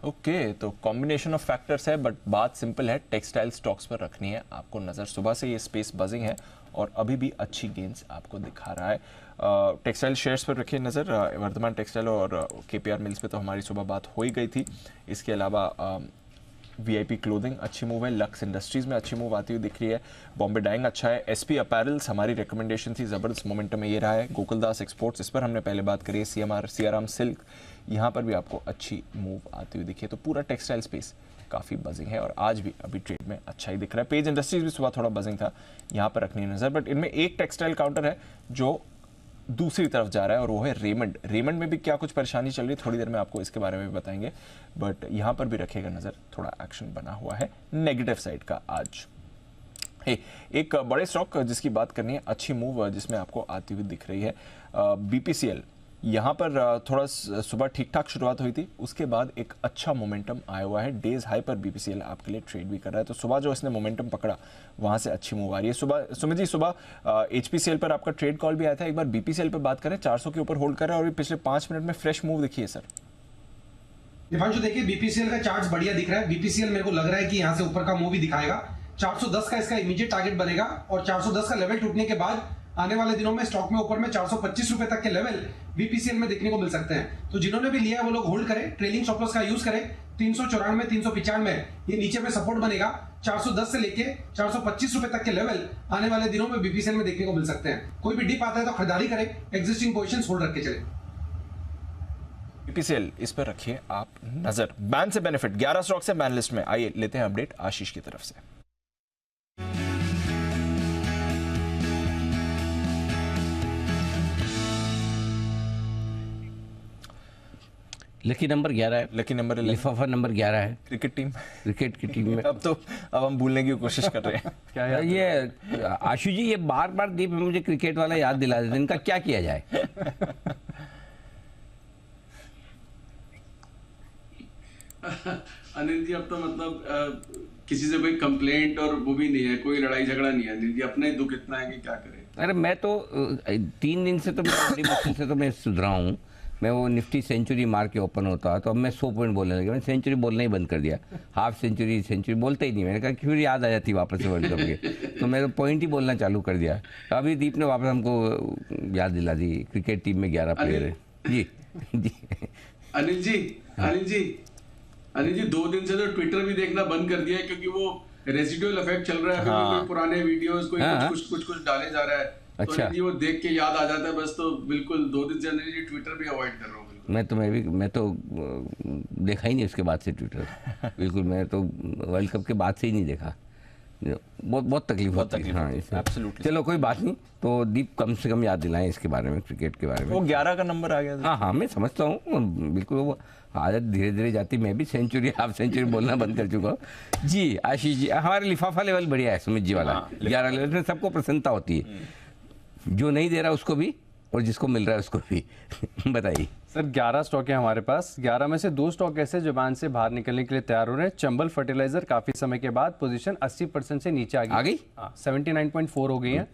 ओके, तो कॉम्बिनेशन ऑफ फैक्टर्स है, बट बात सिंपल है, टेक्सटाइल स्टॉक्स पर रखनी है आपको नज़र। सुबह से ये स्पेस बजिंग है और अभी भी अच्छी गेंस आपको दिखा रहा है। टेक्सटाइल शेयर्स पर रखिए नज़र। वर्धमान टेक्सटाइल और केपीआर मिल्स पे तो हमारी सुबह बात हो ही गई थी। इसके अलावा वीआईपी क्लोथिंग अच्छी मूव है। लक्स इंडस्ट्रीज में अच्छी मूव आती हुई दिख रही है। बॉम्बे डाइंग अच्छा है। एसपी अपैरल्स हमारी रिकमेंडेशन थी, ज़बरदस्त मोमेंटम में ये रहा है। गोकुलदास एक्सपोर्ट्स, इस पर हमने पहले बात करी है। सियाराम सिल्क, यहाँ पर भी आपको अच्छी मूव आती हुई दिखी है। तो पूरा टेक्सटाइल स्पेस काफ़ी बजिंग है और आज भी अभी ट्रेड में अच्छा ही दिख रहा है। पेज इंडस्ट्रीज भी सुबह थोड़ा बजिंग था, यहाँ पर रखनी है नज़र। बट इनमें एक टेक्सटाइल काउंटर है जो दूसरी तरफ जा रहा है और वो है रेमंड। रेमंड में भी क्या कुछ परेशानी चल रही है, थोड़ी देर में आपको इसके बारे में भी बताएंगे। बट यहाँ पर भी रखेगा नज़र, थोड़ा एक्शन बना हुआ है नेगेटिव साइड का आज। एक बड़े स्टॉक जिसकी बात करनी है, अच्छी मूव जिसमें आपको आती हुई दिख रही है, बीपीसीएल। यहाँ पर थोड़ा सुबह ठीक ठाक शुरुआत हुई थी, उसके बाद एक अच्छा मोमेंटम आया हुआ है। डेज हाई पर बीपीसीएल आपके लिए ट्रेड भी कर रहा है। तो सुबह जो इसने मोमेंटम पकड़ा वहाँ से अच्छी मूव आ रही है। सुबह सुमित जी, सुबह एचपीसीएल पर आपका ट्रेड कॉल भी आया था। एक बार बीपीसीएल पर बात करें, 400 के ऊपर होल्ड कर रहा है और पिछले 5 मिनट में फ्रेश मूव दिखी है सर।
दीपांशु देखिए, बीपीसीएल का चार्ट बढ़िया दिख रहा है। बीपीसीएल मेरे को लग रहा है कि यहाँ से ऊपर का मूव भी दिखाएगा। 410 का इसका इमीडिएट टारगेट बनेगा और 410 का लेवल टूटने के बाद आने वाले दिनों में स्टॉक में ऊपर में 425 रुपए तक के लेवल बीपीसीएल में देखने को मिल सकते हैं। तो जिन्होंने भी लिया है वो लोग होल्ड करें, ट्रेलिंग स्टॉप लॉस का यूज करें। 394 395 ये नीचे में सपोर्ट बनेगा। 410 से लेके 425 रुपए तक के लेवल आने वाले दिनों में बीपीसीएल में देखने को मिल सकते हैं। कोई भी डिप आता है तो खरीदारी करें, एग्जिस्टिंग पोजीशंस होल्ड रख के चलें।
बीपीसीएल इस पर रखिए आप नजर। बैन से बेनिफिट 11 स्टॉक से बैन लिस्ट में। आइए लेते हैं अपडेट आशीष की तरफ से।
लकी नंबर 11 है।
लकी नंबर
लिफाफा नंबर 11 है।
क्रिकेट
की टीम में
अब हम भूलने की कोशिश कर रहे हैं।
क्या ये आशु जी, ये बार बार दीप मुझे क्रिकेट वाला याद दिला देते, इनका क्या किया जाए?
अनिल जी, अब तो मतलब किसी से कोई कंप्लेंट और वो भी नहीं है, कोई लड़ाई झगड़ा नहीं है अनिल जी। अपना ही दुख इतना है कि क्या करें।
अरे मैं तो 3 दिन से तो बड़ी मुश्किल से तो मैं सुधरा हूँ। मैं वो निफ्टी सेंचुरी मार के ओपन होता तो अब मैं 100 पॉइंट बोलने लगा। मैंने सेंचुरी बोलना ही बंद कर दिया, हाफ सेंचुरी बोलते ही नहीं। मैंने कहा फिर याद आ जाती वापस से वर्ल्ड कप के, तो मैं पॉइंट ही बोलना चालू कर दिया। तो अभी दीप ने वापस हमको याद दिला दी, क्रिकेट टीम में 11 प्लेयर है। जी जी
अनिल जी 2 दिन से तो ट्विटर भी देखना बंद कर दिया है, क्योंकि वो रेसिडुअल इफेक्ट चल रहा है। कोई पुराने वीडियोस कोई कुछ डाले जा रहा है।
अच्छा,
तो वो देख के याद आ जाता है बस। तो बिल्कुल 2 दिन से अनिल जी ट्विटर भी अवॉइड कर रहा हूँ।
मैं तो देखा ही नहीं उसके बाद से ट्विटर, बिल्कुल। मैं तो वर्ल्ड कप के बाद से ही नहीं देखा, बहुत तकलीफ होती है। हाँ, चलो कोई बात नहीं। तो दीप कम से कम याद दिलाएं इसके बारे में, क्रिकेट के बारे में।
वो 11 का नंबर आ गया।
हाँ, मैं समझता हूँ, बिल्कुल। वो आदत धीरे धीरे जाती, मैं भी सेंचुरी हाफ सेंचुरी बोलना बंद कर चुका हूँ। जी आशीष जी, हमारे लिफाफा लेवल बढ़िया है सुमित जी वाला। 11 लेवल में सबको प्रसन्नता होती है, जो नहीं दे रहा उसको भी और जिसको मिल रहा है उसको भी। बताइए
सर। 11 स्टॉक है हमारे पास। 11 में से 2 स्टॉक ऐसे जो बांध से बाहर निकलने के लिए तैयार हो रहे हैं। चंबल फर्टिलाइजर काफी समय के बाद पोजीशन 80% से नीचे आ गई। 79.4 हो गई है,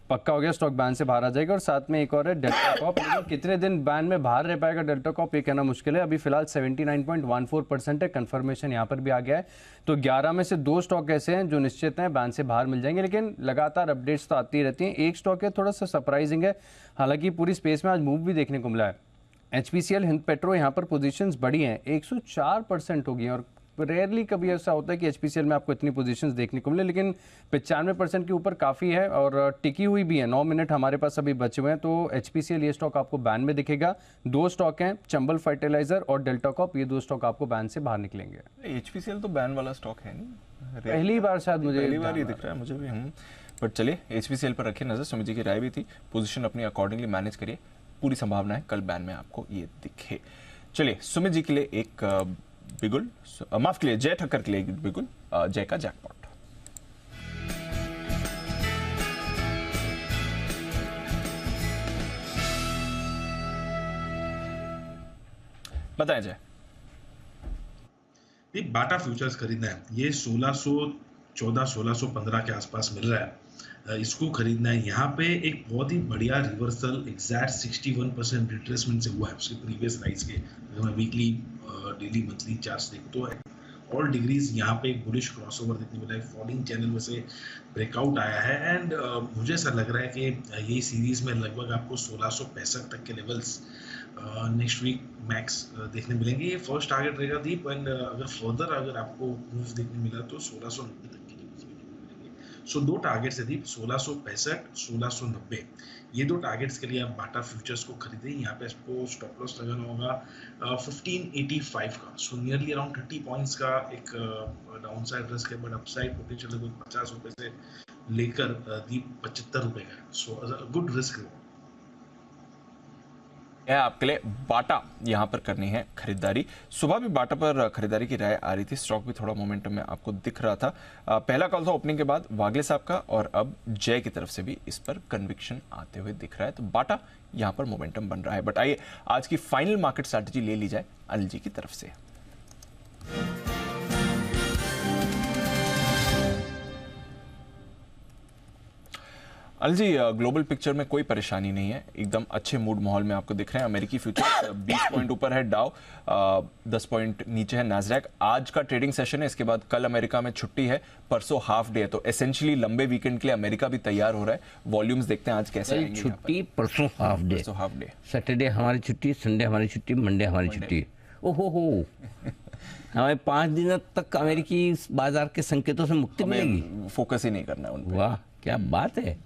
पक्का हो गया स्टॉक बैन से बाहर आ जाएगा। और साथ में एक और है डेल्टा कॉप। कितने दिन बैन में बाहर रह पाएगा डेल्टा कॉप, ये कहना मुश्किल है। अभी फिलहाल 79.14% है, कंफर्मेशन यहाँ पर भी आ गया है। तो 11 में से 2 स्टॉक ऐसे हैं जो निश्चित हैं बैन से बाहर मिल जाएंगे, लेकिन लगातार अपडेट्स तो आती रहती हैं। एक स्टॉक है थोड़ा सा सरप्राइजिंग है, हालांकि पूरी स्पेस में आज मूव भी देखने को मिला है। HPCL हिंद पेट्रो, यहाँ पर पोजीशंस बढ़ी हैं, 104% हो गई। और रेयरली कभी ऐसा होता है कि HPCL में आपको इतनी पोजीशंस देखने को मिले, लेकिन 95% के ऊपर काफ़ी है और टिकी हुई भी है। 9 मिनट हमारे पास अभी बचे हुए हैं। तो HPCL ये स्टॉक आपको बैन में दिखेगा। 2 स्टॉक हैं, चंबल फर्टिलाइजर और डेल्टा कॉप, ये 2 स्टॉक आपको बैन से बाहर निकलेंगे।
HPCL तो बैन वाला स्टॉक है नहीं,
पहली बार शायद मुझे
पहली बार ही दिख रहा है मुझे भी। बट चलिए HPCL पर रखिए नजर। सुमित जी की राय भी थी, पोजीशन अपनी अकॉर्डिंगली मैनेज करिए। पूरी संभावना है कल बैन में आपको ये दिखे। चलिए सुमित जी के लिए एक बिगुल, माफ के लिए जय ठक्कर के लिए एक बिगुल, जय का जैकपॉट। बताएं जय।
बाटा फ्यूचर्स खरीदना है, ये 1614 1615 के आसपास मिल रहा है, इसको खरीदना है। यहाँ पे एक बहुत ही बढ़िया रिवर्सल एग्जैक्ट 61% रिट्रेसमेंट से हुआ है उसके प्रीवियस राइज के। अगर मैं वीकली डेली मंथली चार्ट्स देखूँ तो ऑल डिग्रीज यहाँ पे एक बुलिश क्रॉसओवर देखने मिला है, फॉलिंग चैनल में से ब्रेकआउट आया है। एंड मुझे ऐसा लग रहा है कि यही सीरीज में लगभग आपको 1665 तक के लेवल्स नेक्स्ट वीक मैक्स देखने मिलेंगे। ये फर्स्ट टारगेट रहेगा दीप। एंड अगर फर्दर अगर आपको मूव देखने मिला तो 1690 तक की लेवल्स भी मिलेंगे। सो 2 टारगेट्स है दीप, 1665 1690। ये 2 टारगेट्स के लिए आप बाटा फ्यूचर्स को खरीदें। यहाँ पे आपको स्टॉप लॉस लगाना होगा 1585 का। सो नियरली अराउंड 30 पॉइंट्स का एक डाउनसाइड रिस्क है, बट अपसाइड पोटेंशियल लगभग 50 रुपए से लेकर दीप 75 रुपए का है। सो गुड रिस्क
है आपके लिए। बाटा यहां पर करनी है खरीदारी। सुबह भी बाटा पर खरीदारी की राय आ रही थी, स्टॉक भी थोड़ा मोमेंटम में आपको दिख रहा था। पहला कॉल था ओपनिंग के बाद वागले साहब का, और अब जय की तरफ से भी इस पर कन्विक्शन आते हुए दिख रहा है। तो बाटा यहां पर मोमेंटम बन रहा है। बट आइए आज की फाइनल मार्केट स्ट्रैटेजी ले ली जाए अनिल जी की तरफ से। अनिल जी, ग्लोबल पिक्चर में कोई परेशानी नहीं है, एकदम अच्छे मूड माहौल में आपको दिख रहे हैं। अमेरिकी फ्यूचर 20 पॉइंट ऊपर है, डाउ 10 पॉइंट नीचे है नैस्डैक। आज का ट्रेडिंग सेशन है, इसके बाद कल अमेरिका में छुट्टी है, परसों हाफ डे है। तो एसेंशियली लंबे वीकेंड के लिए अमेरिका भी तैयार हो रहा है। वॉल्यूम्स देखते हैं आज कैसे आएंगे।
छुट्टी परसों हाफ डे, सैटरडे हमारी छुट्टी, संडे हमारी छुट्टी, मंडे हमारी छुट्टी। ओहो हो हमें 5 दिनों तक अमेरिकी बाजार के संकेतों से मुक्ति मिलेगी,
फोकस ही नहीं करना है उन पे।
वाह क्या बात है,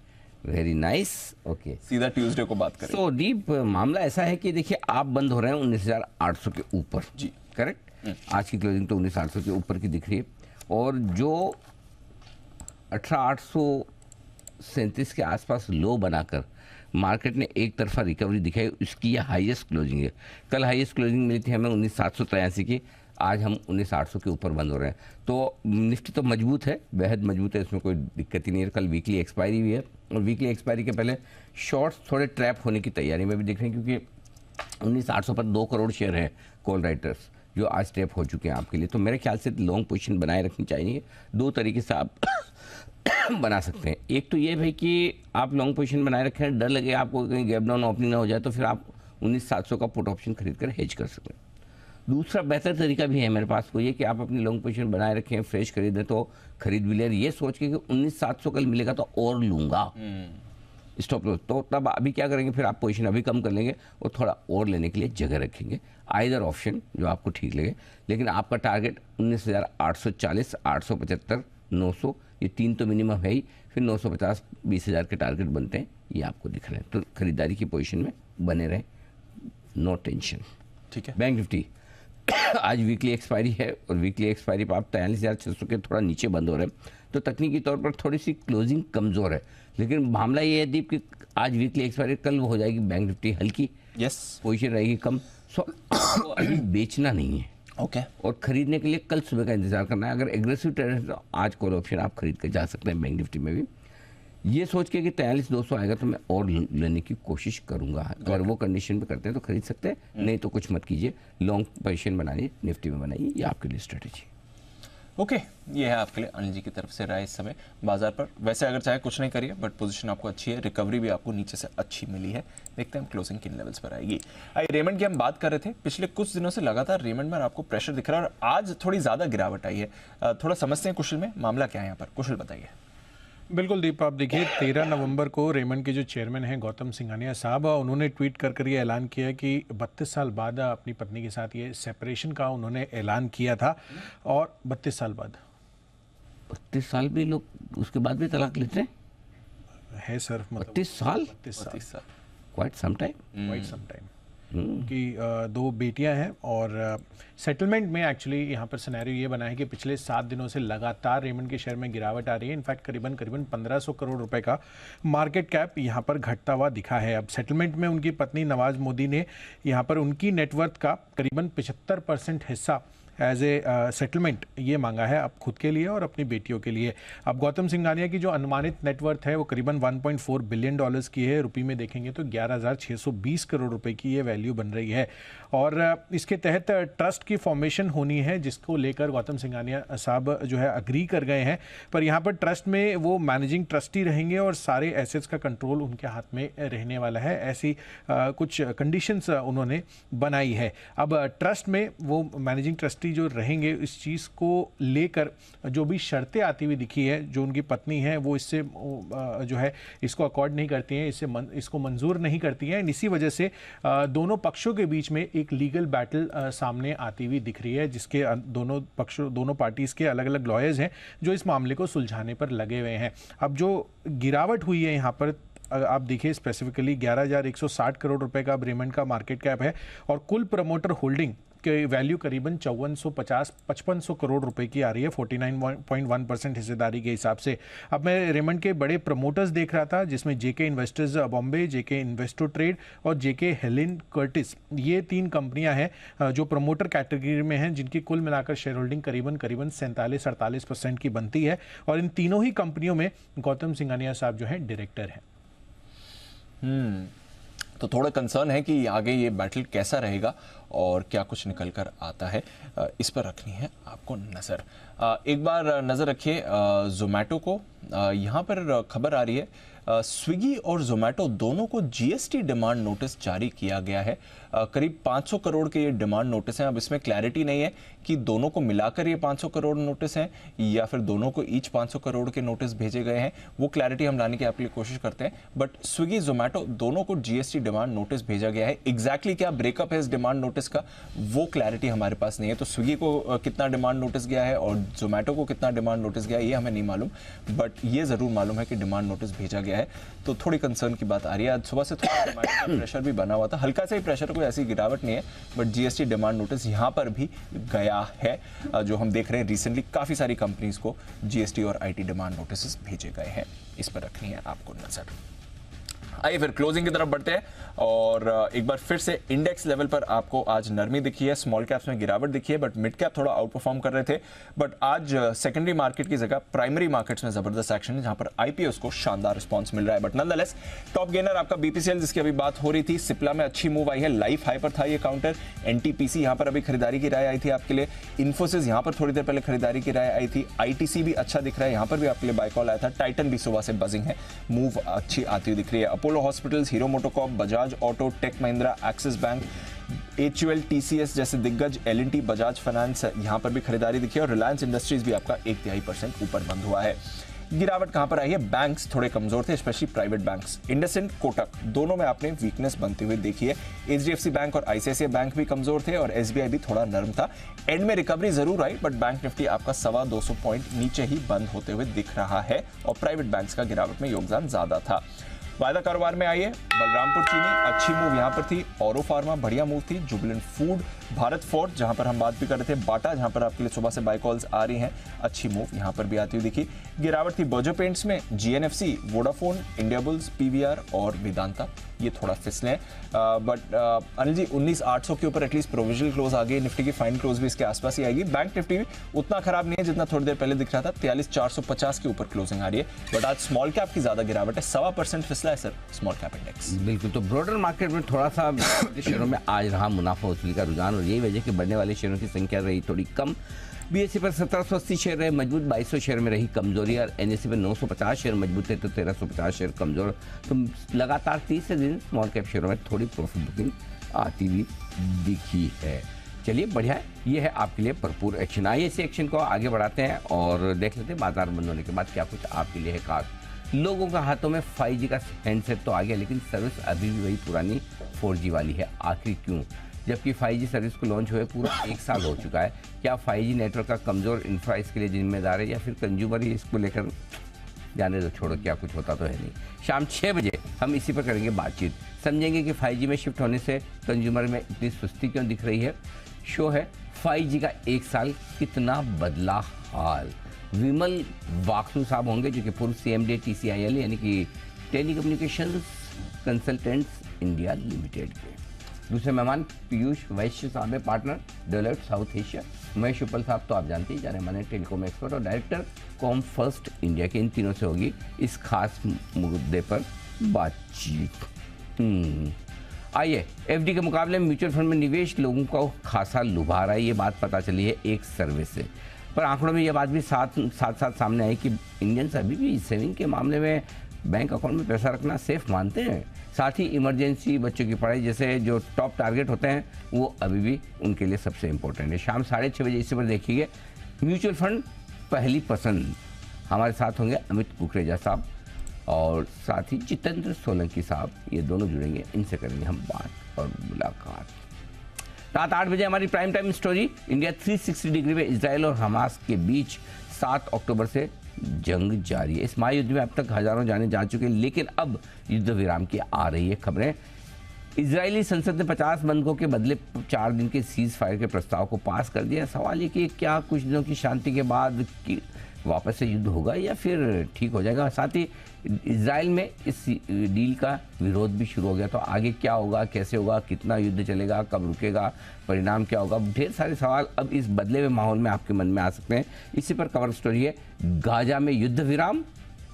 वेरी नाइस। ओके,
सीधा ट्यूसडे को बात करें।
तो दीप मामला ऐसा है कि देखिए आप बंद हो रहे हैं 19,800 के ऊपर।
जी
करेक्ट। आज की क्लोजिंग तो 19,800 के ऊपर की दिख रही है, और जो 1837 के आसपास लो बनाकर मार्केट ने एक तरफा रिकवरी दिखाई, उसकी यह हाईएस्ट क्लोजिंग है। कल हाईएस्ट क्लोजिंग मिली थी हमें 19,783 की, आज हम 19,800 के ऊपर बंद हो रहे हैं। तो निफ्टी तो मजबूत है, बेहद मजबूत है, इसमें कोई दिक्कत ही नहीं है। कल वीकली एक्सपायरी भी है, और वीकली एक्सपायरी के पहले शॉर्ट्स थोड़े ट्रैप होने की तैयारी में भी दिख रहे हैं, क्योंकि 19,800 पर 2 करोड़ शेयर हैं कॉल राइटर्स जो आज ट्रैप हो चुके हैं आपके लिए। तो मेरे ख्याल से लॉन्ग पोजीशन बनाए रखनी चाहिए। 2 तरीके से आप बना सकते हैं। एक तो ये भाई कि आप लॉन्ग पोजीशन बनाए रखें, डर लगे आपको कहीं गैप डाउन ओपनिंग ना हो जाए तो फिर आप 19,700 का पुट ऑप्शन खरीद कर हेज कर सकते हैं। दूसरा बेहतर तरीका भी है मेरे पास, वो ये कि आप अपनी लॉन्ग पोजीशन बनाए रखें, फ्रेश खरीदें तो खरीद भी लें, ये सोच के कि 19,700 कल मिलेगा तो और लूँगा स्टॉप लॉस, तो तब अभी क्या करेंगे, फिर आप पोजीशन अभी कम कर लेंगे और थोड़ा और लेने के लिए जगह रखेंगे, आइदर ऑप्शन जो आपको ठीक लगे। लेकिन आपका टारगेट 19,840, 875, 900, ये 3 तो मिनिमम है ही, फिर 950, 20,000 के टारगेट बनते हैं, ये आपको दिख रहे हैं। तो खरीदारी की पोजीशन में बने रहें, नो टेंशन।
ठीक है।
बैंक निफ्टी आज वीकली एक्सपायरी है और वीकली एक्सपायरी पर आप 43,600 के थोड़ा नीचे बंद हो रहे हैं, तो तकनीकी तौर पर थोड़ी सी क्लोजिंग कमज़ोर है। लेकिन मामला ये है दीप कि आज वीकली एक्सपायरी, कल हो जाएगी बैंक निफ्टी हल्की, पोजीशन रहेगी कम, सो आपको अभी बेचना नहीं है।
ओके।
और खरीदने के लिए कल सुबह का इंतजार करना है। अगर एग्रेसिव ट्रेड है तो आज कॉल ऑप्शन आप खरीद कर जा सकते हैं बैंक निफ्टी में भी, ये सोच के कि 43,200 आएगा तो मैं और लेने की कोशिश करूंगा। अगर वो कंडीशन पे करते हैं तो खरीद सकते हैं, नहीं तो कुछ मत कीजिए, लॉन्ग पोजीशन बनाइए, निफ्टी में बनाइए, ये आपके लिए स्ट्रेटेजी।
ओके, ये है आपके लिए अनिल जी की तरफ से राय इस समय बाजार पर। वैसे अगर चाहे कुछ नहीं करिए, बट पोजीशन आपको अच्छी है, रिकवरी भी आपको नीचे से अच्छी मिली है। देखते हैं क्लोजिंग किन लेवल्स पर आएगी। रेमंड की हम बात कर रहे थे, पिछले कुछ दिनों से लगातार रेमंड में आपको प्रेशर दिख रहा है और आज थोड़ी ज्यादा गिरावट आई है। थोड़ा समझते हैं कुशल में मामला क्या है यहाँ पर, कुशल बताइए।
बिल्कुल दीप, आप देखिए 13 नवंबर को रेमंड के जो चेयरमैन हैं गौतम सिंघानिया साहब, उन्होंने ट्वीट कर ये ऐलान किया कि 32 साल बाद अपनी पत्नी के साथ ये सेपरेशन का उन्होंने ऐलान किया था। और 32 साल बाद,
32 साल भी लोग उसके बाद भी तलाक लेते हैं?
है सर,
32 साल, क्वाइट सम टाइम।
उनकी 2 बेटियां हैं और सेटलमेंट में एक्चुअली यहाँ पर सिनेरियो ये बना है कि पिछले 7 दिनों से लगातार रेमंड के शेयर में गिरावट आ रही है। इनफैक्ट करीबन 1500 करोड़ रुपए का मार्केट कैप यहाँ पर घटता हुआ दिखा है। अब सेटलमेंट में उनकी पत्नी नवाज मोदी ने यहाँ पर उनकी नेटवर्थ का करीबन 75% हिस्सा एज ए सेटलमेंट ये मांगा है अब खुद के लिए और अपनी बेटियों के लिए। अब गौतम सिंघानिया की जो अनुमानित नेटवर्थ है वो करीबन 1.4 बिलियन डॉलर्स की है। रुपये में देखेंगे तो 11,620 करोड़ रुपए की ये वैल्यू बन रही है। और इसके तहत ट्रस्ट की फॉर्मेशन होनी है, जिसको लेकर गौतम सिंघानिया साहब जो है अग्री कर गए हैं। पर यहाँ पर ट्रस्ट में वो मैनेजिंग ट्रस्टी रहेंगे और सारे एसेट्स का कंट्रोल उनके हाथ में रहने वाला है। ऐसी कुछ कंडीशंस उन्होंने बनाई है। अब ट्रस्ट में वो मैनेजिंग ट्रस्टी जो रहेंगे, इस चीज़ को लेकर जो भी शर्तें आती हुई दिखी है, जो उनकी पत्नी है वो इससे जो है इसको अकॉर्ड नहीं करती हैं, इसको मंजूर नहीं करती हैं। इसी वजह से दोनों पक्षों के बीच में एक लीगल बैटल सामने आती हुई दिख रही है, जिसके दोनों पार्टीज के अलग अलग लॉयर्स हैं जो इस मामले को सुलझाने पर लगे हुए हैं। अब जो गिरावट हुई है यहाँ पर आप देखिए स्पेसिफिकली 11,160 करोड़ रुपए का रेमंड का मार्केट कैप है और कुल प्रमोटर होल्डिंग के वैल्यू करीबन 5450-5500 करोड़ रुपए की आ रही है 49.1% हिस्सेदारी के हिसाब से। अब मैं रेमंड के बड़े प्रमोटर्स देख रहा था, जिसमें जेके इन्वेस्टर्स बॉम्बे, जेके इन्वेस्टो ट्रेड और जेके हेलिन कर्टिस, ये 3 कंपनियां हैं जो प्रमोटर कैटेगरी में हैं, जिनकी कुल मिलाकर शेयर होल्डिंग करीबन 47-48% की बनती है। और इन तीनों ही कंपनियों में गौतम सिंघानिया साहब जो है डायरेक्टर हैं।
तो थोड़ा कंसर्न है कि आगे ये बैटल कैसा रहेगा और क्या कुछ निकल कर आता है, इस पर रखनी है आपको नज़र। एक बार नज़र रखिए जोमेटो को। यहाँ पर खबर आ रही है स्विगी और जोमेटो दोनों को जीएसटी डिमांड नोटिस जारी किया गया है। करीब 500 करोड़ के ये डिमांड नोटिस हैं। अब इसमें क्लैरिटी नहीं है कि दोनों को मिलाकर ये 500 करोड़ नोटिस हैं या फिर दोनों को ईच 500 करोड़ के नोटिस भेजे गए हैं। वो क्लैरिटी हम लाने की आपके लिए कोशिश करते हैं। बट स्विगी जोमेटो दोनों को जीएसटी डिमांड नोटिस भेजा गया है। एग्जैक्टली क्या ब्रेकअप है इस डिमांड नोटिस का, वो क्लैरिटी हमारे पास नहीं है। तो स्विगी को कितना डिमांड नोटिस गया है और जोमेटो को कितना डिमांड नोटिस गया है ये हमें नहीं मालूम, बट ये जरूर मालूम है कि डिमांड नोटिस भेजा गया है। तो थोड़ी कंसर्न की बात आ रही है। आज सुबह से थोड़ा प्रेशर भी बना हुआ था, हल्का सा ही प्रेशर, कोई ऐसी गिरावट नहीं है, बट जीएसटी डिमांड नोटिस यहाँ पर भी गया है। जो हम देख रहे हैं रिसेंटली काफी सारी कंपनीज को जीएसटी और आईटी डिमांड नोटिस भेजे गए हैं। इस पर रखनी है आपको नजर। आइए फिर क्लोजिंग की तरफ बढ़ते हैं और एक बार फिर से इंडेक्स लेवल पर आपको आज नरमी दिखी है, स्मॉल कैप्स में गिरावट दिखी है, बट मिड कैप थोड़ा आउट परफॉर्म कर रहे थे। बट आज सेकेंडरी मार्केट की जगह प्राइमरी मार्केट्स में जबरदस्त एक्शन है, जहां पर आईपीओस को शानदार रिस्पांस मिल रहा है। बट नॉनदलेस टॉप गेनर आपका बीपीसीएल, जिसकी अभी बात हो रही थी। सिप्ला में अच्छी मूव आई है, लाइफ हाई पर था ये काउंटर। एनटीपीसी यहां पर अभी खरीदारी की राय आई थी आपके लिए। इन्फोसिस यहां पर थोड़ी देर पहले खरीदारी की राय आई थी। आईटीसी भी अच्छा दिख रहा है, यहां पर भी आपके लिए बाय कॉल आया था। टाइटन भी सुबह से बजिंग है, मूव अच्छी आती हुई दिख रही है। Apollo Hospitals, Hero MotoCorp, Bajaj Auto, Tech Mahindra, Axis Bank, HUL, TCS जैसे दिग्गज, L&T, बजाज फाइनेंस, यहाँ पर भी खरीदारी दिखी और रिलायंस इंडस्ट्रीज भी आपका 0.1% ऊपर बंद हुआ है। गिरावट कहां पर आई है? बैंक्स थोड़े कमजोर थे, specially private banks. IndusInd, Kotak दोनों में आपने वीकनेस बनती हुई देखी है। HDFC बैंक और ICICI बैंक भी कमजोर थे और SBI भी थोड़ा नरम था। एंड में रिकवरी जरूर आई बट बैंक निफ्टी आपका 225 पॉइंट नीचे ही बंद होते हुए दिख रहा है और प्राइवेट बैंक्स का गिरावट में योगदान ज्यादा था। वायदा कारोबार में आई है बलरामपुर चीनी, अच्छी मूव यहां पर थी। औरो फार्मा बढ़िया मूव थी। जुबिलेंट फूड, भारत फोर्ज जहां पर हम बात भी कर रहे थे, बाटा जहां पर आपके लिए सुबह से बाय कॉल्स आ रही हैं, अच्छी मूव यहां पर भी आती हुई दिखी। गिरावट थी बर्जर पेंट्स में, GNFC, Vodafone, India bulls, PVR और वेदांता, ये थोड़ा फिसले बट अनिल जी 19,800 के ऊपर एटलीस्ट प्रोविजनल क्लोज आ गई। निफ्टी की फाइन क्लोज भी इसके आसपास ही आएगी। बैंक निफ्टी भी उतना खराब नहीं है जितना थोड़ी देर पहले दिख रहा था, 43,450 के ऊपर क्लोजिंग आ रही है। बट आज स्मॉल कैप की ज्यादा गिरावट है, 1.25% फिसला है सर स्मॉल कैप इंडेक्स।
बिल्कुल, तो ब्रॉडर मार्केट में थोड़ा सा शेयरों में आज रहा मुनाफा वसूली का रुझान और यही वजह कि बढ़ने वाले शेयरों की संख्या रही थोड़ी कम। BSE पर 1780 शेयर रहे मजबूत, 2200 शेयर में रही कमजोरी और NSE पर 950 शेयर मजबूत है तो 1350 शेयर कमजोर। तो लगातार 30 दिन स्मॉल कैप शेयरों में थोड़ी प्रॉफिट बुकिंग आती हुई दिखी है। चलिए बढ़िया है, ये है आपके लिए भरपूर एक्शन। आइए इसी एक्शन को आगे बढ़ाते हैं और देख लेते हैं बाजार बंद होने के बाद क्या कुछ आपके लिए है खास। लोगों का हाथों में 5G का हैंडसेट तो आ गया लेकिन सर्विस अभी भी वही पुरानी 4G वाली है। आखिर क्यों? जबकि 5G सर्विस को लॉन्च हुए पूरा 1 साल हो चुका है। क्या 5G नेटवर्क का कमज़ोर इंफ्रा इसके लिए जिम्मेदार है या फिर कंज्यूमर ही इसको लेकर जाने दो, छोड़ो, क्या कुछ होता तो है नहीं। शाम 6 बजे हम इसी पर करेंगे बातचीत, समझेंगे कि 5G में शिफ्ट होने से कंज्यूमर में इतनी सुस्ती क्यों दिख रही है। शो है 5G का 1 साल कितना बदला हाल। विमल वाक्सू साहब होंगे जो कि पूर्व CMD TCIL यानी कि टेलीकम्युनिकेशंस कंसल्टेंट्स इंडिया लिमिटेड के। दूसरे मेहमान पीयूष वैश्य साहब है, partner Deloitte south Asia. Mahesh उपल साहब तो आप जानते ही, जाने माने टेलीकॉम एक्सपर्ट और डायरेक्टर कॉम फर्स्ट इंडिया के। इन तीनों से होगी इस खास मुद्दे पर बातचीत। आइए, FD के मुकाबले म्यूचुअल फंड में निवेश लोगों को खासा लुभा रहा है, ये बात पता चली है एक सर्वे से। पर आंकड़ों में यह बात भी साथ सामने आई कि इंडियंस अभी भी सेविंग के मामले में बैंक अकाउंट में पैसा रखना सेफ मानते हैं। साथ ही इमरजेंसी, बच्चों की पढ़ाई जैसे जो टॉप टारगेट होते हैं वो अभी भी उनके लिए सबसे इंपॉर्टेंट है। शाम 6:30 बजे इसी पर देखिए म्यूचुअल फंड पहली पसंद। हमारे साथ होंगे अमित कुकरेजा साहब और साथ ही जितेंद्र सोलंकी साहब, ये दोनों जुड़ेंगे, इनसे करेंगे हम बात और मुलाकात। रात 8 बजे हमारी prime time story, India 360 degree में इजराइल और हमास के बीच 7 अक्टूबर से जंग जारी है। इस महायुद्ध में अब तक हजारों जाने जा चुके हैं लेकिन अब युद्ध विराम की आ रही है खबरें। इजरायली संसद ने 50 बंधकों के बदले 4 दिन के सीज फायर के प्रस्ताव को पास कर दिया। सवाल ये कि क्या कुछ दिनों की शांति के बाद वापस से युद्ध होगा या फिर ठीक हो जाएगा। साथ ही इजराइल में इस डील का विरोध भी शुरू हो गया, तो आगे क्या होगा, कैसे होगा, कितना युद्ध चलेगा, कब रुकेगा, परिणाम क्या होगा, ढेर सारे सवाल अब इस बदले हुए माहौल में आपके मन में आ सकते हैं। इसी पर कवर स्टोरी है, गाजा में युद्ध विराम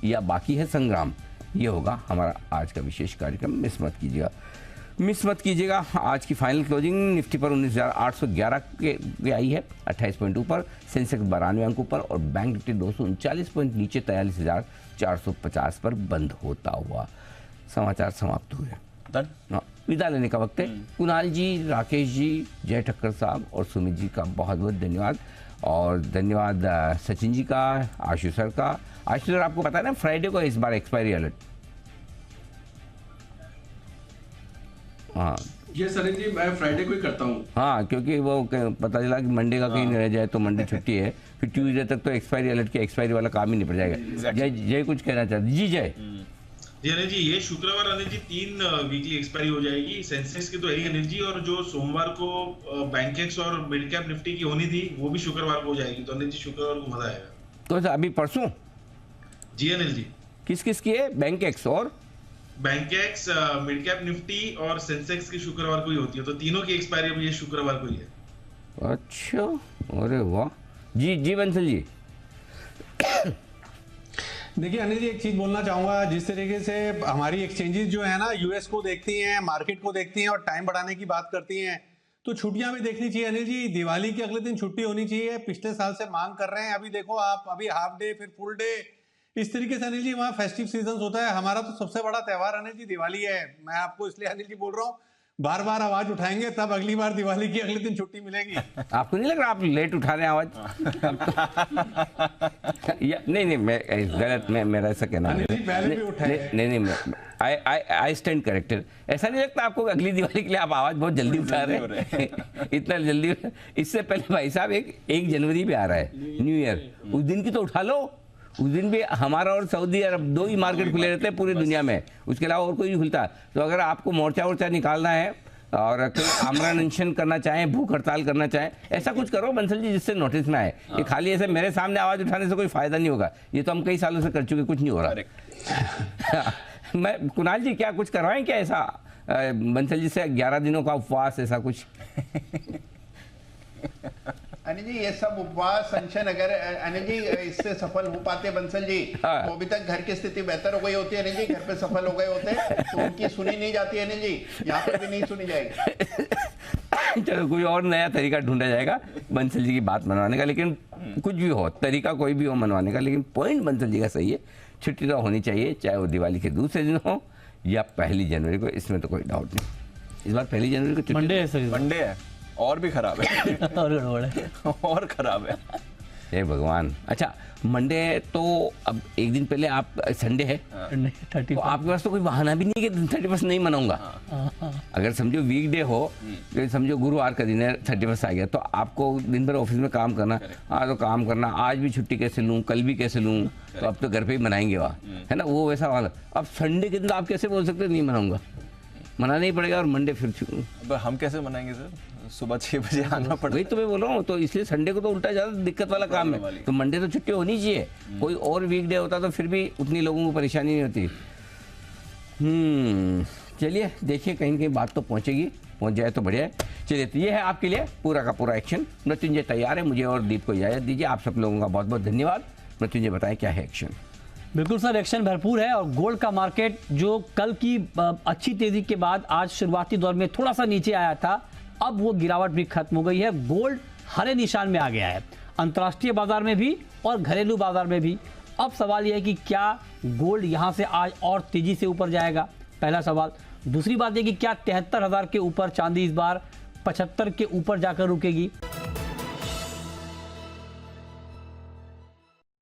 या बाकी है संग्राम। ये होगा हमारा आज का विशेष कार्यक्रम, मिस मत कीजिएगा। आज की फाइनल क्लोजिंग निफ्टी पर 19,811 के आई है, 28 पॉइंट ऊपर। सेंसेक्स 92 अंक ऊपर और बैंक निफ्टी 239 पॉइंट नीचे 43,450 पर बंद होता हुआ। समाचार समाप्त हुए, विदा लेने का वक्त है। कुणाल जी, राकेश जी, जय ठक्कर साहब और सुमित जी का बहुत बहुत धन्यवाद और धन्यवाद सचिन जी का, आशु सर का। आशु सर, आपको पता है ना फ्राइडे को इस बार एक्सपायरी अलर्ट। हाँ
ये सर जी मैं फ्राइडे को ही करता हूँ।
हाँ, क्योंकि वो पता चला कि मंडे का कहीं रह जाए तो मंडे छुट्टी है, फिर ट्यूसडे तक तो एक्सपायरी अलर्ट की एक्सपायरी वाला काम ही निपट जाएगा। जय कुछ कहना चाहते जी? जय
अनिल जी, ये शुक्रवार अनिल जी 3 वीकली एक्सपायरी हो जाएगी। सेंसेक्स की तो है अनिल जी, और जो सोमवार को बैंकेक्स और मिड कैप निफ्टी की होनी थी वो भी शुक्रवार को हो जाएगी। तो अनिल जी शुक्रवार को मजा आएगा।
तो अभी परसों?
जी अनिल जी।
किस की है? बैंकेक्स और
बैंकेक्स, मिड कैप निफ्टी और सेंसेक्स की शुक्रवार को ही होती है, तो तीनों की एक्सपायरी अभी ये शुक्रवार को ही है।
अच्छा, अरे वाह। जी बंसल जी।
देखिए अनिल जी, एक चीज बोलना चाहूंगा, जिस तरीके से हमारी एक्सचेंजेस जो है ना यूएस को देखती हैं, मार्केट को देखती हैं और टाइम बढ़ाने की बात करती हैं, तो छुट्टियां भी देखनी चाहिए अनिल जी। दिवाली के अगले दिन छुट्टी होनी चाहिए, पिछले साल से मांग कर रहे हैं। अभी देखो आप, अभी हाफ डे फिर फुल डे, इस तरीके से अनिल जी वहाँ फेस्टिव सीजन होता है। हमारा तो सबसे बड़ा त्योहार अनिल जी दिवाली है। मैं आपको इसलिए अनिल जी बोल रहा हूँ, बार बार आवाज उठाएंगे तब अगली बार दिवाली की अगले दिन छुट्टी मिलेगी।
आपको नहीं लग रहा आप लेट उठा रहे हैं आवाज? नहीं मैं गलत, मैं मेरा ऐसा कहना नहीं आई स्टैंड करेक्टेड। ऐसा नहीं लगता आपको अगली दिवाली के लिए आप आवाज बहुत जल्दी उठा रहे हैं? इतना जल्दी? इससे पहले भाई साहब एक जनवरी पे आ रहा है न्यू ईयर, उस दिन की तो उठा लो। उस दिन भी हमारा और सऊदी अरब 2 ही मार्केट खुले रहते हैं पूरी दुनिया में, उसके अलावा और कोई नहीं खुलता। तो अगर आपको मोर्चा वोर्चा निकालना है और कोई आमरण अनशन करना चाहें, भूख हड़ताल करना चाहें, ऐसा कुछ करो बंसल जी जिससे नोटिस में आए। ये खाली ऐसे मेरे सामने आवाज उठाने से कोई फायदा नहीं होगा। ये तो हम कई सालों से कर चुके, कुछ नहीं हो रहा। मैं कुणाल जी क्या कुछ करवाएं क्या ऐसा बंसल जी से 11 दिनों का उपवास, ऐसा कुछ?
अनिल जी ये सब उपवास अनशन अगर अनिल जी इससे सफल हो पाते बंसल जी तो अभी तक घर की स्थिति बेहतर हो गई होती है अनिल जी, घर पे सफल हो गए होते तो उनकी सुनी नहीं जाती अनिल जी, यहाँ पर भी नहीं सुनी जाएगी।
चलो कोई और नया तरीका ढूंढा जाएगा बंसल जी की बात मनवाने का, लेकिन कुछ भी हो तरीका कोई भी हो मनवाने का, लेकिन पॉइंट बंसल जी का सही है, छुट्टी तो होनी चाहिए, चाहे वो दिवाली के दूसरे दिन हो या 1 जनवरी को, इसमें तो कोई डाउट नहीं। इस बार 1 जनवरी को
मंडे है सर, मंडे है और भी खराब है और गड़बड़ है और खराब है।
हे भगवान। अच्छा मंडे तो अब एक दिन पहले आप संडे है तो आपके पास तो कोई बहाना भी नहीं कि 31 नहीं मनाऊंगा। अगर समझो वीकडे हो, समझो गुरुवार का दिन है 31 आ गया, तो आपको दिन भर ऑफिस में काम करना, आज तो काम करना, आज भी छुट्टी कैसे लूँ, कल भी कैसे लूँ, तो अब तो घर पे ही मनाएंगे वहाँ, है ना, वो वैसा वाला। अब संडे के दिन आप कैसे बोल सकते नहीं मनाऊंगा? मनाना ही पड़ेगा और मंडे फिर
अब हम कैसे मनाएंगे सर? सुबह 6 बजे आना पड़ेगा।
वही तो मैं बोल रहा हूँ, तो इसलिए संडे को तो उल्टा ज्यादा दिक्कत वाला काम है, तो मंडे तो छुट्टी होनी चाहिए। कोई और वीकडे होता तो फिर भी उतनी लोगों को परेशानी नहीं होती। चलिए देखिए कहीं कहीं बात तो पहुंचेगी, पहुंच जाए तो बढ़िया है। चलिए तो ये है आपके लिए पूरा का पूरा एक्शन। मृत्युंजय तैयार है, मुझे और दीप को इजाजत दीजिए। आप सब लोगों का बहुत बहुत धन्यवाद। मृत्युंजय बताएं क्या है एक्शन?
बिल्कुल सर, एक्शन भरपूर है और गोल्ड का मार्केट जो कल की अच्छी तेजी के बाद आज शुरुआती दौर में थोड़ा सा नीचे आया था, अब वो गिरावट भी खत्म हो गई है। गोल्ड हरे निशान में आ गया है, अंतर्राष्ट्रीय बाजार में भी और घरेलू बाजार में भी। अब सवाल यह है कि क्या गोल्ड यहां से आज और तेजी से ऊपर जाएगा, पहला सवाल। दूसरी बात यह कि क्या 73,000 के ऊपर चांदी इस बार 75 के ऊपर जाकर रुकेगी।